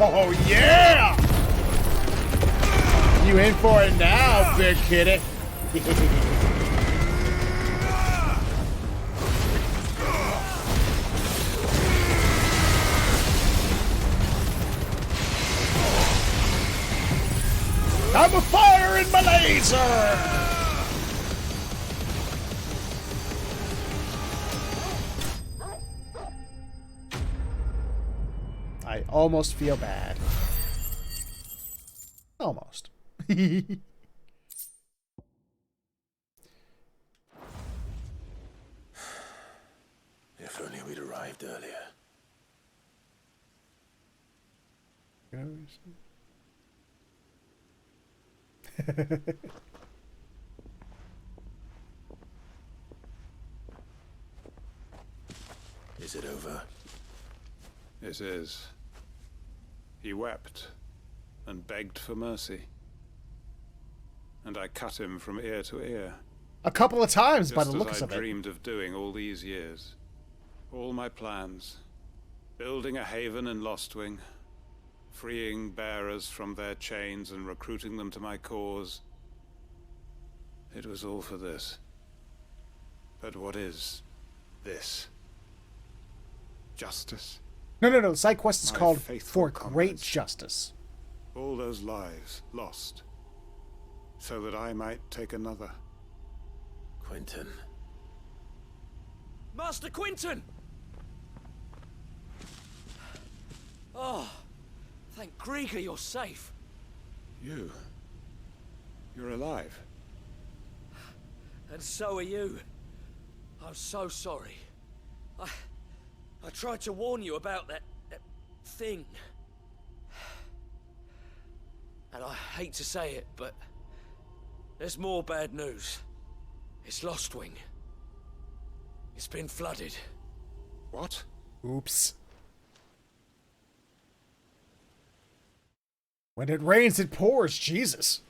Oh, yeah! You in for it now, big kitty. I'm a fire in my laser! I almost feel bad. Almost. If only we'd arrived earlier. Is it over? It is. He wept and begged for mercy. And I cut him from ear to ear. A couple of times, by the just looks as of I it. dreamed of doing all these years. All my plans. Building a haven in Lostwing. Freeing bearers from their chains and recruiting them to my cause. It was all for this. But what is this? Justice? No. The side quest is My called faithful For Great Justice. All those lives lost. So that I might take another. Quentin. Master Quentin! Oh, thank Grieger you're safe. You're alive. And so are you. I'm so sorry. I tried to warn you about that thing. And I hate to say it, but There's more bad news. It's Lostwing. It's been flooded. What? Oops. When it rains, it pours. Jesus.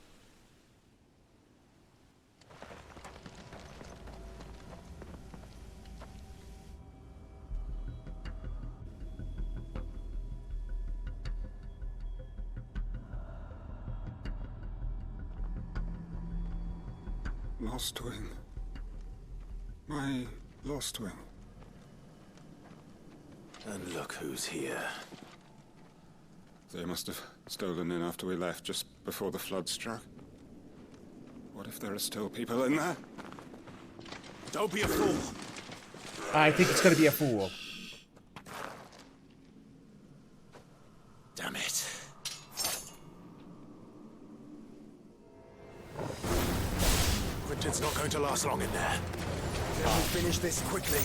Lostwing. My Lostwing. And look who's here. They must have stolen in after we left, just before the flood struck. What if there are still people in there? Don't be a fool. I think it's going to be a fool. Damn it. Quentin's not going to last long in there. Then we'll finish this quickly.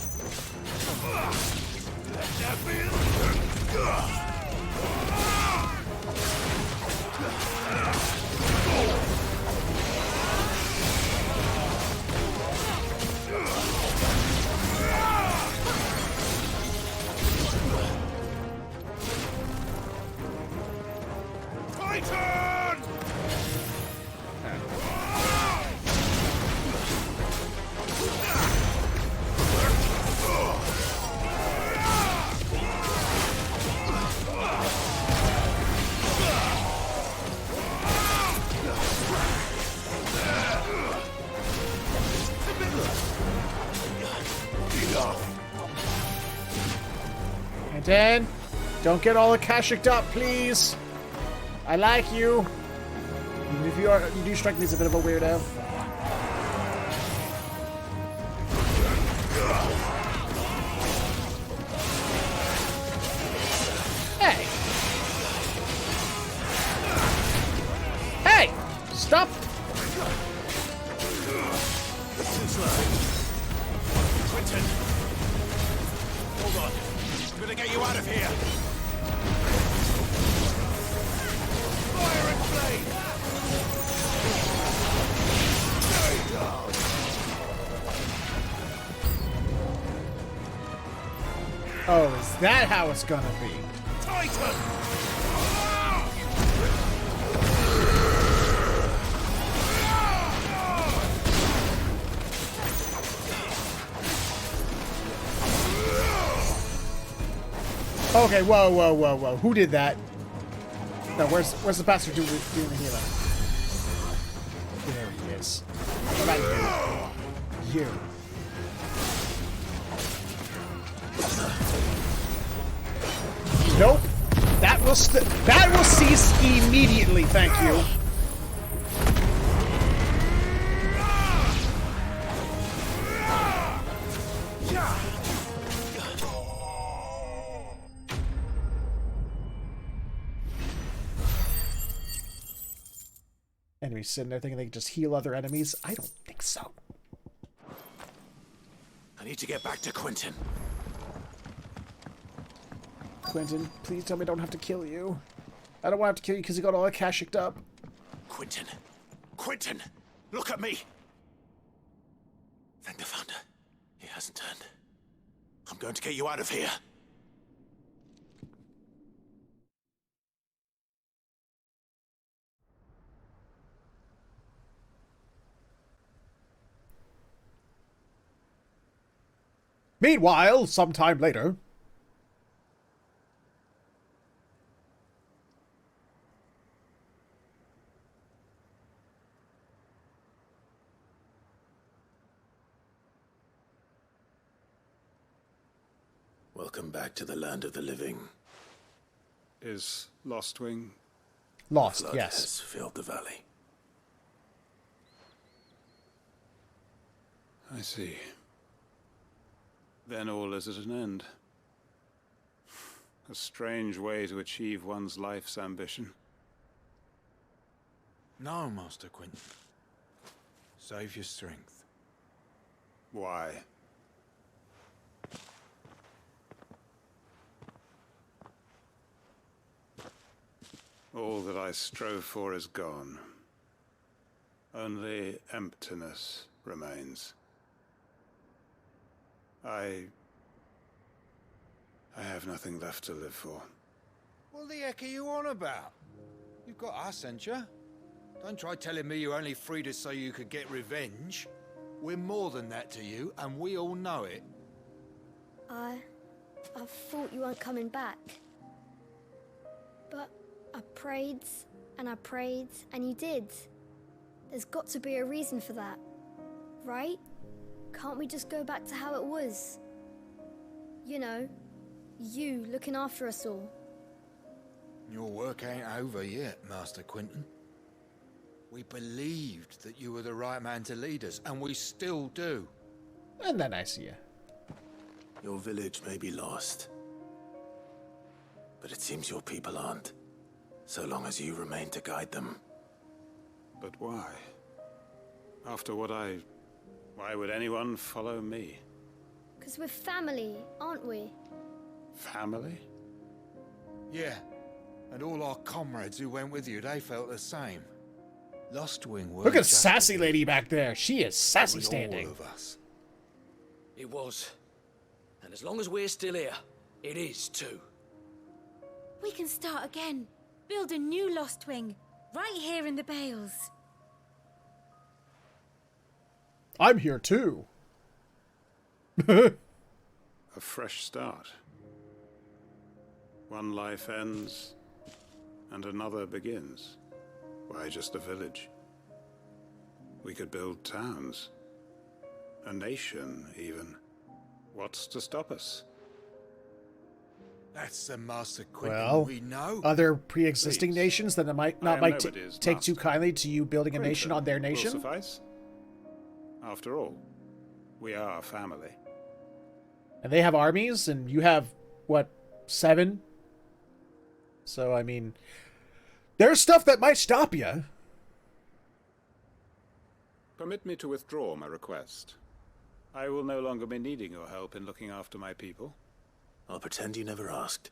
Titan! And then, don't get all akashic'd up, please. I like you. Even if you do strike me as a bit of a weirdo. Hey! Hey! Stop! Too slow. Quentin! Hold on. I'm gonna get you out of here. Fire and flame! There you go. Oh, is that how it's gonna be? Titan! Okay, whoa, whoa, whoa, whoa. Who did that? No, where's the bastard doing the healing? There he is. What about you? You. Nope. That will cease immediately, thank you. Enemies sitting there thinking they can just heal other enemies? I don't think so. I need to get back to Quentin. Quentin, please tell me I don't have to kill you. I don't want to have to kill you because you got all akashic'd up. Quentin! Quentin! Look at me! Thank the Founder. He hasn't turned. I'm going to get you out of here. Meanwhile, sometime later... Welcome back to the land of the living. Is Lostwing... Lost, Flood yes. has filled the valley. I see. Then all is at an end. A strange way to achieve one's life's ambition. No, Master Quentin. Save your strength. Why? All that I strove for is gone. Only emptiness remains. I have nothing left to live for. What the heck are you on about? You've got us, ain't you? Don't try telling me you're only free to so you could get revenge. We're more than that to you, and we all know it. I thought you weren't coming back. But I prayed, and you did. There's got to be a reason for that, right? Can't we just go back to how it was? You know, you looking after us all. Your work ain't over yet, Master Quentin. We believed that you were the right man to lead us, and we still do. And then I see you. Your village may be lost, but it seems your people aren't, so long as you remain to guide them. But why? After what why would anyone follow me? 'Cause we're family, aren't we? Family? Yeah, and all our comrades who went with you, they felt the same. Lostwing were Look at just sassy lady back there. She is sassy it was standing. all of us. It was. And as long as we're still here, it is too. We can start again. Build a new Lost Wing. Right here in the Bales. I'm here too. A fresh start. One life ends, and another begins. Why just a village? We could build towns. A nation, even. What's to stop us? That's the Master Quentin Well, we know. other pre-existing nations that might not might take too master. kindly to you building a nation on their nation. Will suffice. After all, we are family. And they have armies, and you have, what, 7? So, I mean, there's stuff that might stop you. Permit me to withdraw my request. I will no longer be needing your help in looking after my people. I'll pretend you never asked.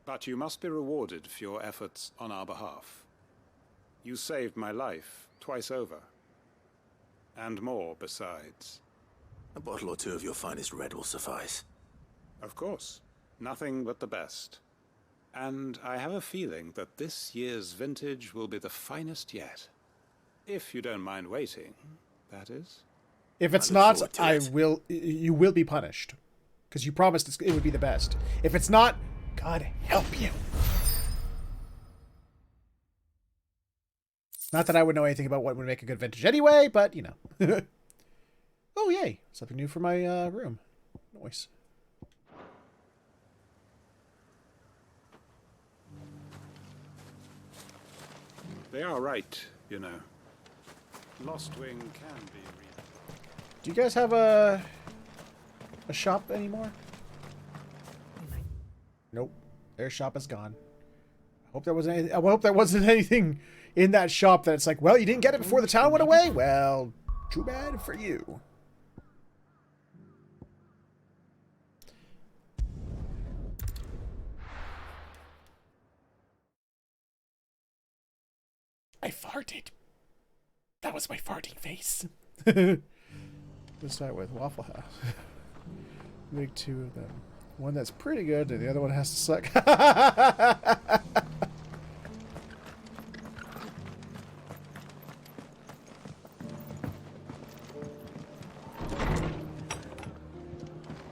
But you must be rewarded for your efforts on our behalf. You saved my life twice over. And more besides. A bottle or two of your finest red will suffice. Of course. Nothing but the best. And I have a feeling that this year's vintage will be the finest yet. If you don't mind waiting, that is. If it's not, you will be punished. Because you promised it would be the best. If it's not, God help you. Not that I would know anything about what would make a good vintage anyway, but, you know. Oh, yay. Something new for my room. Nice. They are right, you know. Lostwing can be read. Do you guys have a shop anymore? Nope. Their shop is gone. I hope there wasn't anything in that shop that it's like, well, you didn't get it before the town went away? Well, too bad for you. I farted. That was my farting face. Let's start with Waffle House. Make 2 of them. One that's pretty good, and the other one has to suck.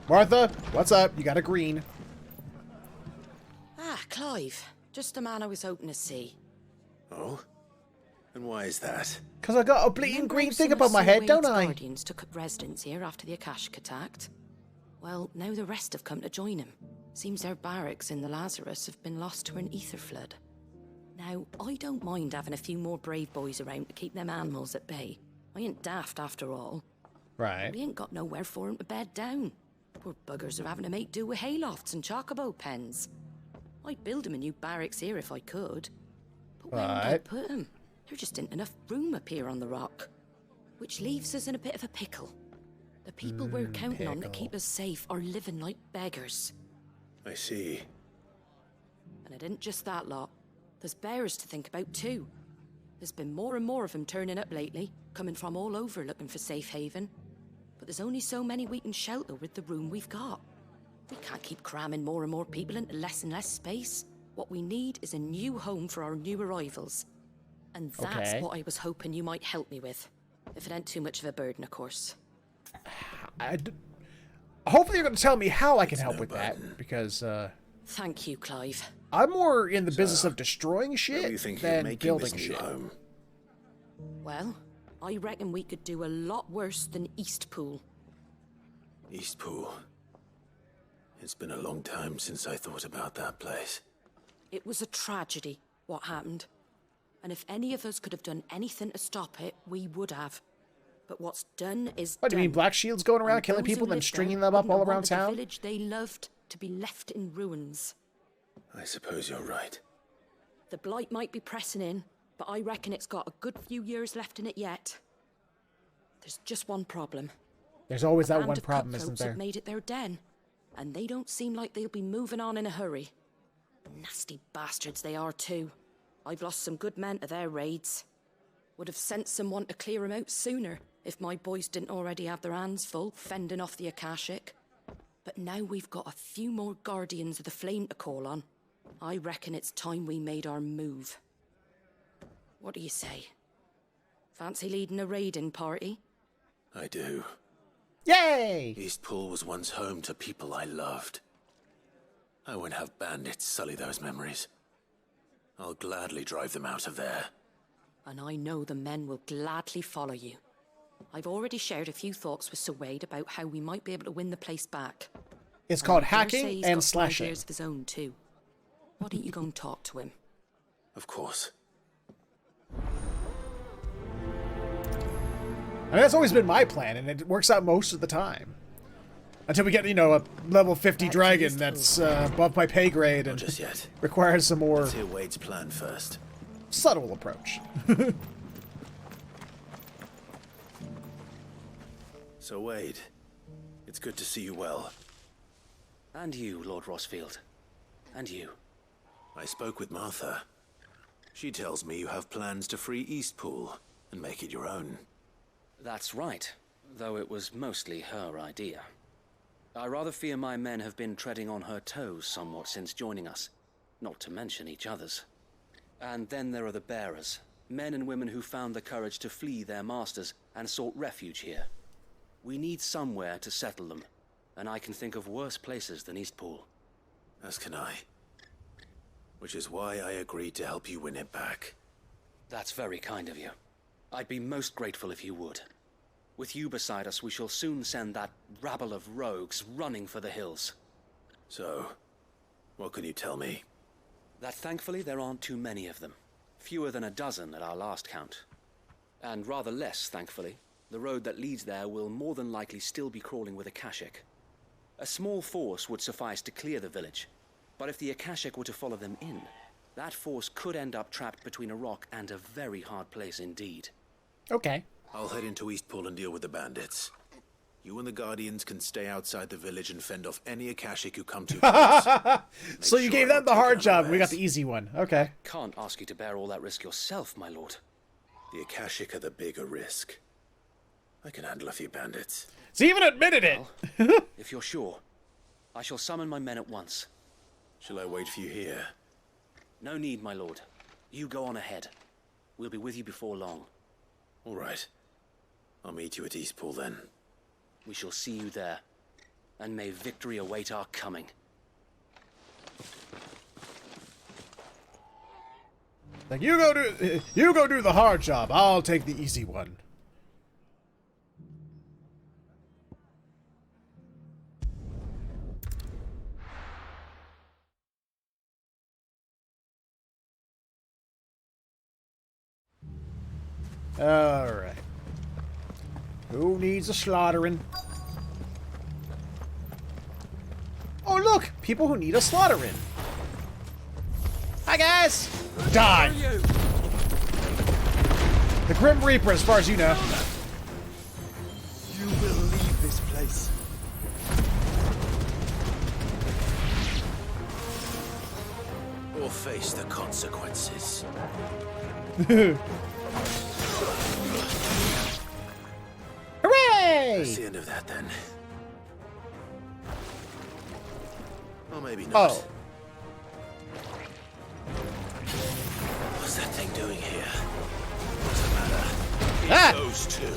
Martha, what's up? You got a green. Ah, Clive. Just the man I was hoping to see. Oh? And why is that? Because I got a bleeding green thing above my head, don't I? Guardians took up residence here after the Akashic attacked. Well, now the rest have come to join him. Seems their barracks in the Lazarus have been lost to an ether flood. Now, I don't mind having a few more brave boys around to keep them animals at bay. I ain't daft after all. Right. We ain't got nowhere for 'em to bed down. Poor buggers are having to make do with haylofts and chocobo pens. I'd build 'em a new barracks here if I could. But where would I put 'em? There just ain't enough room up here on the rock. Which leaves us in a bit of a pickle. The people we're counting on to keep us safe are living like beggars. I see. And it isn't just that lot. There's bears to think about too. There's been more and more of them turning up lately, coming from all over looking for safe haven. But there's only so many we can shelter with the room we've got. We can't keep cramming more and more people into less and less space. What we need is a new home for our new arrivals. And that's what I was hoping you might help me with. If it ain't too much of a burden, of course. Hopefully you're going to tell me how I can help with that, because, Thank you, Clive. I'm more in the business of destroying shit than building shit. Well, I reckon we could do a lot worse than Eastpool. Eastpool. It's been a long time since I thought about that place. It was a tragedy, what happened. And if any of us could have done anything to stop it, we would have. But what's done is What, do you mean Black Shield's going around killing people and then stringing them up all around town? The village they loved to be left in ruins. I suppose you're right. The blight might be pressing in, but I reckon it's got a good few years left in it yet. There's just one problem. There's always that one Band of problem, isn't cutthroats have there? made it their den, and they don't seem like they'll be moving on in a hurry. Nasty bastards they are too. I've lost some good men to their raids. Would have sent someone to clear them out sooner if my boys didn't already have their hands full fending off the Akashic. But now we've got a few more Guardians of the Flame to call on. I reckon it's time we made our move. What do you say? Fancy leading a raiding party? I do. Yay! Eastpool was once home to people I loved. I won't have bandits sully those memories. I'll gladly drive them out of there. And I know the men will gladly follow you. I've already shared a few thoughts with Sir Wade about how we might be able to win the place back. It's called I dare say hacking he's and got some slashing. ideas of his own too. Why don't you go and talk to him? Of course. I mean, that's always been my plan, and it works out most of the time. Until we get, you know, a level 50 dragon that's above my pay grade and just yet. requires some more Let's hear Wade's plan first. subtle approach. So, Wade, it's good to see you well. And you, Lord Rosfield. And you. I spoke with Martha. She tells me you have plans to free Eastpool and make it your own. That's right, though it was mostly her idea. I rather fear my men have been treading on her toes somewhat since joining us, not to mention each other's. And then there are the bearers, men and women who found the courage to flee their masters and sought refuge here. We need somewhere to settle them, and I can think of worse places than Eastpool. As can I. Which is why I agreed to help you win it back. That's very kind of you. I'd be most grateful if you would. With you beside us, we shall soon send that rabble of rogues running for the hills. So, what can you tell me? That thankfully there aren't too many of them. Fewer than a dozen at our last count. And rather less, thankfully. The road that leads there will more than likely still be crawling with Akashic. A small force would suffice to clear the village, but if the Akashic were to follow them in, that force could end up trapped between a rock and a very hard place indeed. Okay. I'll head into Eastpool and deal with the bandits. You and the Guardians can stay outside the village and fend off any Akashic who come too close. So you gave them the hard job, and we got the easy one. Okay. Can't ask you to bear all that risk yourself, my lord. The Akashic are the bigger risk. I can handle a few bandits. So he even admitted it! Well, if you're sure, I shall summon my men at once. Shall I wait for you here? No need, my lord. You go on ahead. We'll be with you before long. All right. I'll meet you at Eastpool then. We shall see you there. And may victory await our coming. Like, you go do the hard job. I'll take the easy one. Alright. Who needs a slaughtering? Oh, look! People who need a slaughtering. Hi, guys! Die! The Grim Reaper, as far as you know. You will leave this place. face the consequences. Hooray! That's the end of that, then. Or maybe not. Oh. What's that thing doing here? What's the matter? It goes too.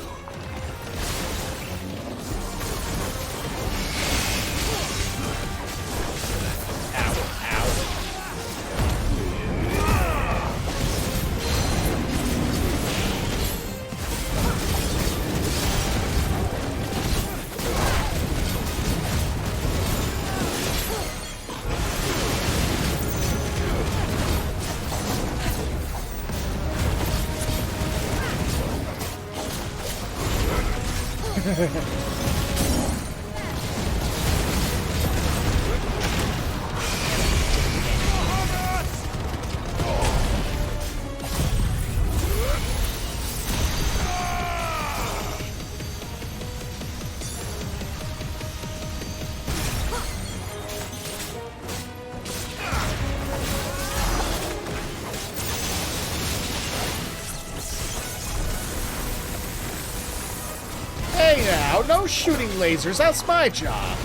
Hey now, no shooting lasers, that's my job.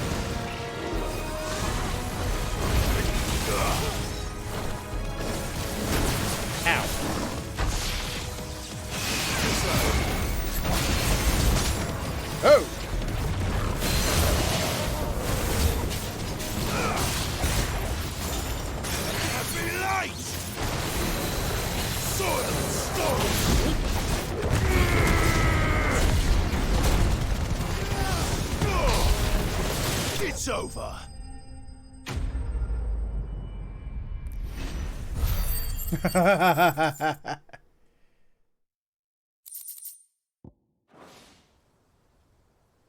Ow. Oh! Happy light! Soil storm! It's over.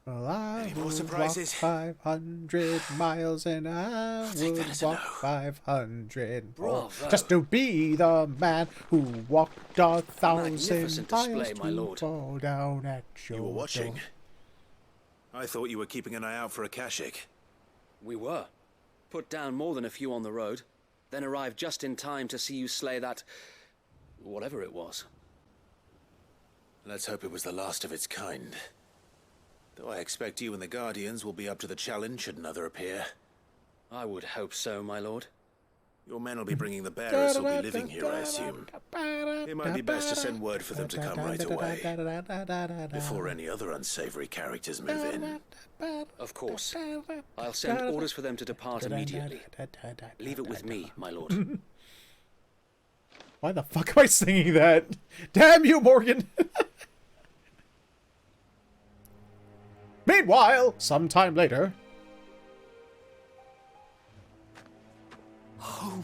Well, I Any more would surprises? walk 500 miles and I would walk 500 more Bravo. just to be the man who walked 1,000 Magnificent miles display, my to lord. fall down at your You were watching. door. I thought you were keeping an eye out for a Kashik. We were. Put down more than a few on the road, then arrived just in time to see you slay that... whatever it was. Let's hope it was the last of its kind. Though I expect you and the Guardians will be up to the challenge should another appear. I would hope so, my lord. Your men will be bringing the bearers who'll be living here, I assume. It might be best to send word for them to come right away, before any other unsavory characters move in. Of course. I'll send orders for them to depart immediately. Leave it with me, my lord. Why the fuck am I singing that? Damn you, Morgan! Meanwhile, sometime later... Home.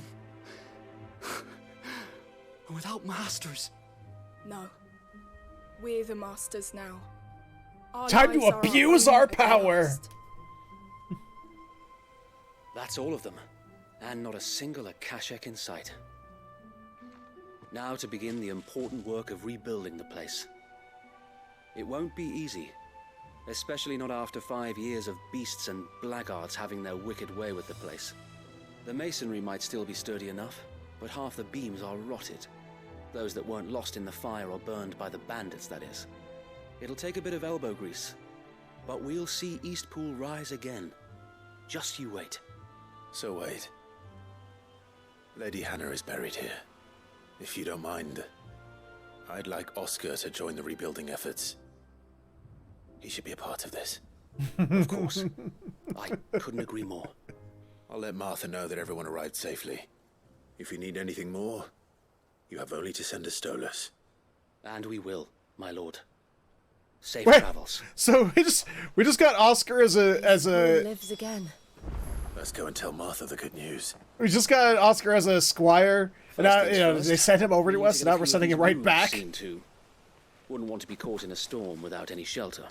Without masters. No. We're the masters now. Our Time to lives are abuse own our at power! last. That's all of them. And not a single Akashek in sight. Now to begin the important work of rebuilding the place. It won't be easy. Especially not after 5 years of beasts and blackguards having their wicked way with the place. The masonry might still be sturdy enough, but half the beams are rotted. Those that weren't lost in the fire or burned by the bandits, that is. It'll take a bit of elbow grease, but we'll see Eastpool rise again. Just you wait. So wait. Lady Hannah is buried here. If you don't mind, I'd like Oscar to join the rebuilding efforts. He should be a part of this. Of course. I couldn't agree more. I'll let Martha know that everyone arrived safely. If you need anything more, you have only to send a Stolas. And we will, my lord. Safe Wait, travels. so we just got Oscar as a lives again. Let's go and tell Martha the good news. we just got Oscar as a squire, and now, you know, they sent him over to us, and now we're sending him right back. Wouldn't want to be caught in a storm without any shelter.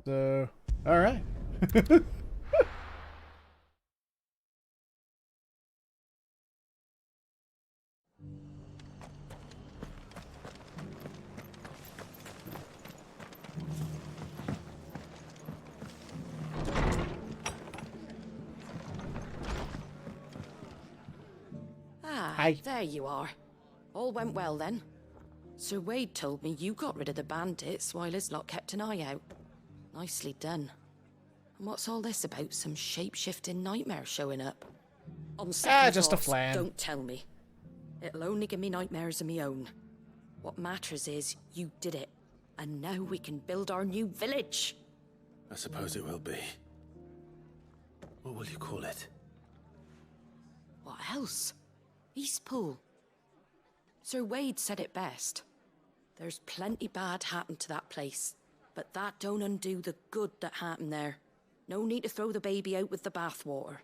So, all right. Hi. There you are. All went well then. Sir Wade told me you got rid of the bandits while his lot kept an eye out. Nicely done. And what's all this about some shape-shifting nightmare showing up? On second just a thoughts, flan. Don't tell me. It'll only give me nightmares of me own. What matters is you did it. And now we can build our new village. I suppose it will be. What will you call it? What else? Eastpool. Sir Wade said it best. There's plenty bad happened to that place, but that don't undo the good that happened there. No need to throw the baby out with the bathwater.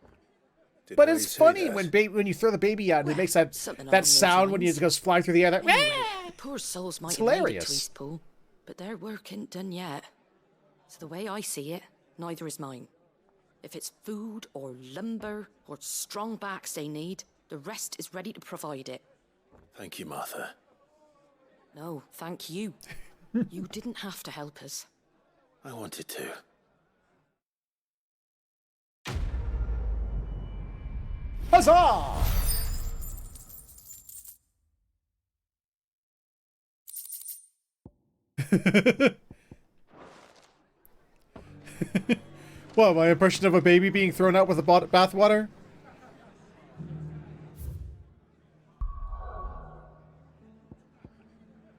But it's funny when you throw the baby out and it makes that sound when it goes flying through the air. That Anyway, the poor souls might It's have made it to hilarious. Eastpool, but their work ain't done yet. So the way I see it, neither is mine. If it's food or lumber or strong backs they need, the rest is ready to provide it. Thank you, Martha. No, thank you. You didn't have to help us. I wanted to. Huzzah! What, my impression of a baby being thrown out with the bathwater?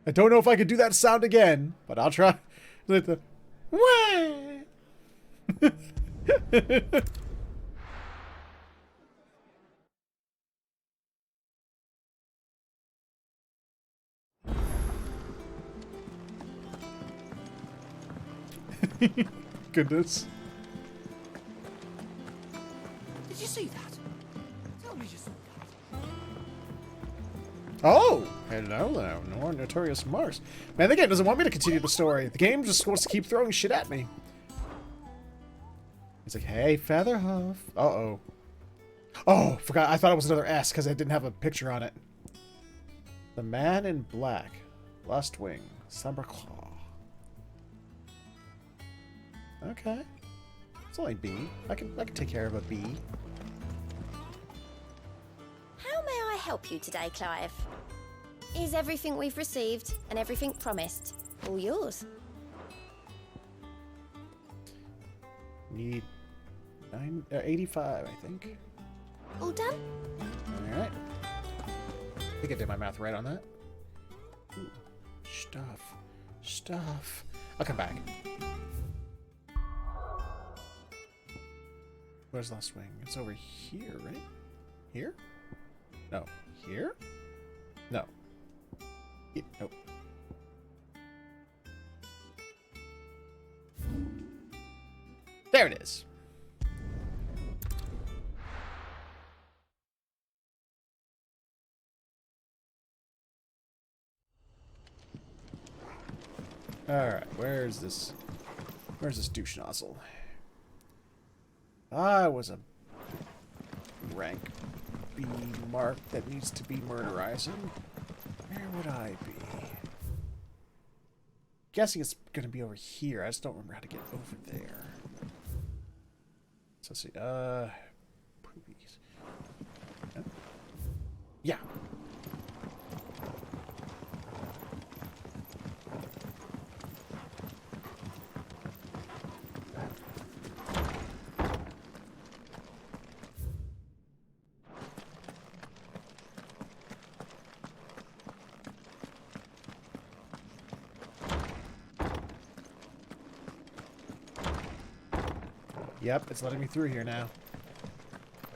I don't know if I could do that sound again, but I'll try. Like the Goodness. Did you see that? Tell me you saw that. Oh, hello there, Notorious Mars. Man, the game doesn't want me to continue the story. The game just wants to keep throwing shit at me. It's like, hey, Featherhoof. Uh-oh. Oh, forgot. I thought it was another S because I didn't have a picture on it. The Man in Black. Lust Wing. Somber Claw. Okay. It's only B. I can take care of a B. How may I help you today, Clive? Is everything we've received and everything promised all yours? Need 85, I think. All done? Alright. I think I did my math right on that. Ooh, stuff. I'll come back. Where's Last Wing? It's over here, right? Here? No. Here? No. Nope. There it is. Alright, where's this douche nozzle? I was a rank B mark that needs to be murderizing. Where would I be? Guessing it's gonna be over here. I just don't remember how to get over there. So let's see. Poopies. Yeah. Yep, it's letting me through here now.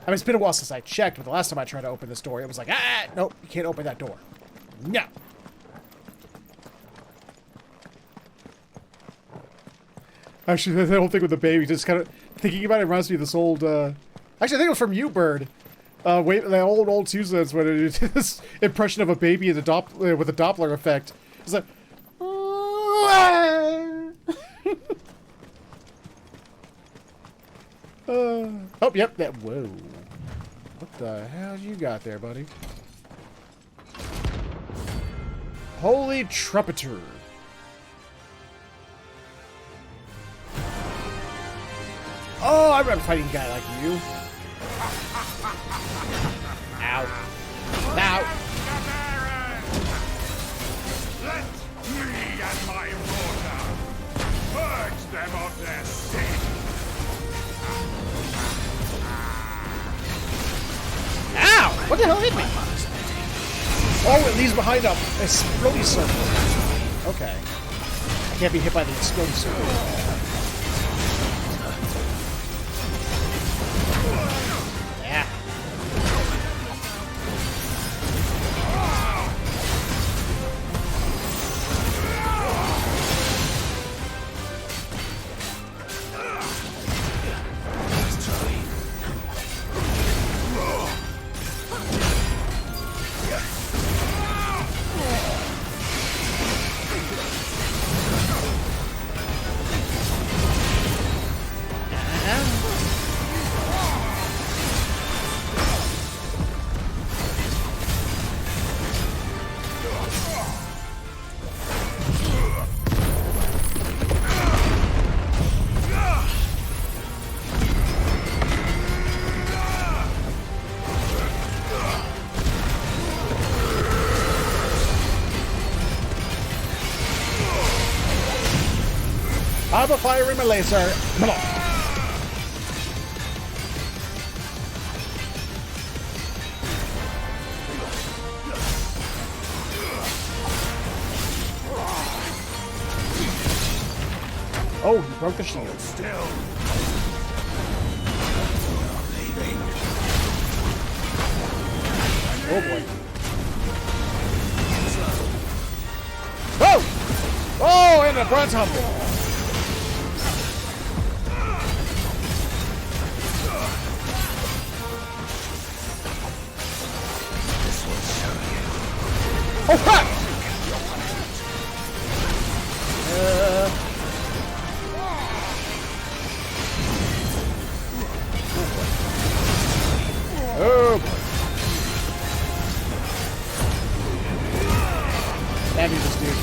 I mean, it's been a while since I checked, but the last time I tried to open this door, it was like, nope, you can't open that door. No. Actually, the whole thing with the baby, just kind of thinking about it reminds me of this old, actually, I think it was from You Bird. Wait, the old Susans when it did this impression of a baby in the with a Doppler effect. It's like, oh, yep, that, whoa. What the hell you got there, buddy? Holy Trumpeter. Oh, I remember fighting a guy like you. Ow. Now. Let me and my water purge them of their sin. Ow! What the hell hit me? Oh, it leaves behind a exploding circle. Okay. I can't be hit by the exploding circle. Yeah. I'm a firing my laser. Come on. Oh, he broke the shield. Still. Oh boy. Oh! Oh, and a brunt humble. Oh crap! Oh boy. That'd be this dude.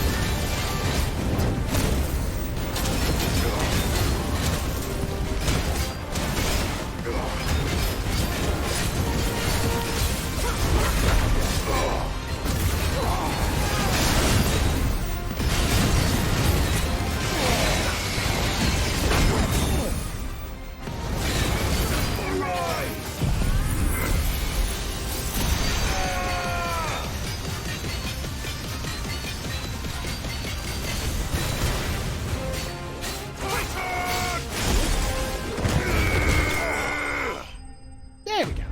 There we go.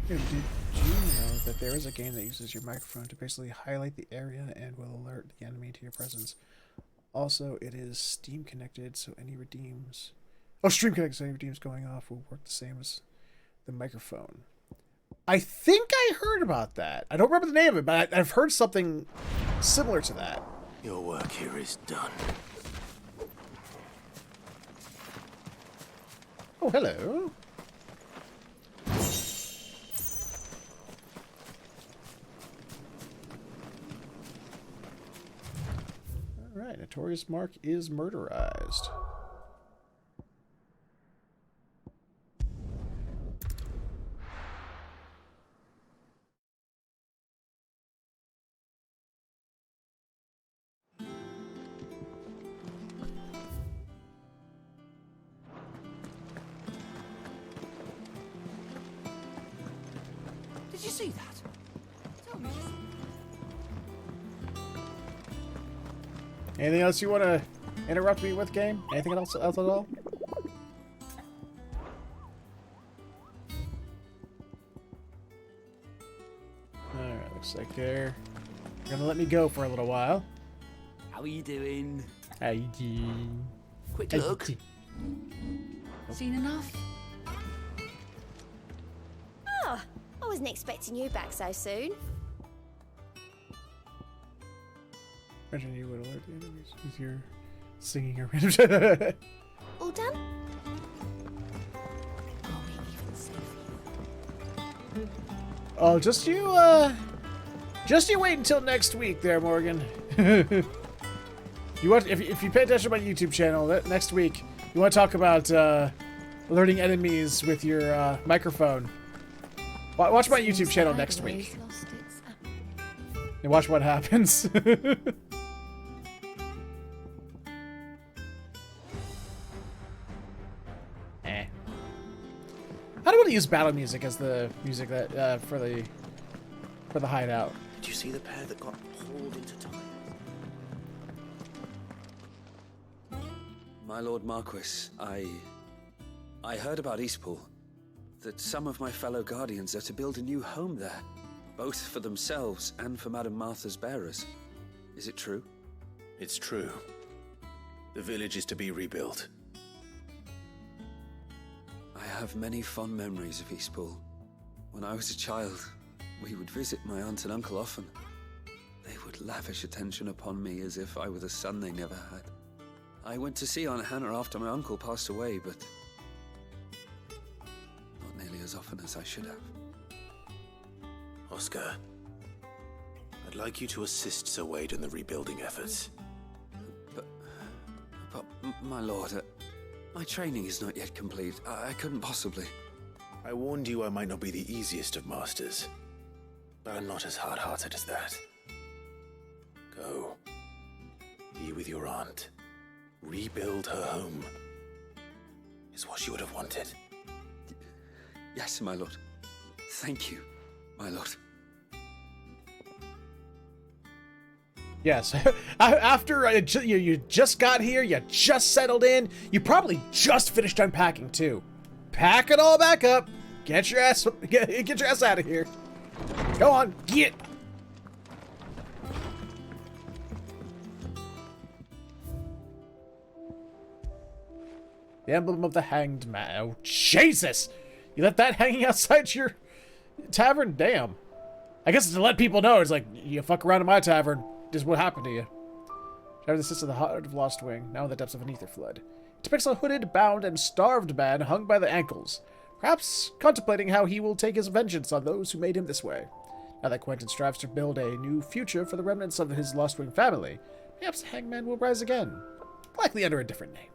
Did you know that there is a game that uses your microphone to basically highlight the area and will alert the enemy to your presence? Also, it is Steam connected, so any redeems... Oh, stream connected, so any redeems going off will work the same as the microphone. I think I heard about that. I don't remember the name of it, but I've heard something similar to that. Your work here is done. Oh, hello. Alright, Notorious Mark is murderized. Did you see that? Tell me. Anything else you want to interrupt me with, game? Anything else at all? Alright, looks like they're gonna let me go for a little while. How are you doing? How you doing? Quick How you look. doing? Seen enough? Oh, I wasn't expecting you back so soon. Imagine you would alert the enemies with your singing a random. All done? Oh, just you wait until next week there, Morgan. You want, if you pay attention to my YouTube channel, next week you want to talk about alerting enemies with your microphone. Watch my YouTube channel next week. And watch what happens. Eh. I don't want to use battle music as the music that for the hideout. Did you see the pair that got hauled into time? My Lord Marquis, I heard about Eastpool. That some of my fellow guardians are to build a new home there, both for themselves and for Madame Martha's bearers. Is it true? It's true. The village is to be rebuilt. I have many fond memories of Eastpool. When I was a child, we would visit my aunt and uncle often. They would lavish attention upon me as if I were the son they never had. I went to see Aunt Hannah after my uncle passed away, but not nearly as often as I should have. Oscar, I'd like you to assist Sir Wade in the rebuilding efforts. But my lord, my training is not yet complete. I couldn't possibly. I warned you I might not be the easiest of masters, but I'm not as hard-hearted as that. Go. Be with your aunt. Rebuild her home. Is what she would have wanted. Yes, my lord. Thank you, my lord. Yes. After you just got here, you just settled in, you probably just finished unpacking too. Pack it all back up. Get your ass out of here. Go on, get. The emblem of the hanged man. Oh, Jesus! You left that hanging outside your tavern? Damn. I guess it's to let people know. It's like, you fuck around in my tavern. This is what happened to you. Travis assists of the heart of Lost Wing, now in the depths of an ether flood. It depicts a hooded, bound, and starved man hung by the ankles, perhaps contemplating how he will take his vengeance on those who made him this way. Now that Quentin strives to build a new future for the remnants of his Lost Wing family, perhaps the Hangman will rise again, likely under a different name.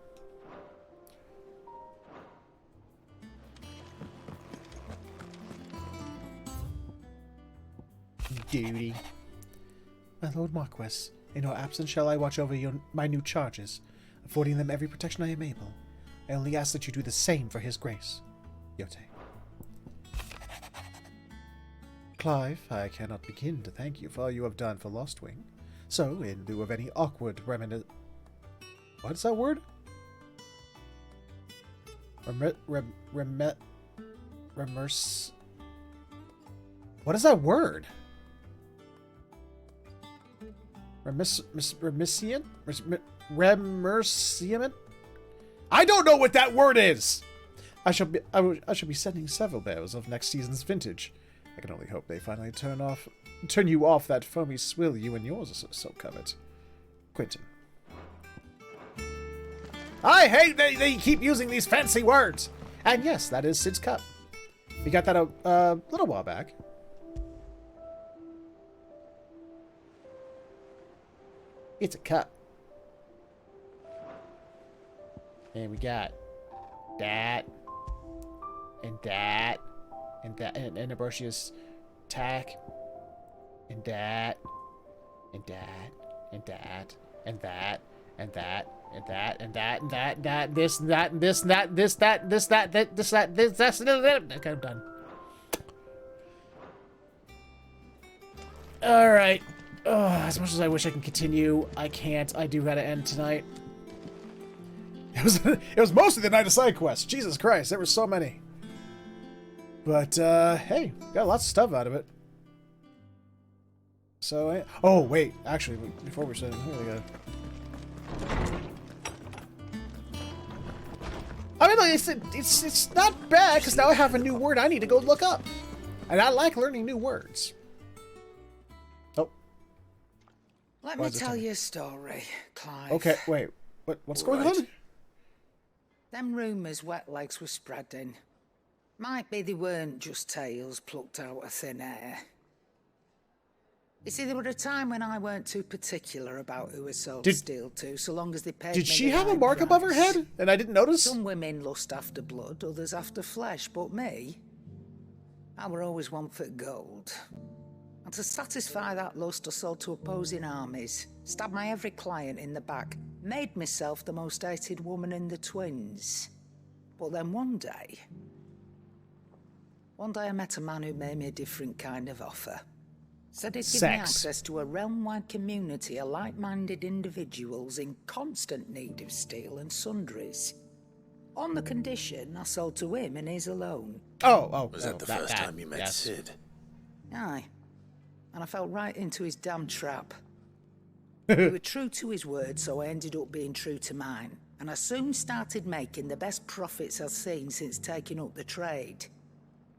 Duty. My Lord Marquis, in your absence shall I watch over my new charges, affording them every protection I am able. I only ask that you do the same for his grace. Yote. Clive, I cannot begin to thank you for all you have done for Lost Wing. So, in lieu of any awkward what is that word? What is that word? Remerciement? I don't know what that word is! I shall be sending several bales of next season's vintage. I can only hope they finally turn you off that foamy swill you and yours so covet. Quentin. I hate they keep using these fancy words! And yes, that is Sid's cup. We got that a little while back. It's a cup. And we got that. And that. And that. And Ambrosius tack. And that. And that. And that. And that. And that. And that. And that. And that. And that. This. And that. And this. And that. This. That. This. That. This. That. This. That's. Okay, I'm done. Alright. Oh, as much as I wish I can continue, I can't. I do gotta end tonight. It was mostly the night of side quests. Jesus Christ, there were so many. But, hey, got lots of stuff out of it. So, oh, wait, actually, before we're sitting here, we gotta... I mean, like, it's not bad, because now I have a new word I need to go look up. And I like learning new words. Let me tell you a story, Clive. Okay, wait. What's going on? Them rumours Wet Legs were spreading. Might be they weren't just tales plucked out of thin air. You see, there were a time when I weren't too particular about who I sold steel to, so long as they paid me. Did she have a mark above her head? And I didn't notice? Some women lust after blood, others after flesh, but me, I were always one for gold. And to satisfy that lust, I sold to opposing armies, stabbed my every client in the back, made myself the most hated woman in the twins. But then one day I met a man who made me a different kind of offer. Said he'd give me access to a realm-wide community of like-minded individuals in constant need of steel and sundries. On the condition I sold to him and his alone. Was that the first time you met Sid? Aye. And I fell right into his damn trap. He was true to his word, so I ended up being true to mine. And I soon started making the best profits I've seen since taking up the trade.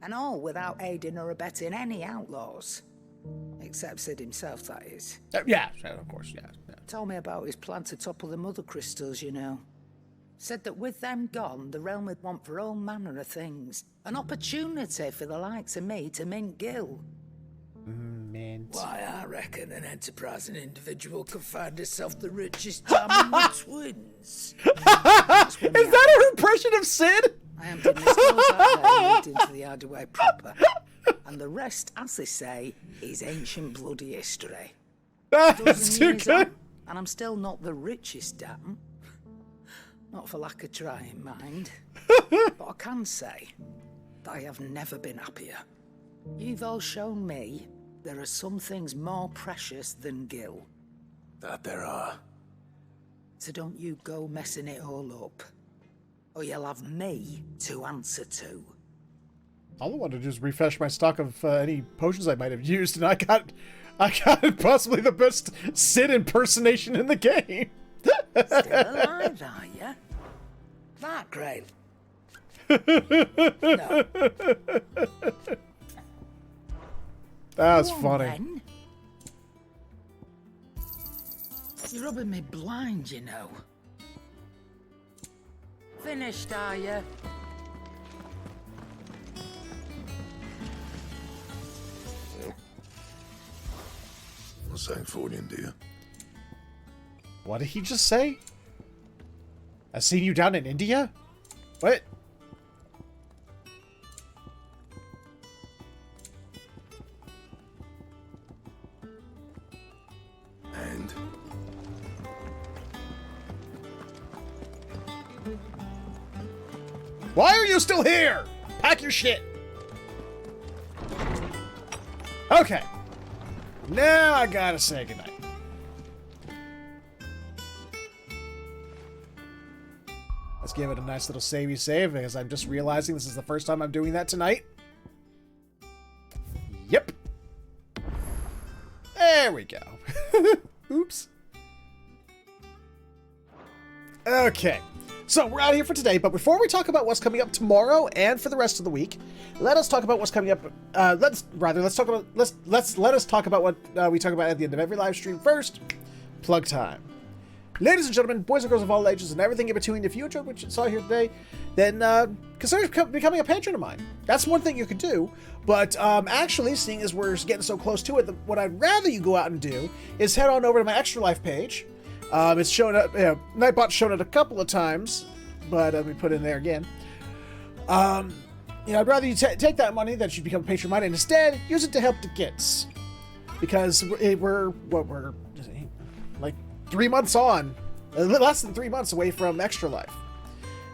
And all without aiding or abetting any outlaws. Except Sid himself, that is. Yeah, of course, yeah. Told me about his plan to topple the mother crystals, you know. Said that with them gone, the realm would want for all manner of things. An opportunity for the likes of me to mint gil. Mint. Why, I reckon an enterprising individual could find herself the richest dam in the twins. Is that her impression of Sid? I emptied my stores that day and moved into the hideaway proper. And the rest, as they say, is ancient bloody history. That's too good. On, and I'm still not the richest dam. Not for lack of trying, mind. But I can say that I have never been happier. You've all shown me there are some things more precious than gil. That there are. So don't you go messing it all up. Or you'll have me to answer to. All I want to do is refresh my stock of any potions I might have used, and I got possibly the best Sid impersonation in the game. Still alive, are you? That great. No. That's funny. Then. You're rubbing me blind, you know. Finished, are you? What's that for, dear? What did he just say? I seen you down in India? What? And? Why are you still here? Pack your shit. Okay. Now I gotta say goodnight. Let's give it a nice little savey save, because I'm just realizing this is the first time I'm doing that tonight. Yep. There we go. Oops. Okay. So we're out of here for today, but before we talk about what's coming up tomorrow and for the rest of the week, let us talk about what's coming up. Let us talk about what we talk about at the end of every live stream. First, plug time. Ladies and gentlemen, boys and girls of all ages, and everything in between, if you enjoyed what you saw here today, then consider becoming a patron of mine. That's one thing you could do, but actually, seeing as we're getting so close to it, what I'd rather you go out and do is head on over to my Extra Life page. It's shown up, Nightbot's shown it a couple of times, but let me put it in there again. I'd rather you take that money that you become a patron of mine and instead use it to help the kids. Because we're like 3 months on, less than 3 months away from Extra Life.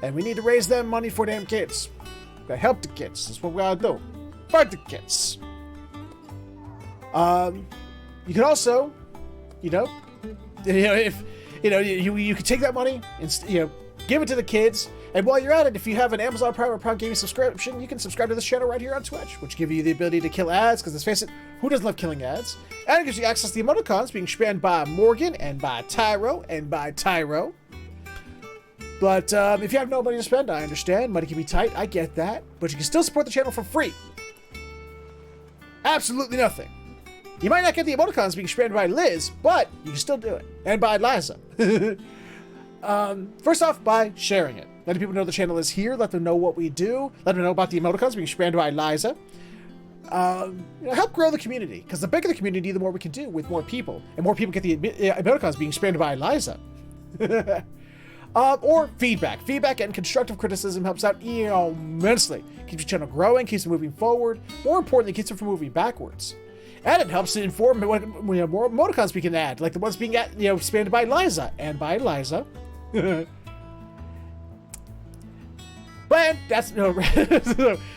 And we need to raise them money for them kids. Gotta help the kids. That's what we gotta do. For the kids. You can also, if you could take that money and give it to the kids, and while you're at it, if you have an Amazon Prime or Prime Gaming subscription, you can subscribe to this channel right here on Twitch, which give you the ability to kill ads, because let's face it, who doesn't love killing ads? And it gives you access to the emoticons being spammed by Morgan and by Tyro and by Tyro. But if you have no money to spend, I understand. Money can be tight, I get that. But you can still support the channel for free. Absolutely nothing. You might not get the emoticons being spammed by Liz, but you can still do it. And by Liza. First off, by sharing it. Letting people know the channel is here. Let them know what we do. Let them know about the emoticons being spammed by Liza. Help grow the community. Because the bigger the community, the more we can do with more people. And more people get the emoticons being spammed by Liza. or feedback. Feedback and constructive criticism helps out immensely. Keeps your channel growing, keeps it moving forward. More importantly, keeps it from moving backwards. And it helps to inform what more emoticons we can add, like the ones being expanded by Liza and by Liza. But that's so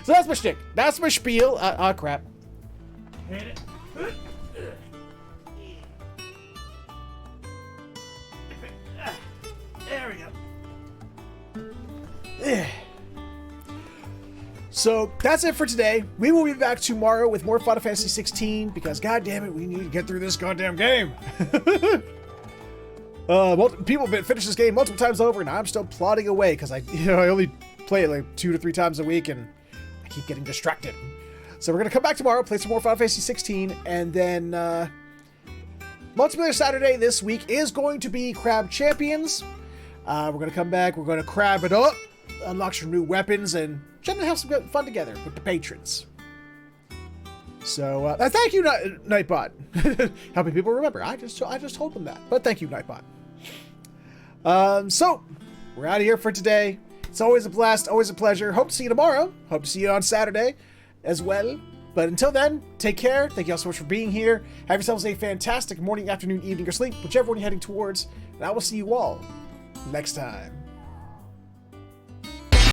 that's my shtick. That's my spiel. Crap. Hit it. There we go. So that's it for today. We will be back tomorrow with more Final Fantasy 16 because, god damn it, we need to get through this goddamn game. People have finished this game multiple times over, and I'm still plodding away because I only play it like 2 to 3 times a week, and I keep getting distracted. So we're gonna come back tomorrow, play some more Final Fantasy 16, and then Multiplayer Saturday this week is going to be Crab Champions. We're gonna come back. We're gonna crab it up, unlock some new weapons, and generally have some good fun together with the patrons. So thank you, Nightbot, helping people remember. I just told them that, but thank you, Nightbot. So we're out of here for today. It's always a blast, always a pleasure. Hope to see you tomorrow. Hope to see you on Saturday as well. But until then, take care. Thank you all so much for being here. Have yourselves a fantastic morning, afternoon, evening, or sleep, whichever one you're heading towards. And I will see you all next time.